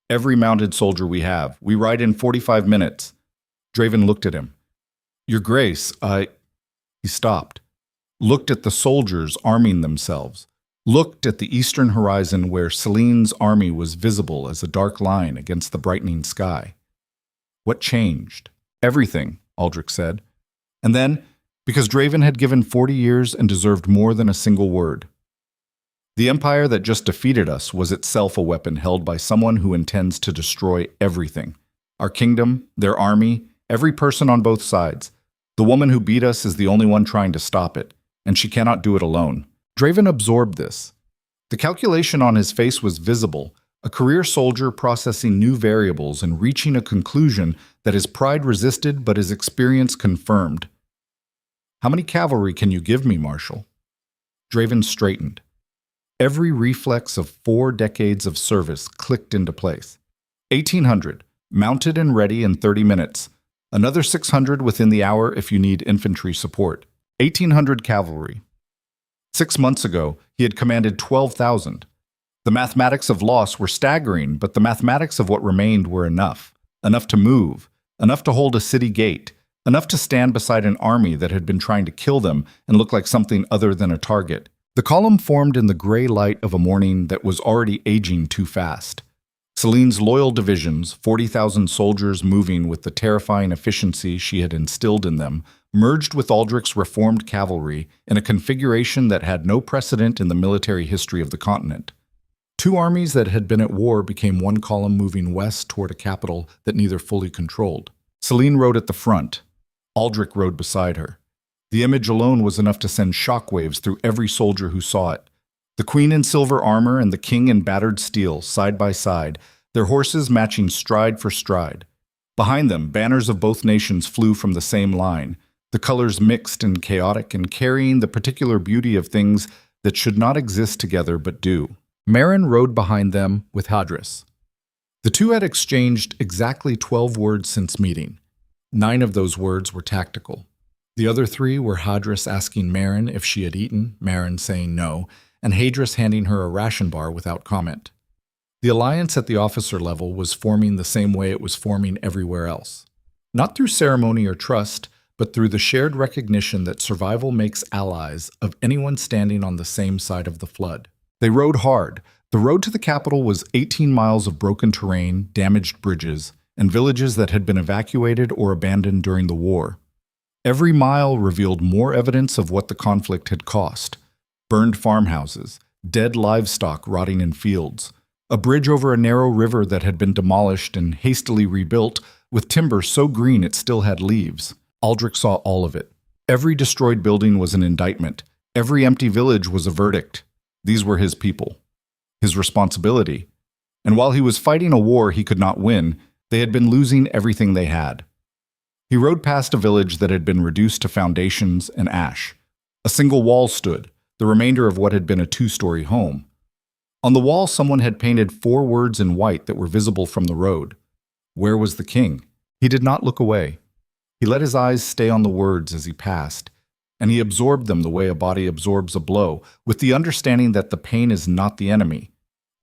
Every mounted soldier we have. We ride in 45 minutes. Draven looked at him. "Your Grace, He stopped. looked at the soldiers arming themselves, looked at the eastern horizon where Celine's army was visible as a dark line against the brightening sky. What changed? Everything, Aldrich said. And then, because Draven had given 40 years and deserved more than a single word. The empire that just defeated us was itself a weapon held by someone who intends to destroy everything. Our kingdom, their army, every person on both sides. The woman who beat us is the only one trying to stop it, and she cannot do it alone. Draven absorbed this. The calculation on his face was visible, a career soldier processing new variables and reaching a conclusion that his pride resisted but his experience confirmed. How many cavalry can you give me, Marshal? Draven straightened. Every reflex of 4 decades of service clicked into place. 1,800, mounted and ready in 30 minutes. Another 600 within the hour if you need infantry support. 1,800 cavalry. 6 months ago, he had commanded 12,000. The mathematics of loss were staggering, but the mathematics of what remained were enough. Enough to move, enough to hold a city gate, enough to stand beside an army that had been trying to kill them and look like something other than a target. The column formed in the gray light of a morning that was already aging too fast. Celine's loyal divisions, 40,000 soldiers moving with the terrifying efficiency she had instilled in them, merged with Aldrich's reformed cavalry in a configuration that had no precedent in the military history of the continent. 2 armies that had been at war became one column moving west toward a capital that neither fully controlled. Celine rode at the front. Aldrich rode beside her. The image alone was enough to send shockwaves through every soldier who saw it. The queen in silver armor and the king in battered steel, side by side, their horses matching stride for stride. Behind them, banners of both nations flew from the same line, the colors mixed and chaotic and carrying the particular beauty of things that should not exist together but do. Meryn rode behind them with Hadris. The two had exchanged exactly 12 words since meeting. 9 of those words were tactical. The other 3 were Hadris asking Meryn if she had eaten, Meryn saying no, and Hadris handing her a ration bar without comment. The alliance at the officer level was forming the same way it was forming everywhere else. Not through ceremony or trust, but through the shared recognition that survival makes allies of anyone standing on the same side of the flood. They rode hard. The road to the capital was 18 miles of broken terrain, damaged bridges, and villages that had been evacuated or abandoned during the war. Every mile revealed more evidence of what the conflict had cost. Burned farmhouses, dead livestock rotting in fields, a bridge over a narrow river that had been demolished and hastily rebuilt with timber so green it still had leaves. Aldrich saw all of it. Every destroyed building was an indictment. Every empty village was a verdict. These were his people, his responsibility. And while he was fighting a war he could not win, they had been losing everything they had. He rode past a village that had been reduced to foundations and ash. A single wall stood, the remainder of what had been a 2-story home. On the wall someone had painted 4 words in white that were visible from the road. Where was the king? He did not look away. He let his eyes stay on the words as he passed, and he absorbed them the way a body absorbs a blow, with the understanding that the pain is not the enemy.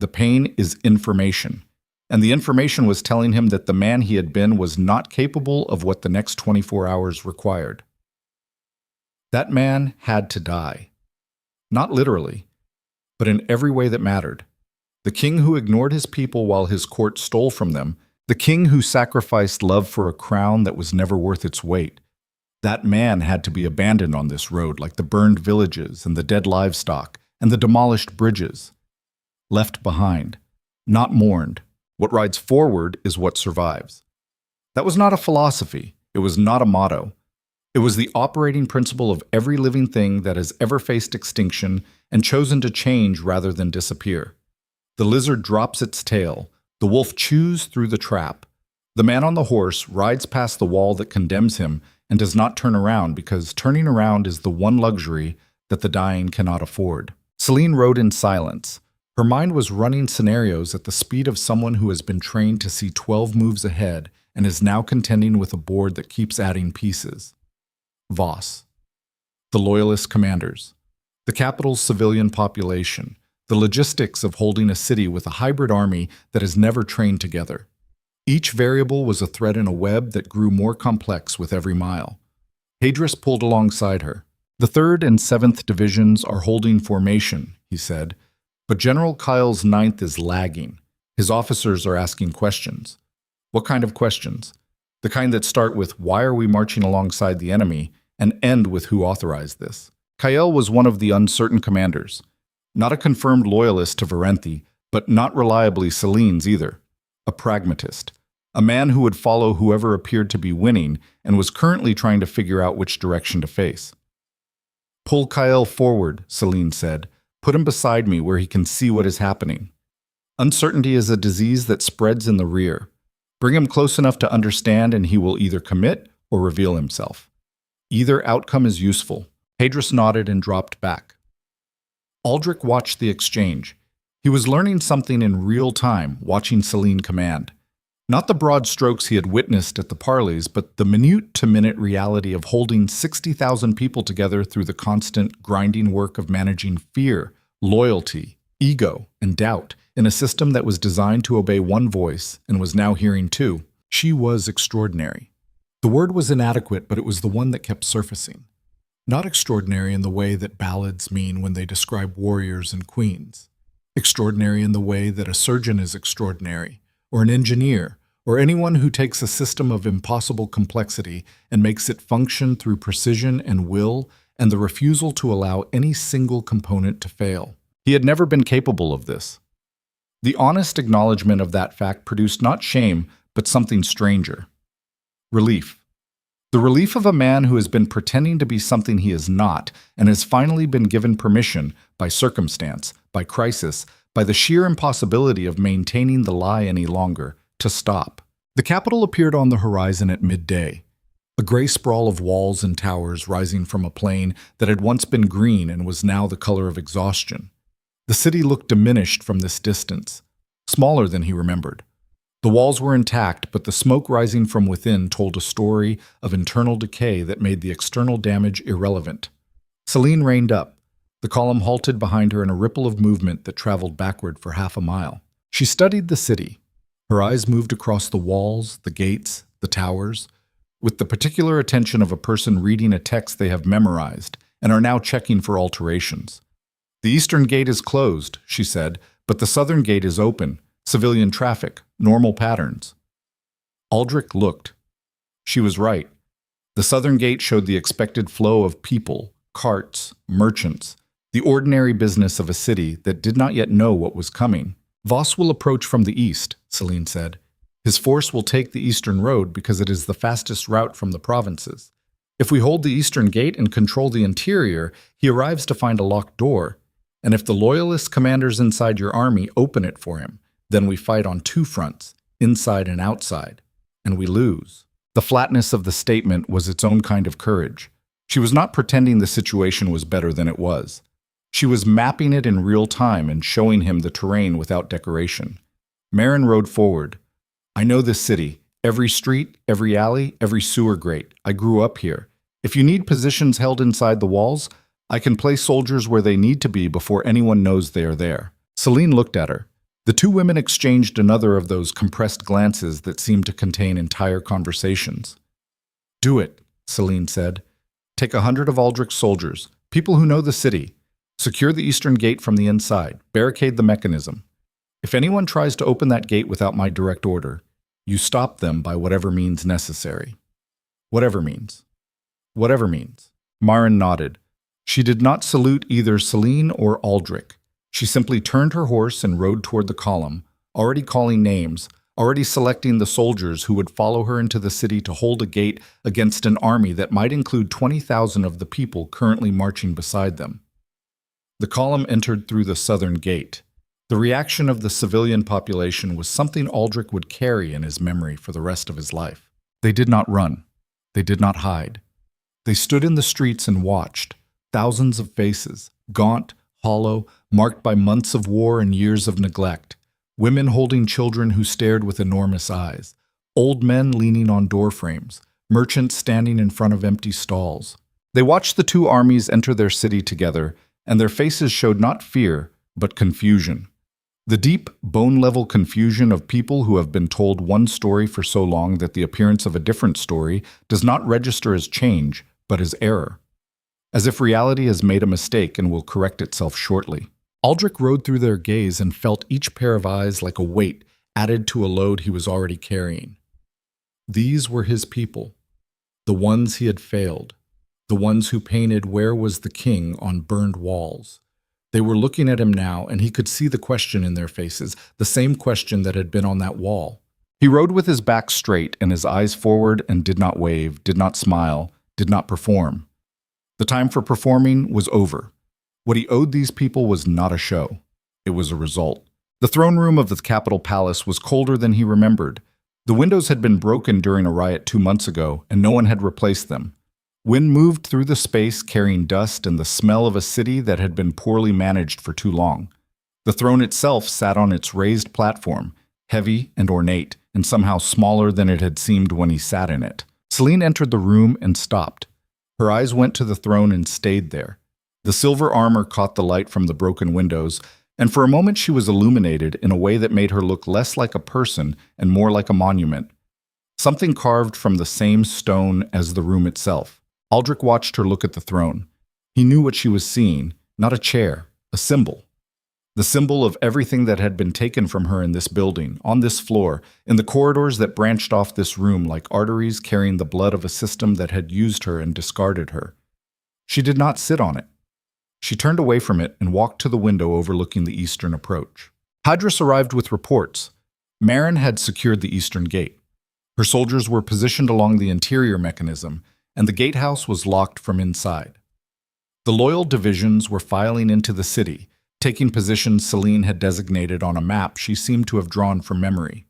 The pain is information. And the information was telling him that the man he had been was not capable of what the next 24 hours required. That man had to die. Not literally, but in every way that mattered. The king who ignored his people while his court stole from them, the king who sacrificed love for a crown that was never worth its weight. That man had to be abandoned on this road like the burned villages and the dead livestock and the demolished bridges. Left behind, not mourned. What rides forward is what survives. That was not a philosophy. It was not a motto. It was the operating principle of every living thing that has ever faced extinction and chosen to change rather than disappear. The lizard drops its tail. The wolf chews through the trap. The man on the horse rides past the wall that condemns him and does not turn around because turning around is the one luxury that the dying cannot afford. Celine rode in silence. Her mind was running scenarios at the speed of someone who has been trained to see 12 moves ahead and is now contending with a board that keeps adding pieces. Voss. The loyalist commanders. The capital's civilian population. The logistics of holding a city with a hybrid army that has never trained together. Each variable was a thread in a web that grew more complex with every mile. Hadris pulled alongside her. The 3rd and 7th Divisions are holding formation, he said, but General Kyle's 9th is lagging. His officers are asking questions. What kind of questions? The kind that start with, why are we marching alongside the enemy, and end with who authorized this. Kyle was one of the uncertain commanders. Not a confirmed loyalist to Varenthi, but not reliably Celine's either. A pragmatist. A man who would follow whoever appeared to be winning and was currently trying to figure out which direction to face. Pull Kyle forward, Celine said. Put him beside me where he can see what is happening. Uncertainty is a disease that spreads in the rear. Bring him close enough to understand and he will either commit or reveal himself. Either outcome is useful. Hadris nodded and dropped back. Aldrich watched the exchange. He was learning something in real time, watching Celine command. Not the broad strokes he had witnessed at the parleys, but the minute-to-minute reality of holding 60,000 people together through the constant, grinding work of managing fear, loyalty, ego, and doubt in a system that was designed to obey one voice and was now hearing two. She was extraordinary. The word was inadequate, but it was the one that kept surfacing. Not extraordinary in the way that ballads mean when they describe warriors and queens. Extraordinary in the way that a surgeon is extraordinary, or an engineer, or anyone who takes a system of impossible complexity and makes it function through precision and will and the refusal to allow any single component to fail. He had never been capable of this. The honest acknowledgement of that fact produced not shame, but something stranger. Relief. The relief of a man who has been pretending to be something he is not and has finally been given permission, by circumstance, by crisis, by the sheer impossibility of maintaining the lie any longer, to stop. The capital appeared on the horizon at midday, a gray sprawl of walls and towers rising from a plain that had once been green and was now the color of exhaustion. The city looked diminished from this distance, smaller than he remembered. The walls were intact, but the smoke rising from within told a story of internal decay that made the external damage irrelevant. Celine reined up. The column halted behind her in a ripple of movement that traveled backward for half a mile. She studied the city. Her eyes moved across the walls, the gates, the towers, with the particular attention of a person reading a text they have memorized and are now checking for alterations. The eastern gate is closed, she said, but the southern gate is open. Civilian traffic, normal patterns. Aldrich looked. She was right. The southern gate showed the expected flow of people, carts, merchants, the ordinary business of a city that did not yet know what was coming. Voss will approach from the east, Celine said. His force will take the eastern road because it is the fastest route from the provinces. If we hold the eastern gate and control the interior, he arrives to find a locked door. And if the loyalist commanders inside your army open it for him, then we fight on two fronts, inside and outside, and we lose. The flatness of the statement was its own kind of courage. She was not pretending the situation was better than it was. She was mapping it in real time and showing him the terrain without decoration. Marin rode forward. I know this city. Every street, every alley, every sewer grate. I grew up here. If you need positions held inside the walls, I can place soldiers where they need to be before anyone knows they are there. Celine looked at her. The two women exchanged another of those compressed glances that seemed to contain entire conversations. Do it, Celine said. Take 100 of Aldrich's soldiers, people who know the city. Secure the eastern gate from the inside. Barricade the mechanism. If anyone tries to open that gate without my direct order, you stop them by whatever means necessary. Whatever means. Whatever means. Marin nodded. She did not salute either Celine or Aldrich. She simply turned her horse and rode toward the column, already calling names, already selecting the soldiers who would follow her into the city to hold a gate against an army that might include 20,000 of the people currently marching beside them. The column entered through the southern gate. The reaction of the civilian population was something Aldrich would carry in his memory for the rest of his life. They did not run. They did not hide. They stood in the streets and watched. Thousands of faces, gaunt, hollow, marked by months of war and years of neglect. Women holding children who stared with enormous eyes. Old men leaning on door frames. Merchants standing in front of empty stalls. They watched the two armies enter their city together, and their faces showed not fear, but confusion. The deep, bone-level confusion of people who have been told one story for so long that the appearance of a different story does not register as change, but as error. as if reality has made a mistake and will correct itself shortly. Aldrich rode through their gaze and felt each pair of eyes like a weight added to a load he was already carrying. These were his people, the ones he had failed, the ones who painted "Where was the king" on burned walls. They were looking at him now, and he could see the question in their faces, the same question that had been on that wall. He rode with his back straight and his eyes forward and did not wave, did not smile, did not perform. The time for performing was over. What he owed these people was not a show. It was a result. The throne room of the Capitol Palace was colder than he remembered. The windows had been broken during a riot 2 months ago, and no one had replaced them. Wind moved through the space carrying dust and the smell of a city that had been poorly managed for too long. The throne itself sat on its raised platform, heavy and ornate, and somehow smaller than it had seemed when he sat in it. Celine entered the room and stopped. Her eyes went to the throne and stayed there. The silver armor caught the light from the broken windows, and for a moment she was illuminated in a way that made her look less like a person and more like a monument. Something carved from the same stone as the room itself. Aldrich watched her look at the throne. He knew what she was seeing, not a chair, a symbol. The symbol of everything that had been taken from her in this building, on this floor, in the corridors that branched off this room like arteries carrying the blood of a system that had used her and discarded her. She did not sit on it. She turned away from it and walked to the window overlooking the eastern approach. Hadris arrived with reports. Marin had secured the eastern gate. Her soldiers were positioned along the interior mechanism, and the gatehouse was locked from inside. The loyal divisions were filing into the city, taking positions Celine had designated on a map she seemed to have drawn from memory.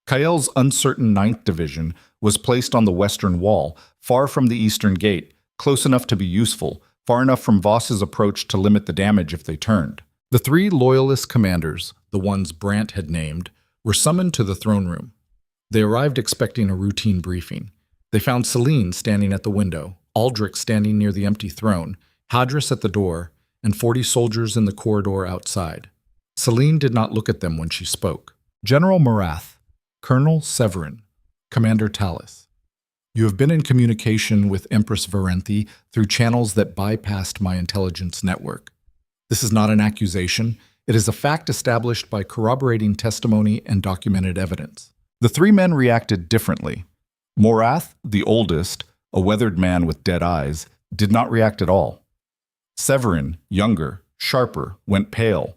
Kael's uncertain 9th Division was placed on the western wall, far from the eastern gate, close enough to be useful, far enough from Voss's approach to limit the damage if they turned. The 3 loyalist commanders, the ones Brandt had named, were summoned to the throne room. They arrived expecting a routine briefing. They found Celine standing at the window, Aldrich standing near the empty throne, Hadris at the door, and 40 soldiers in the corridor outside. Celine did not look at them when she spoke. General Morath, Colonel Severin, Commander Tallis. You have been in communication with Empress Varenthi through channels that bypassed my intelligence network. This is not an accusation. It is a fact established by corroborating testimony and documented evidence. The 3 men reacted differently. Morath, the oldest, a weathered man with dead eyes, did not react at all. Severin, younger, sharper, went pale.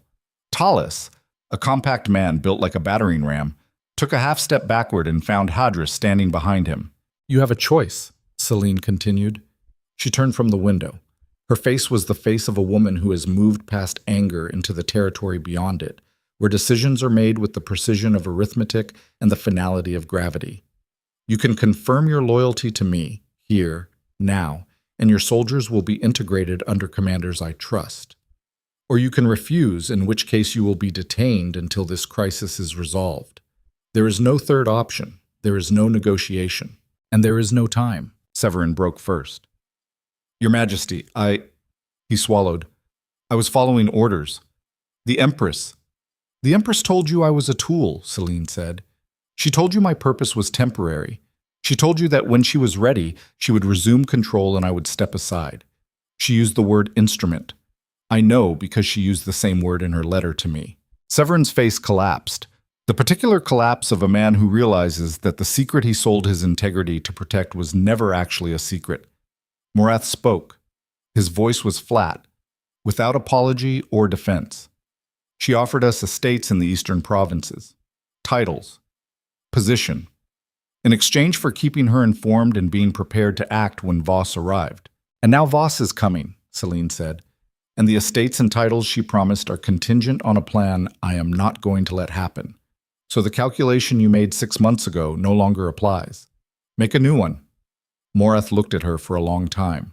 Tallis, a compact man built like a battering ram, took a half-step backward and found Hadris standing behind him. You have a choice, Celine continued. She turned from the window. Her face was the face of a woman who has moved past anger into the territory beyond it, where decisions are made with the precision of arithmetic and the finality of gravity. You can confirm your loyalty to me, here, now, and your soldiers will be integrated under commanders I trust. Or you can refuse, in which case you will be detained until this crisis is resolved. There is no third option. There is no negotiation. And there is no time. Severin broke first. Your Majesty, He swallowed. I was following orders. The Empress told you I was a tool, Celine said. She told you my purpose was temporary. She told you that when she was ready, she would resume control and I would step aside. She used the word instrument. I know because she used the same word in her letter to me. Severin's face collapsed. The particular collapse of a man who realizes that the secret he sold his integrity to protect was never actually a secret. Morath spoke. His voice was flat, without apology or defense. She offered us estates in the eastern provinces, titles, position, in exchange for keeping her informed and being prepared to act when Voss arrived. And now Voss is coming, Celine said, and the estates and titles she promised are contingent on a plan I am not going to let happen. So the calculation you made 6 months ago no longer applies. Make a new one. Morath looked at her for a long time,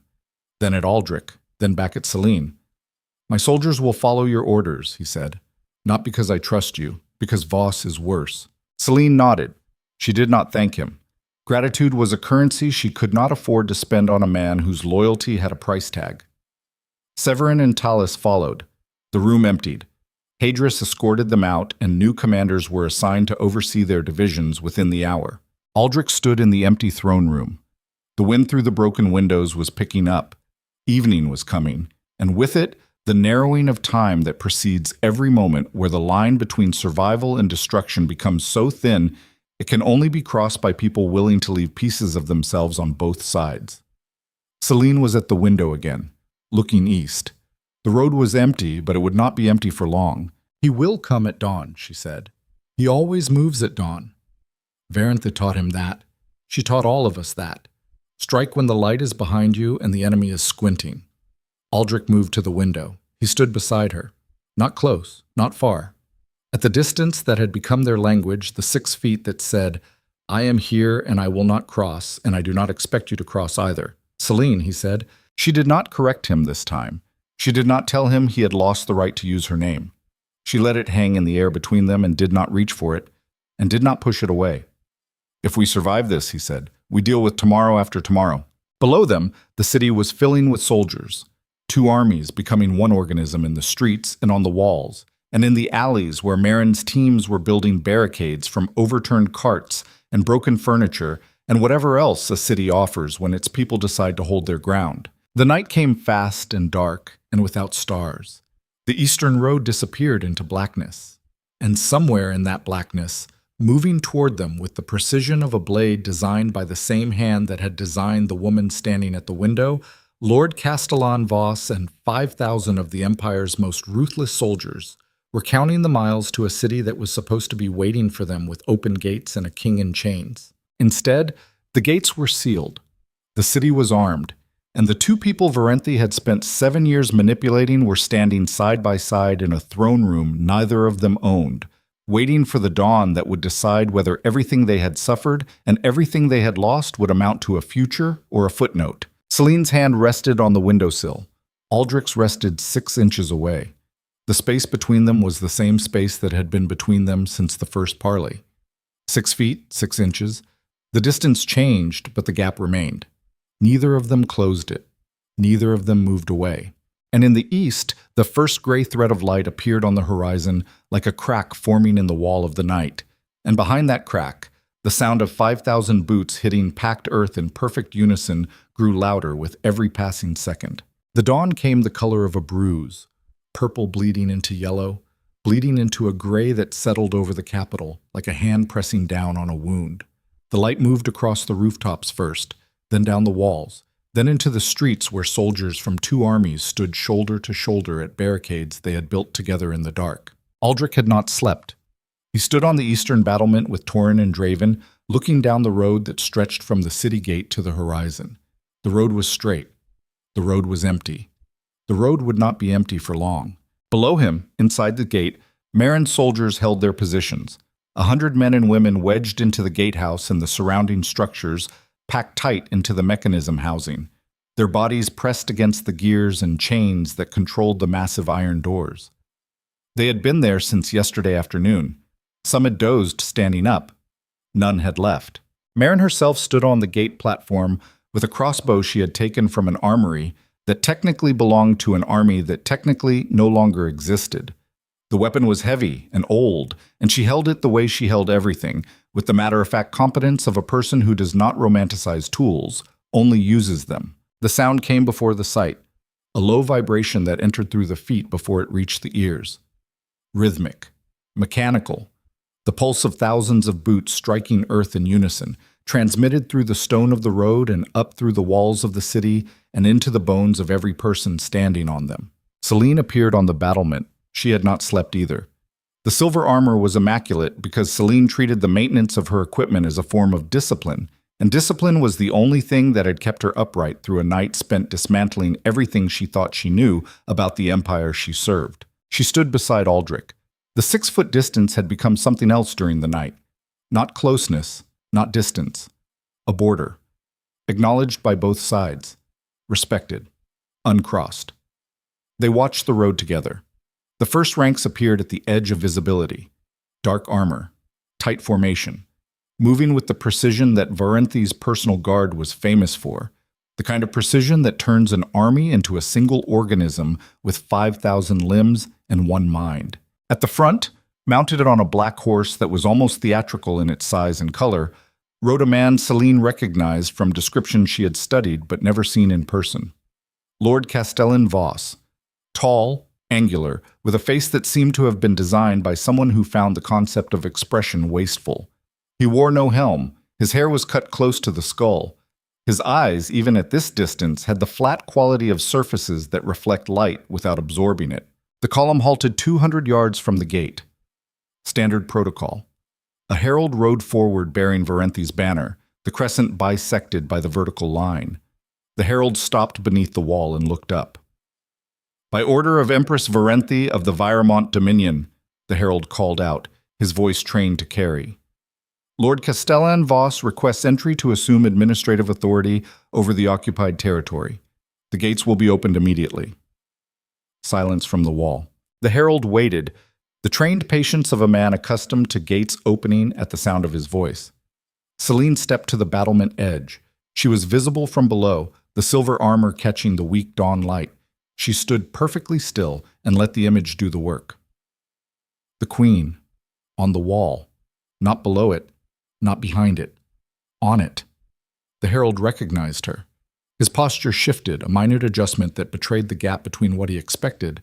then at Aldrich, then back at Celine. My soldiers will follow your orders, he said, not because I trust you, because Voss is worse. Celine nodded. She did not thank him. Gratitude was a currency she could not afford to spend on a man whose loyalty had a price tag. Severin and Tallis followed. The room emptied. Hadris escorted them out, and new commanders were assigned to oversee their divisions within the hour. Aldrich stood in the empty throne room. The wind through the broken windows was picking up. Evening was coming, and with it, the narrowing of time that precedes every moment where the line between survival and destruction becomes so thin it can only be crossed by people willing to leave pieces of themselves on both sides. Celine was at the window again, looking east. The road was empty, but it would not be empty for long. "He will come at dawn," she said. "He always moves at dawn." Varanthe taught him that. She taught all of us that. Strike when the light is behind you and the enemy is squinting. Aldrich moved to the window. He stood beside her. Not close, not far. At the distance that had become their language, the 6 feet that said, "I am here and I will not cross, and I do not expect you to cross either." "Celine," he said. She did not correct him this time. She did not tell him he had lost the right to use her name. She let it hang in the air between them and did not reach for it, and did not push it away. "If we survive this," he said, "we deal with tomorrow after tomorrow." Below them, the city was filling with soldiers. 2 armies becoming one organism in the streets and on the walls, and in the alleys where Marin's teams were building barricades from overturned carts and broken furniture and whatever else a city offers when its people decide to hold their ground. The night came fast and dark and without stars. The eastern road disappeared into blackness, and somewhere in that blackness, moving toward them with the precision of a blade designed by the same hand that had designed the woman standing at the window, Lord Castellan Voss and 5,000 of the Empire's most ruthless soldiers were counting the miles to a city that was supposed to be waiting for them with open gates and a king in chains. Instead, the gates were sealed. The city was armed, and the 2 people Varanthe had spent 7 years manipulating were standing side by side in a throne room neither of them owned, waiting for the dawn that would decide whether everything they had suffered and everything they had lost would amount to a future or a footnote. Celine's hand rested on the windowsill. Aldrich's rested 6 inches away. The space between them was the same space that had been between them since the first parley. 6 feet, 6 inches. The distance changed, but the gap remained. Neither of them closed it. Neither of them moved away. And in the east, the first gray thread of light appeared on the horizon like a crack forming in the wall of the night. And behind that crack, the sound of 5,000 boots hitting packed earth in perfect unison grew louder with every passing second. The dawn came the color of a bruise, purple bleeding into yellow, bleeding into a gray that settled over the capital like a hand pressing down on a wound. The light moved across the rooftops first, then down the walls, then into the streets where soldiers from 2 armies stood shoulder to shoulder at barricades they had built together in the dark. Aldrich had not slept. He stood on the eastern battlement with Torin and Draven, looking down the road that stretched from the city gate to the horizon. The road was straight. The road was empty. The road would not be empty for long. Below him, inside the gate, Marin soldiers held their positions. 100 men and women wedged into the gatehouse and the surrounding structures, packed tight into the mechanism housing, their bodies pressed against the gears and chains that controlled the massive iron doors. They had been there since yesterday afternoon. Some had dozed standing up. None had left. Marin herself stood on the gate platform with a crossbow she had taken from an armory that technically belonged to an army that technically no longer existed. The weapon was heavy and old, and she held it the way she held everything, with the matter-of-fact competence of a person who does not romanticize tools, only uses them. The sound came before the sight, a low vibration that entered through the feet before it reached the ears. Rhythmic, mechanical, the pulse of thousands of boots striking earth in unison, transmitted through the stone of the road and up through the walls of the city and into the bones of every person standing on them. Celine appeared on the battlement. She had not slept either. The silver armor was immaculate because Celine treated the maintenance of her equipment as a form of discipline, and discipline was the only thing that had kept her upright through a night spent dismantling everything she thought she knew about the empire she served. She stood beside Aldrich. The 6-foot distance had become something else during the night. Not closeness, not distance. A border. Acknowledged by both sides. Respected. Uncrossed. They watched the road together. The first ranks appeared at the edge of visibility. Dark armor. Tight formation. Moving with the precision that Varenthe's personal guard was famous for. The kind of precision that turns an army into a single organism with 5,000 limbs and one mind. At the front, mounted on a black horse that was almost theatrical in its size and color, rode a man Celine recognized from descriptions she had studied but never seen in person. Lord Castellan Voss, tall, angular, with a face that seemed to have been designed by someone who found the concept of expression wasteful. He wore no helm, his hair was cut close to the skull. His eyes, even at this distance, had the flat quality of surfaces that reflect light without absorbing it. The column halted 200 yards from the gate. Standard protocol. A herald rode forward bearing Varenthi's banner, the crescent bisected by the vertical line. The herald stopped beneath the wall and looked up. By order of Empress Varenthi of the Viremont Dominion, the herald called out, his voice trained to carry. Lord Castellan Voss requests entry to assume administrative authority over the occupied territory. The gates will be opened immediately. Silence from the wall. The herald waited, the trained patience of a man accustomed to gates opening at the sound of his voice. Celine stepped to the battlement edge. She was visible from below, the silver armor catching the weak dawn light. She stood perfectly still and let the image do the work. The queen, on the wall, not below it, not behind it, on it. The herald recognized her. His posture shifted, a minute adjustment that betrayed the gap between what he expected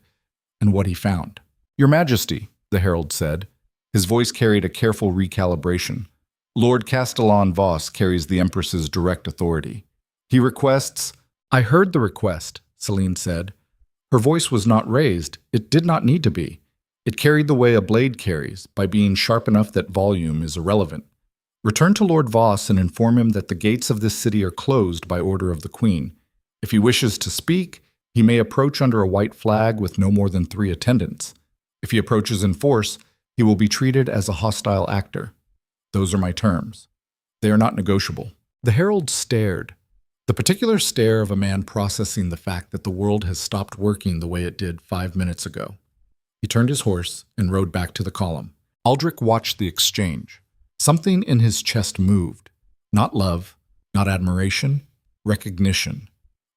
and what he found. Your Majesty, the herald said. His voice carried a careful recalibration. Lord Castellan Voss carries the Empress's direct authority. He requests— I heard the request, Celine said. Her voice was not raised. It did not need to be. It carried the way a blade carries, by being sharp enough that volume is irrelevant. Return to Lord Voss and inform him that the gates of this city are closed by order of the Queen. If he wishes to speak, he may approach under a white flag with no more than 3 attendants. If he approaches in force, he will be treated as a hostile actor. Those are my terms. They are not negotiable. The herald stared. The particular stare of a man processing the fact that the world has stopped working the way it did 5 minutes ago. He turned his horse and rode back to the column. Aldrich watched the exchange. Something in his chest moved. Not love, not admiration, recognition.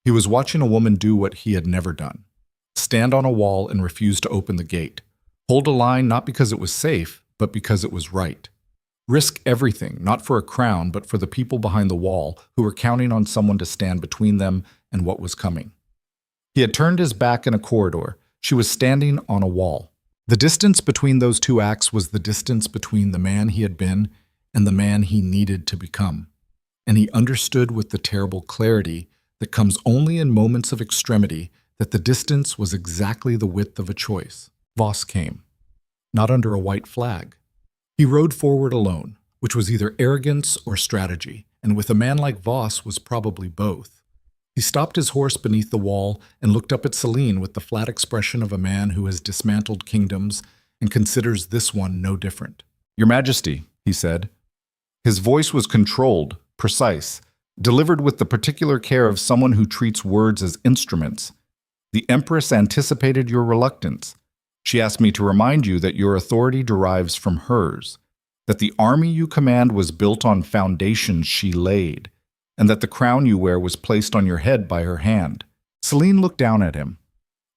He was watching a woman do what he had never done. Stand on a wall and refuse to open the gate. Hold a line not because it was safe, but because it was right. Risk everything, not for a crown, but for the people behind the wall who were counting on someone to stand between them and what was coming. He had turned his back in a corridor. She was standing on a wall. The distance between those 2 acts was the distance between the man he had been and the man he needed to become. And he understood with the terrible clarity that comes only in moments of extremity that the distance was exactly the width of a choice. Voss came, not under a white flag. He rode forward alone, which was either arrogance or strategy, and with a man like Voss was probably both. He stopped his horse beneath the wall and looked up at Celine with the flat expression of a man who has dismantled kingdoms and considers this one no different. Your Majesty, he said. His voice was controlled, precise, delivered with the particular care of someone who treats words as instruments. The Empress anticipated your reluctance. She asked me to remind you that your authority derives from hers, that the army you command was built on foundations she laid, and that the crown you wear was placed on your head by her hand. Celine looked down at him.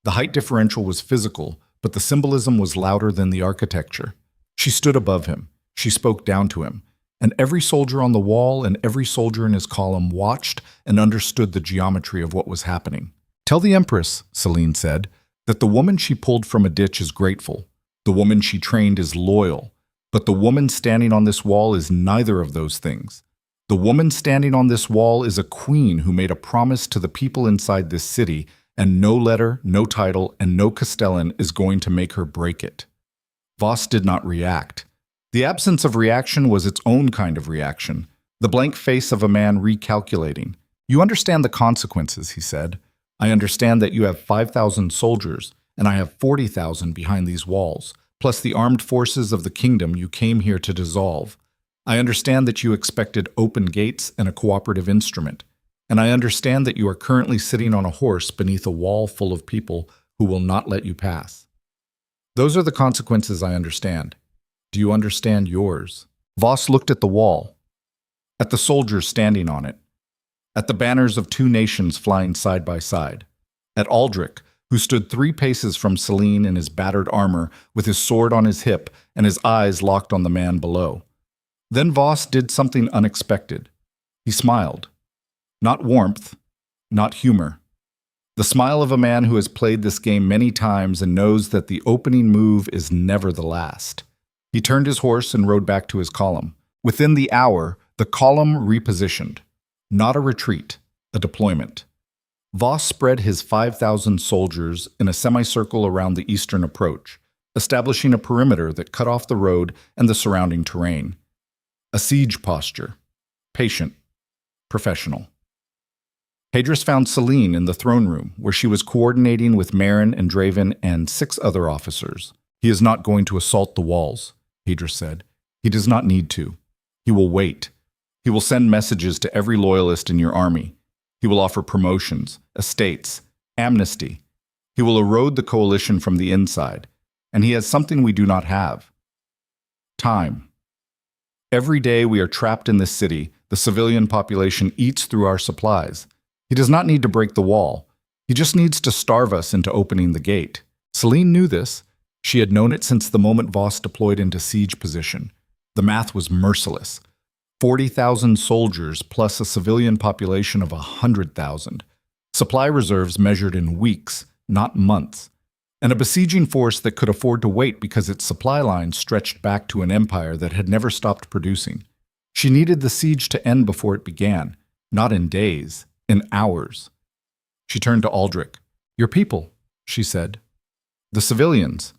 The height differential was physical, but the symbolism was louder than the architecture. She stood above him. She spoke down to him, and every soldier on the wall and every soldier in his column watched and understood the geometry of what was happening. Tell the Empress, Celine said, that the woman she pulled from a ditch is grateful. The woman she trained is loyal. But the woman standing on this wall is neither of those things. The woman standing on this wall is a queen who made a promise to the people inside this city, and no letter, no title, and no Castellan is going to make her break it. Voss did not react. The absence of reaction was its own kind of reaction, the blank face of a man recalculating. You understand the consequences, he said. I understand that you have 5,000 soldiers, and I have 40,000 behind these walls, plus the armed forces of the kingdom you came here to dissolve. I understand that you expected open gates and a cooperative instrument, and I understand that you are currently sitting on a horse beneath a wall full of people who will not let you pass. Those are the consequences I understand. Do you understand yours? Voss looked at the wall, at the soldiers standing on it, at the banners of 2 nations flying side by side, at Aldrich, who stood 3 paces from Celine in his battered armor with his sword on his hip and his eyes locked on the man below. Then Voss did something unexpected. He smiled. Not warmth, not humor. The smile of a man who has played this game many times and knows that the opening move is never the last. He turned his horse and rode back to his column. Within the hour, the column repositioned. Not a retreat, a deployment. Voss spread his 5,000 soldiers in a semicircle around the eastern approach, establishing a perimeter that cut off the road and the surrounding terrain. A siege posture. Patient. Professional. Hadris found Celine in the throne room, where she was coordinating with Marin and Draven and 6 other officers. "He is not going to assault the walls," Hadris said. "He does not need to. He will wait. He will send messages to every loyalist in your army. He will offer promotions, estates, amnesty. He will erode the coalition from the inside. And he has something we do not have. Time. Every day we are trapped in this city, the civilian population eats through our supplies. He does not need to break the wall. He just needs to starve us into opening the gate." Celine knew this. She had known it since the moment Voss deployed into siege position. The math was merciless. 40,000 soldiers plus a civilian population of 100,000. Supply reserves measured in weeks, not months. And a besieging force that could afford to wait because its supply lines stretched back to an empire that had never stopped producing. She needed the siege to end before it began, not in days, in hours. She turned to Aldrich. "Your people," she said. "The civilians.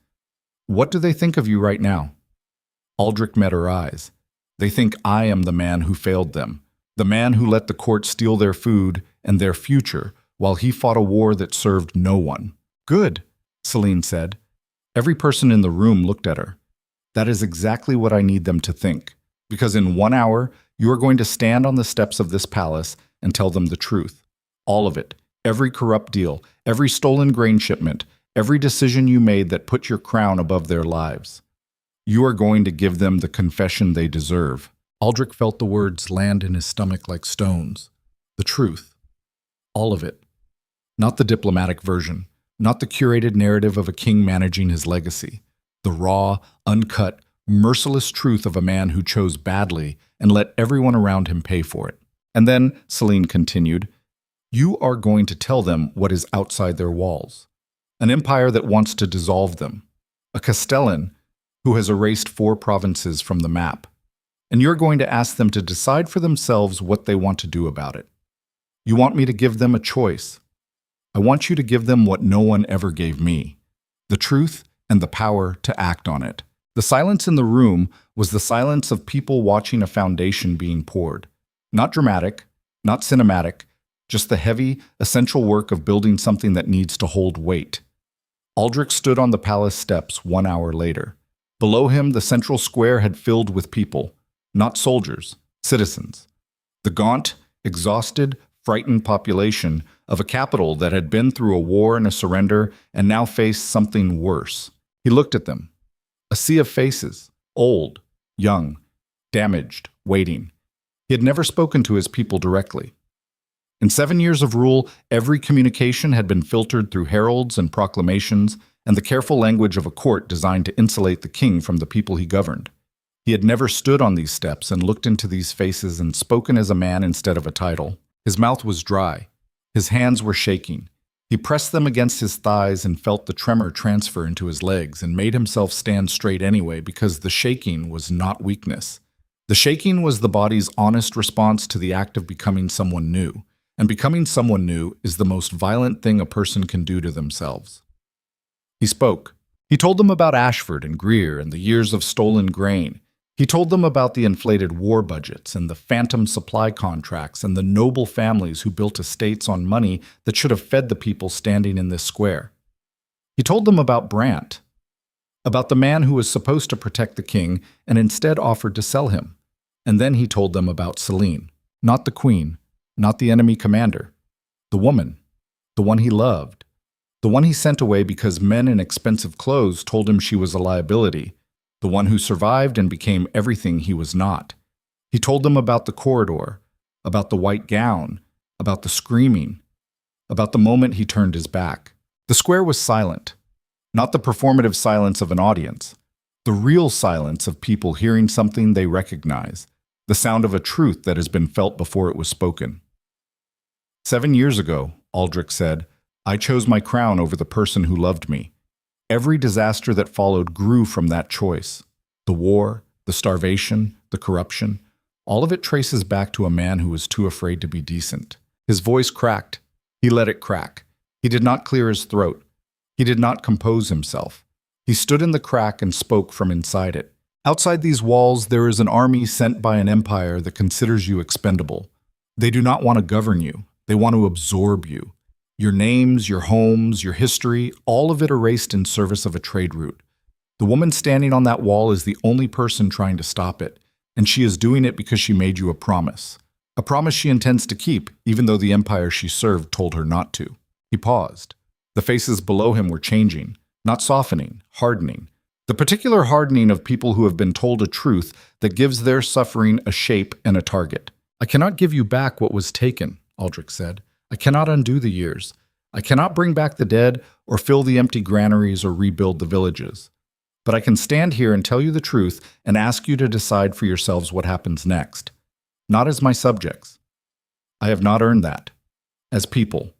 What do they think of you right now?" Aldrich met her eyes. "They think I am the man who failed them, the man who let the court steal their food and their future while he fought a war that served no one." "Good," Celine said. Every person in the room looked at her. "That is exactly what I need them to think, because in 1 hour you are going to stand on the steps of this palace and tell them the truth. All of it, every corrupt deal, every stolen grain shipment, every decision you made that put your crown above their lives. You are going to give them the confession they deserve." Aldrich felt the words land in his stomach like stones. The truth. All of it. Not the diplomatic version. Not the curated narrative of a king managing his legacy. The raw, uncut, merciless truth of a man who chose badly and let everyone around him pay for it. And then, Celine continued, "You are going to tell them what is outside their walls. An empire that wants to dissolve them. A Castellan who has erased 4 provinces from the map. And you're going to ask them to decide for themselves what they want to do about it. You want me to give them a choice. I want you to give them what no one ever gave me, the truth and the power to act on it." The silence in the room was the silence of people watching a foundation being poured. Not dramatic, not cinematic, just the heavy, essential work of building something that needs to hold weight. Aldrich stood on the palace steps 1 hour later. Below him, the central square had filled with people, not soldiers, citizens. The gaunt, exhausted, frightened population of a capital that had been through a war and a surrender and now faced something worse. He looked at them. A sea of faces, old, young, damaged, waiting. He had never spoken to his people directly. In 7 years of rule, every communication had been filtered through heralds and proclamations and the careful language of a court designed to insulate the king from the people he governed. He had never stood on these steps and looked into these faces and spoken as a man instead of a title. His mouth was dry. His hands were shaking. He pressed them against his thighs and felt the tremor transfer into his legs and made himself stand straight anyway because the shaking was not weakness. The shaking was the body's honest response to the act of becoming someone new. And becoming someone new is the most violent thing a person can do to themselves. He spoke. He told them about Ashford and Greer and the years of stolen grain. He told them about the inflated war budgets and the phantom supply contracts and the noble families who built estates on money that should have fed the people standing in this square. He told them about Brant, about the man who was supposed to protect the king and instead offered to sell him. And then he told them about Celine, not the queen, not the enemy commander, the woman, the one he loved, the one he sent away because men in expensive clothes told him she was a liability, the one who survived and became everything he was not. He told them about the corridor, about the white gown, about the screaming, about the moment he turned his back. The square was silent, not the performative silence of an audience, the real silence of people hearing something they recognize, the sound of a truth that has been felt before it was spoken. 7 years ago, Aldrich said, I chose my crown over the person who loved me. Every disaster that followed grew from that choice. The war, the starvation, the corruption, all of it traces back to a man who was too afraid to be decent. His voice cracked. He let it crack. He did not clear his throat. He did not compose himself. He stood in the crack and spoke from inside it. Outside these walls, there is an army sent by an empire that considers you expendable. They do not want to govern you. They want to absorb you. Your names, your homes, your history, all of it erased in service of a trade route. The woman standing on that wall is the only person trying to stop it, and she is doing it because she made you a promise she intends to keep, even though the empire she served told her not to. He paused. The faces below him were changing, not softening, hardening. The particular hardening of people who have been told a truth that gives their suffering a shape and a target. I cannot give you back what was taken, Aldrich said. I cannot undo the years. I cannot bring back the dead or fill the empty granaries or rebuild the villages. But I can stand here and tell you the truth and ask you to decide for yourselves what happens next. Not as my subjects. I have not earned that. As people.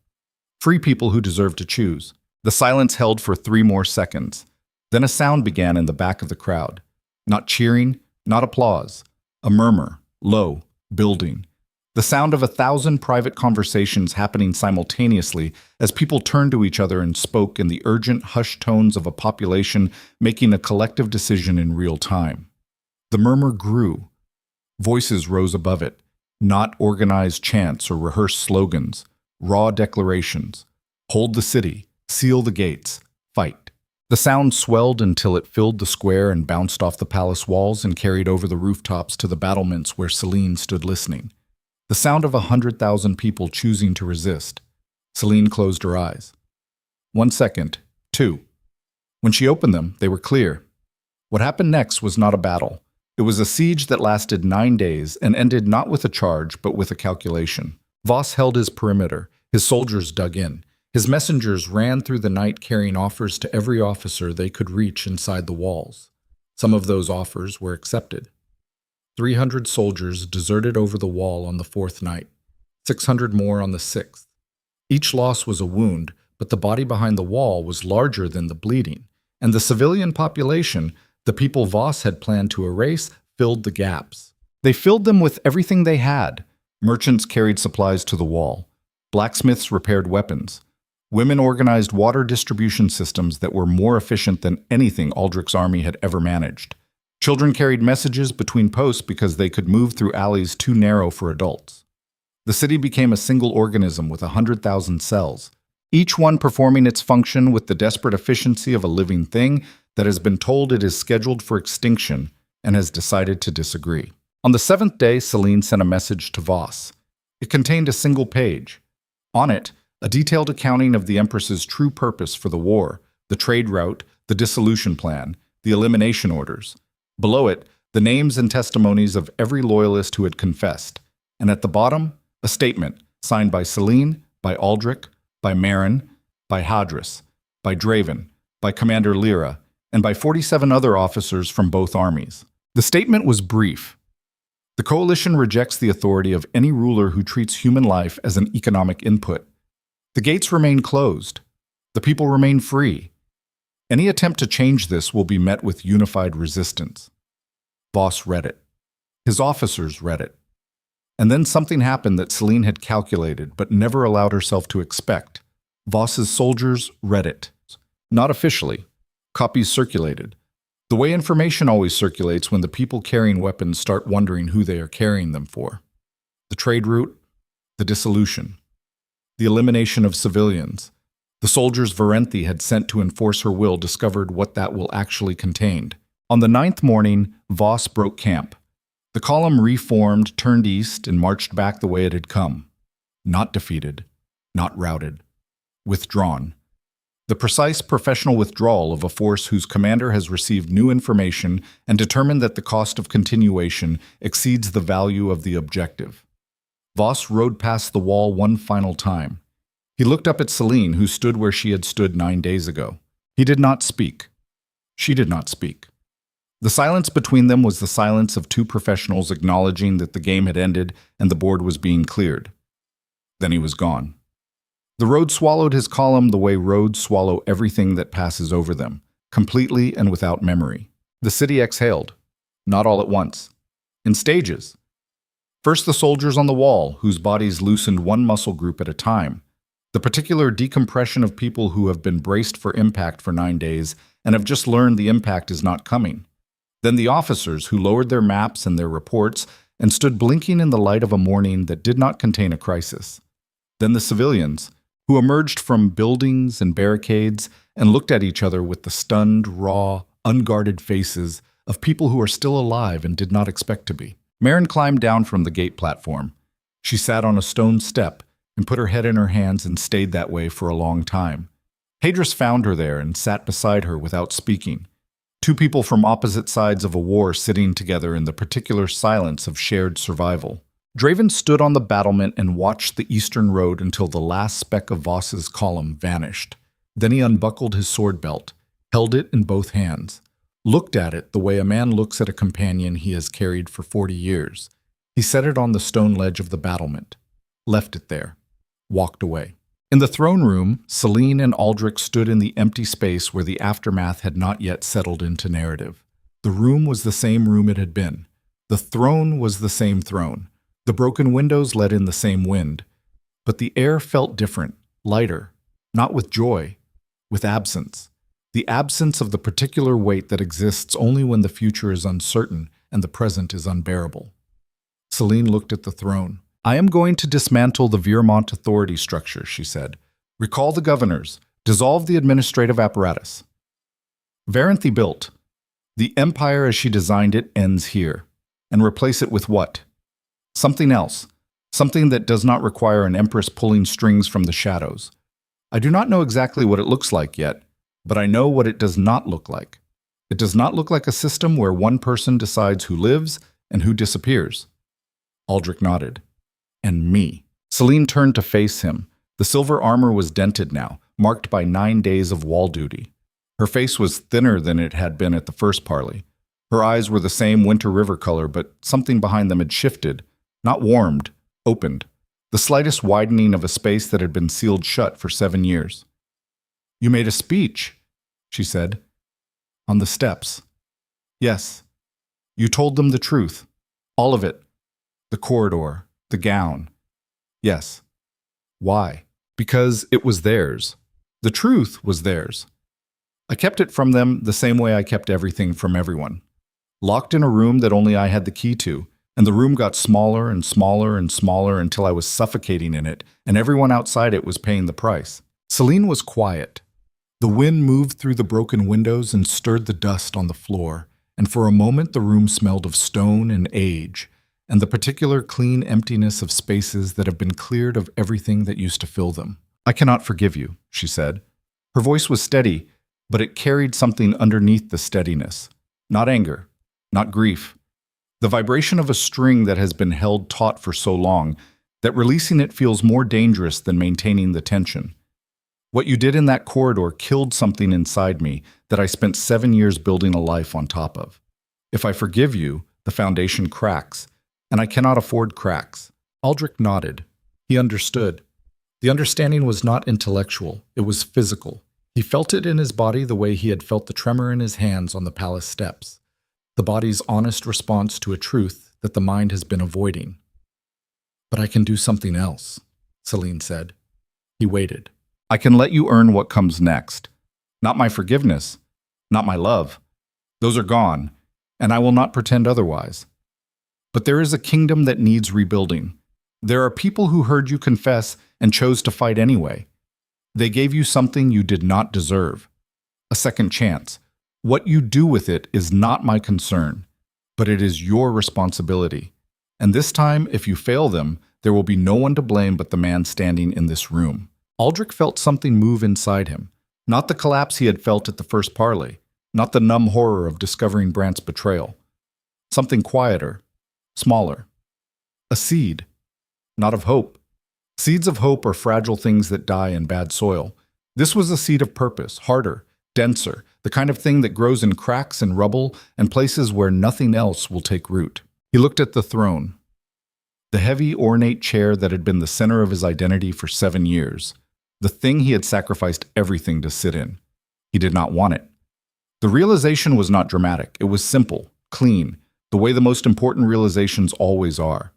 Free people who deserve to choose. The silence held for 3 more seconds. Then a sound began in the back of the crowd. Not cheering, not applause. A murmur, low, building. The sound of 1,000 private conversations happening simultaneously as people turned to each other and spoke in the urgent, hushed tones of a population making a collective decision in real time. The murmur grew. Voices rose above it, not organized chants or rehearsed slogans, raw declarations. Hold the city, seal the gates, fight. The sound swelled until it filled the square and bounced off the palace walls and carried over the rooftops to the battlements where Celine stood listening. The sound of 100,000 people choosing to resist. Celine closed her eyes. 1 second, 2. When she opened them, they were clear. What happened next was not a battle. It was a siege that lasted 9 days and ended not with a charge, but with a calculation. Voss held his perimeter. His soldiers dug in. His messengers ran through the night carrying offers to every officer they could reach inside the walls. Some of those offers were accepted. 300 soldiers deserted over the wall on the 4th night, 600 more on the 6th. Each loss was a wound, but the body behind the wall was larger than the bleeding, and the civilian population, the people Voss had planned to erase, filled the gaps. They filled them with everything they had. Merchants carried supplies to the wall. Blacksmiths repaired weapons. Women organized water distribution systems that were more efficient than anything Aldrich's army had ever managed. Children carried messages between posts because they could move through alleys too narrow for adults. The city became a single organism with 100,000 cells, each one performing its function with the desperate efficiency of a living thing that has been told it is scheduled for extinction and has decided to disagree. On the 7th day, Celine sent a message to Voss. It contained a single page. On it, a detailed accounting of the Empress's true purpose for the war, the trade route, the dissolution plan, the elimination orders. Below it, the names and testimonies of every loyalist who had confessed. And at the bottom, a statement signed by Celine, by Aldrich, by Marin, by Hadris, by Draven, by Commander Lyra, and by 47 other officers from both armies. The statement was brief. The coalition rejects the authority of any ruler who treats human life as an economic input. The gates remain closed. The people remain free. Any attempt to change this will be met with unified resistance. Voss read it. His officers read it. And then something happened that Celine had calculated but never allowed herself to expect. Voss's soldiers read it. Not officially. Copies circulated. The way information always circulates when the people carrying weapons start wondering who they are carrying them for. The trade route, the dissolution, the elimination of civilians. The soldiers Varenthi had sent to enforce her will discovered what that will actually contained. On the 9th morning, Voss broke camp. The column reformed, turned east, and marched back the way it had come. Not defeated, not routed. Withdrawn. The precise professional withdrawal of a force whose commander has received new information and determined that the cost of continuation exceeds the value of the objective. Voss rode past the wall one final time. He looked up at Celine, who stood where she had stood 9 days ago. He did not speak. She did not speak. The silence between them was the silence of 2 professionals acknowledging that the game had ended and the board was being cleared. Then he was gone. The road swallowed his column the way roads swallow everything that passes over them, completely and without memory. The city exhaled, not all at once, in stages. First, the soldiers on the wall, whose bodies loosened one muscle group at a time. The particular decompression of people who have been braced for impact for 9 days and have just learned the impact is not coming. Then the officers who lowered their maps and their reports and stood blinking in the light of a morning that did not contain a crisis. Then the civilians, who emerged from buildings and barricades and looked at each other with the stunned, raw, unguarded faces of people who are still alive and did not expect to be. Marin climbed down from the gate platform. She sat on a stone step and put her head in her hands and stayed that way for a long time. Hadris found her there and sat beside her without speaking. Two people from opposite sides of a war sitting together in the particular silence of shared survival. Draven stood on the battlement and watched the eastern road until the last speck of Voss's column vanished. Then he unbuckled his sword belt, held it in both hands, looked at it the way a man looks at a companion he has carried for 40 years. He set it on the stone ledge of the battlement, left it there, walked away. In the throne room, Celine and Aldrich stood in the empty space where the aftermath had not yet settled into narrative. The room was the same room it had been. The throne was the same throne. The broken windows let in the same wind. But the air felt different, lighter, not with joy, with absence. The absence of the particular weight that exists only when the future is uncertain and the present is unbearable. Celine looked at the throne. "I am going to dismantle the Viermont authority structure," she said. "Recall the governors. Dissolve the administrative apparatus." Varanthe built. The empire as she designed it ends here. And replace it with what? Something else. Something that does not require an empress pulling strings from the shadows. I do not know exactly what it looks like yet, but I know what it does not look like. It does not look like a system where one person decides who lives and who disappears. Aldrich nodded. And me. Celine turned to face him. The silver armor was dented now, marked by 9 days of wall duty. Her face was thinner than it had been at the first parley. Her eyes were the same winter river color, but something behind them had shifted, not warmed, opened. The slightest widening of a space that had been sealed shut for 7 years. "You made a speech," she said. "On the steps." "Yes. You told them the truth. All of it. The corridor. The gown." "Yes." "Why?" "Because it was theirs. The truth was theirs. I kept it from them the same way I kept everything from everyone. Locked in a room that only I had the key to, and the room got smaller and smaller and smaller until I was suffocating in it, and everyone outside it was paying the price." Celine was quiet. The wind moved through the broken windows and stirred the dust on the floor, and for a moment the room smelled of stone and age, and the particular clean emptiness of spaces that have been cleared of everything that used to fill them. "I cannot forgive you," she said. Her voice was steady, but it carried something underneath the steadiness. Not anger, not grief. The vibration of a string that has been held taut for so long that releasing it feels more dangerous than maintaining the tension. What you did in that corridor killed something inside me that I spent 7 years building a life on top of. If I forgive you, the foundation cracks, and I cannot afford cracks." Aldrich nodded. He understood. The understanding was not intellectual, it was physical. He felt it in his body the way he had felt the tremor in his hands on the palace steps. The body's honest response to a truth that the mind has been avoiding. "But I can do something else," Celine said. He waited. "I can let you earn what comes next. Not my forgiveness, not my love. Those are gone, and I will not pretend otherwise. But there is a kingdom that needs rebuilding. There are people who heard you confess and chose to fight anyway. They gave you something you did not deserve. A second chance. What you do with it is not my concern, but it is your responsibility. And this time, if you fail them, there will be no one to blame but the man standing in this room." Aldrich felt something move inside him. Not the collapse he had felt at the first parley, not the numb horror of discovering Brant's betrayal. Something quieter, smaller. A seed, not of hope. Seeds of hope are fragile things that die in bad soil. This was a seed of purpose, harder, denser, the kind of thing that grows in cracks and rubble and places where nothing else will take root. He looked at the throne, the heavy, ornate chair that had been the center of his identity for 7 years. the thing he had sacrificed everything to sit in. He did not want it. The realization was not dramatic. It was simple, clean, the way the most important realizations always are.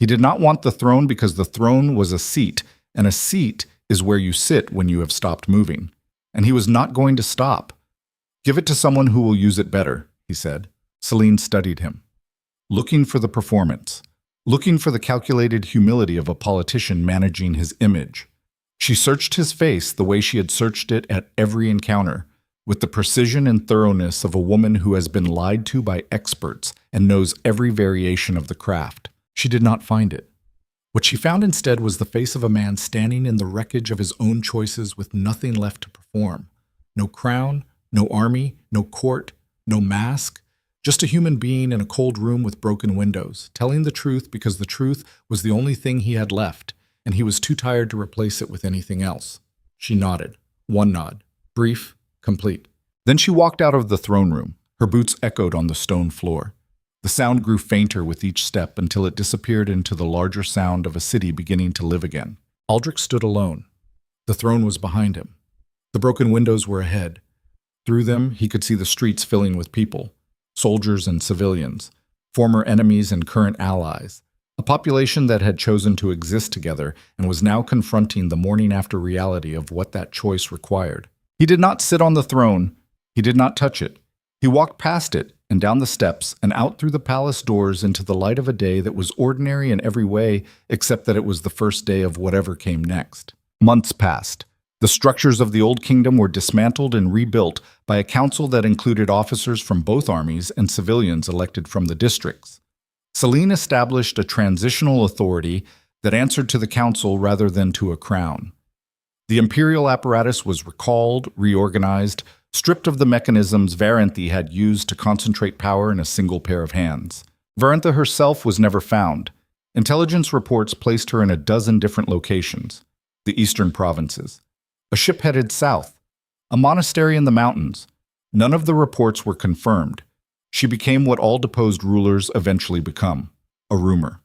He did not want the throne because the throne was a seat, and a seat is where you sit when you have stopped moving. And he was not going to stop. "Give it to someone who will use it better," he said. Celine studied him, looking for the performance, looking for the calculated humility of a politician managing his image. She searched his face the way she had searched it at every encounter, with the precision and thoroughness of a woman who has been lied to by experts and knows every variation of the craft. She did not find it. What she found instead was the face of a man standing in the wreckage of his own choices with nothing left to perform. No crown, no army, no court, no mask, just a human being in a cold room with broken windows, telling the truth because the truth was the only thing he had left, and he was too tired to replace it with anything else. She nodded. One nod. Brief, complete. Then she walked out of the throne room. Her boots echoed on the stone floor. The sound grew fainter with each step until it disappeared into the larger sound of a city beginning to live again. Aldrich stood alone. The throne was behind him. The broken windows were ahead. Through them, he could see the streets filling with people, soldiers and civilians, former enemies and current allies, a population that had chosen to exist together and was now confronting the morning-after reality of what that choice required. He did not sit on the throne. He did not touch it. He walked past it and down the steps and out through the palace doors into the light of a day that was ordinary in every way except that it was the first day of whatever came next. Months passed. The structures of the old kingdom were dismantled and rebuilt by a council that included officers from both armies and civilians elected from the districts. Celine established a transitional authority that answered to the council rather than to a crown. The imperial apparatus was recalled, reorganized, stripped of the mechanisms Varanthe had used to concentrate power in a single pair of hands. Varanthe herself was never found. Intelligence reports placed her in a dozen different locations, the eastern provinces. A ship headed south, a monastery in the mountains. None of the reports were confirmed. She became what all deposed rulers eventually become, a rumor,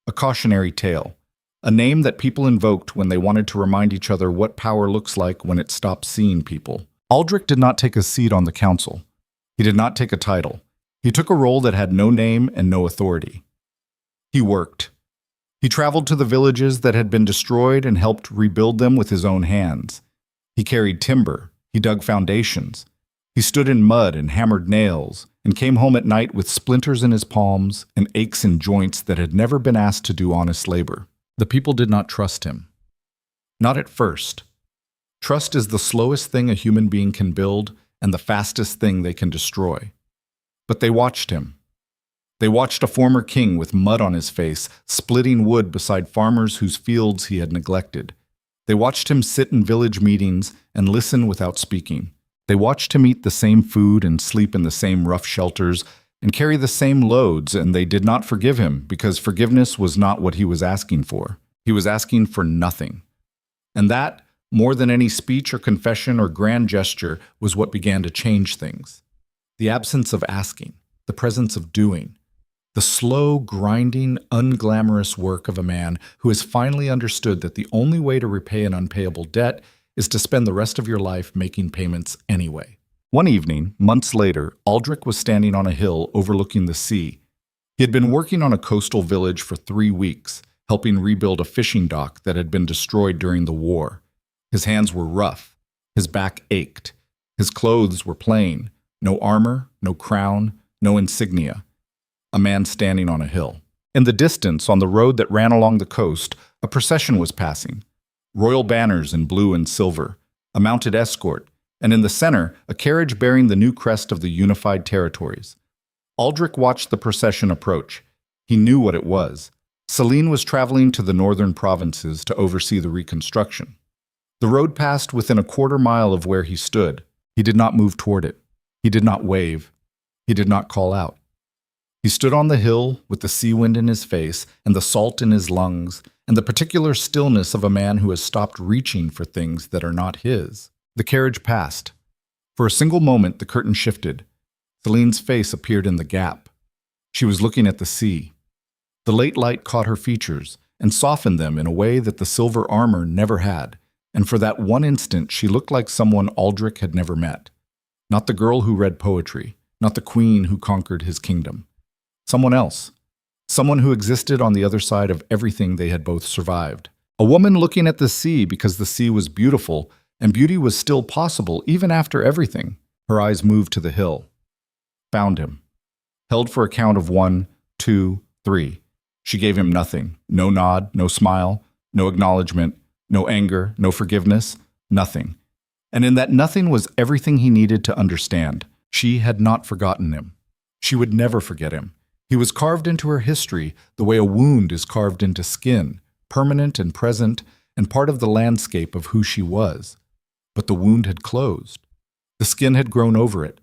a cautionary tale, a name that people invoked when they wanted to remind each other what power looks like when it stops seeing people. Aldrich did not take a seat on the council. He did not take a title. He took a role that had no name and no authority. He worked. He traveled to the villages that had been destroyed and helped rebuild them with his own hands. He carried timber. He dug foundations. He stood in mud and hammered nails and came home at night with splinters in his palms and aches in joints that had never been asked to do honest labor. The people did not trust him. Not at first. Trust is the slowest thing a human being can build and the fastest thing they can destroy. But they watched him. They watched a former king with mud on his face, splitting wood beside farmers whose fields he had neglected. They watched him sit in village meetings and listen without speaking. They watched him eat the same food and sleep in the same rough shelters and carry the same loads, and they did not forgive him because forgiveness was not what he was asking for. He was asking for nothing. And that, more than any speech or confession or grand gesture, was what began to change things. The absence of asking, the presence of doing, the slow, grinding, unglamorous work of a man who has finally understood that the only way to repay an unpayable debt is to spend the rest of your life making payments anyway. One evening, months later, Aldrich was standing on a hill overlooking the sea. He had been working on a coastal village for 3 weeks, helping rebuild a fishing dock that had been destroyed during the war. His hands were rough. His back ached. His clothes were plain. No armor, no crown, no insignia. A man standing on a hill. In the distance, on the road that ran along the coast, a procession was passing. Royal banners in blue and silver, a mounted escort, and in the center, a carriage bearing the new crest of the unified territories. Aldrich watched the procession approach. He knew what it was. Celine was traveling to the northern provinces to oversee the reconstruction. The road passed within a quarter-mile of where he stood. He did not move toward it. He did not wave. He did not call out. He stood on the hill with the sea wind in his face and the salt in his lungs and the particular stillness of a man who has stopped reaching for things that are not his. The carriage passed. For a single moment, the curtain shifted. Celine's face appeared in the gap. She was looking at the sea. The late light caught her features and softened them in a way that the silver armor never had. and for that one instant she looked like someone Aldrich had never met. Not the girl who read poetry, not the queen who conquered his kingdom. Someone else. Someone who existed on the other side of everything they had both survived. A woman looking at the sea because the sea was beautiful, and beauty was still possible even after everything. Her eyes moved to the hill. Found him. Held for a count of 1, 2, 3. She gave him nothing. No nod, no smile, no acknowledgement, no anger, no forgiveness, nothing. And in that nothing was everything he needed to understand. She had not forgotten him. She would never forget him. He was carved into her history the way a wound is carved into skin, permanent and present, and part of the landscape of who she was. But the wound had closed. The skin had grown over it,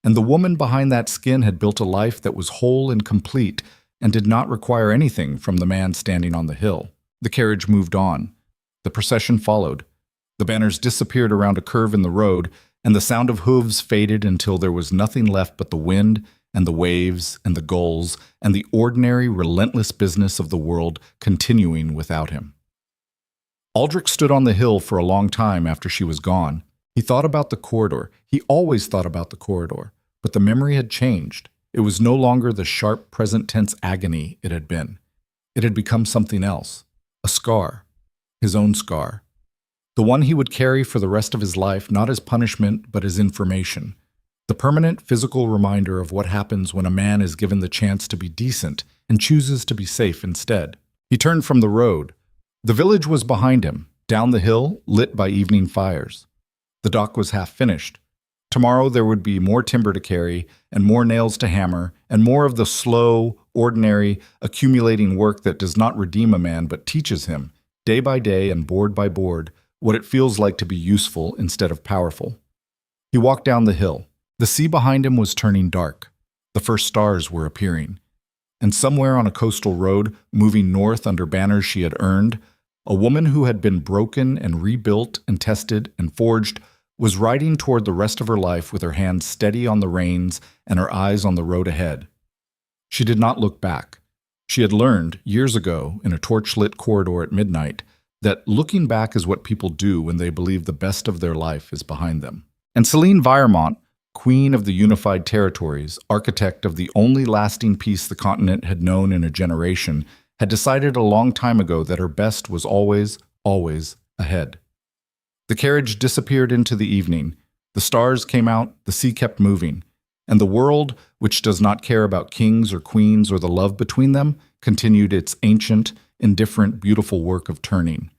and the woman behind that skin had built a life that was whole and complete and did not require anything from the man standing on the hill. The carriage moved on. The procession followed. The banners disappeared around a curve in the road, and the sound of hooves faded until there was nothing left but the wind and the waves and the gulls and the ordinary, relentless business of the world continuing without him. Aldrich stood on the hill for a long time after she was gone. He thought about the corridor. He always thought about the corridor, but the memory had changed. It was no longer the sharp present tense agony it had been. It had become something else, a scar, his own scar. The one he would carry for the rest of his life, not as punishment, but as information. The permanent physical reminder of what happens when a man is given the chance to be decent and chooses to be safe instead. He turned from the road. The village was behind him, down the hill, lit by evening fires. The dock was half finished. Tomorrow there would be more timber to carry, and more nails to hammer, and more of the slow, ordinary, accumulating work that does not redeem a man but teaches him, day by day and board by board, what it feels like to be useful instead of powerful. He walked down the hill. The sea behind him was turning dark. The first stars were appearing. And somewhere on a coastal road, moving north under banners she had earned, a woman who had been broken and rebuilt and tested and forged was riding toward the rest of her life with her hands steady on the reins and her eyes on the road ahead. She did not look back. She had learned, years ago, in a torch-lit corridor at midnight, that looking back is what people do when they believe the best of their life is behind them. And Celine Viremont, Queen of the Unified Territories, architect of the only lasting peace the continent had known in a generation, had decided a long time ago that her best was always, always ahead. The carriage disappeared into the evening. The stars came out, the sea kept moving, and the world, which does not care about kings or queens or the love between them, continued its ancient, indifferent, beautiful work of turning.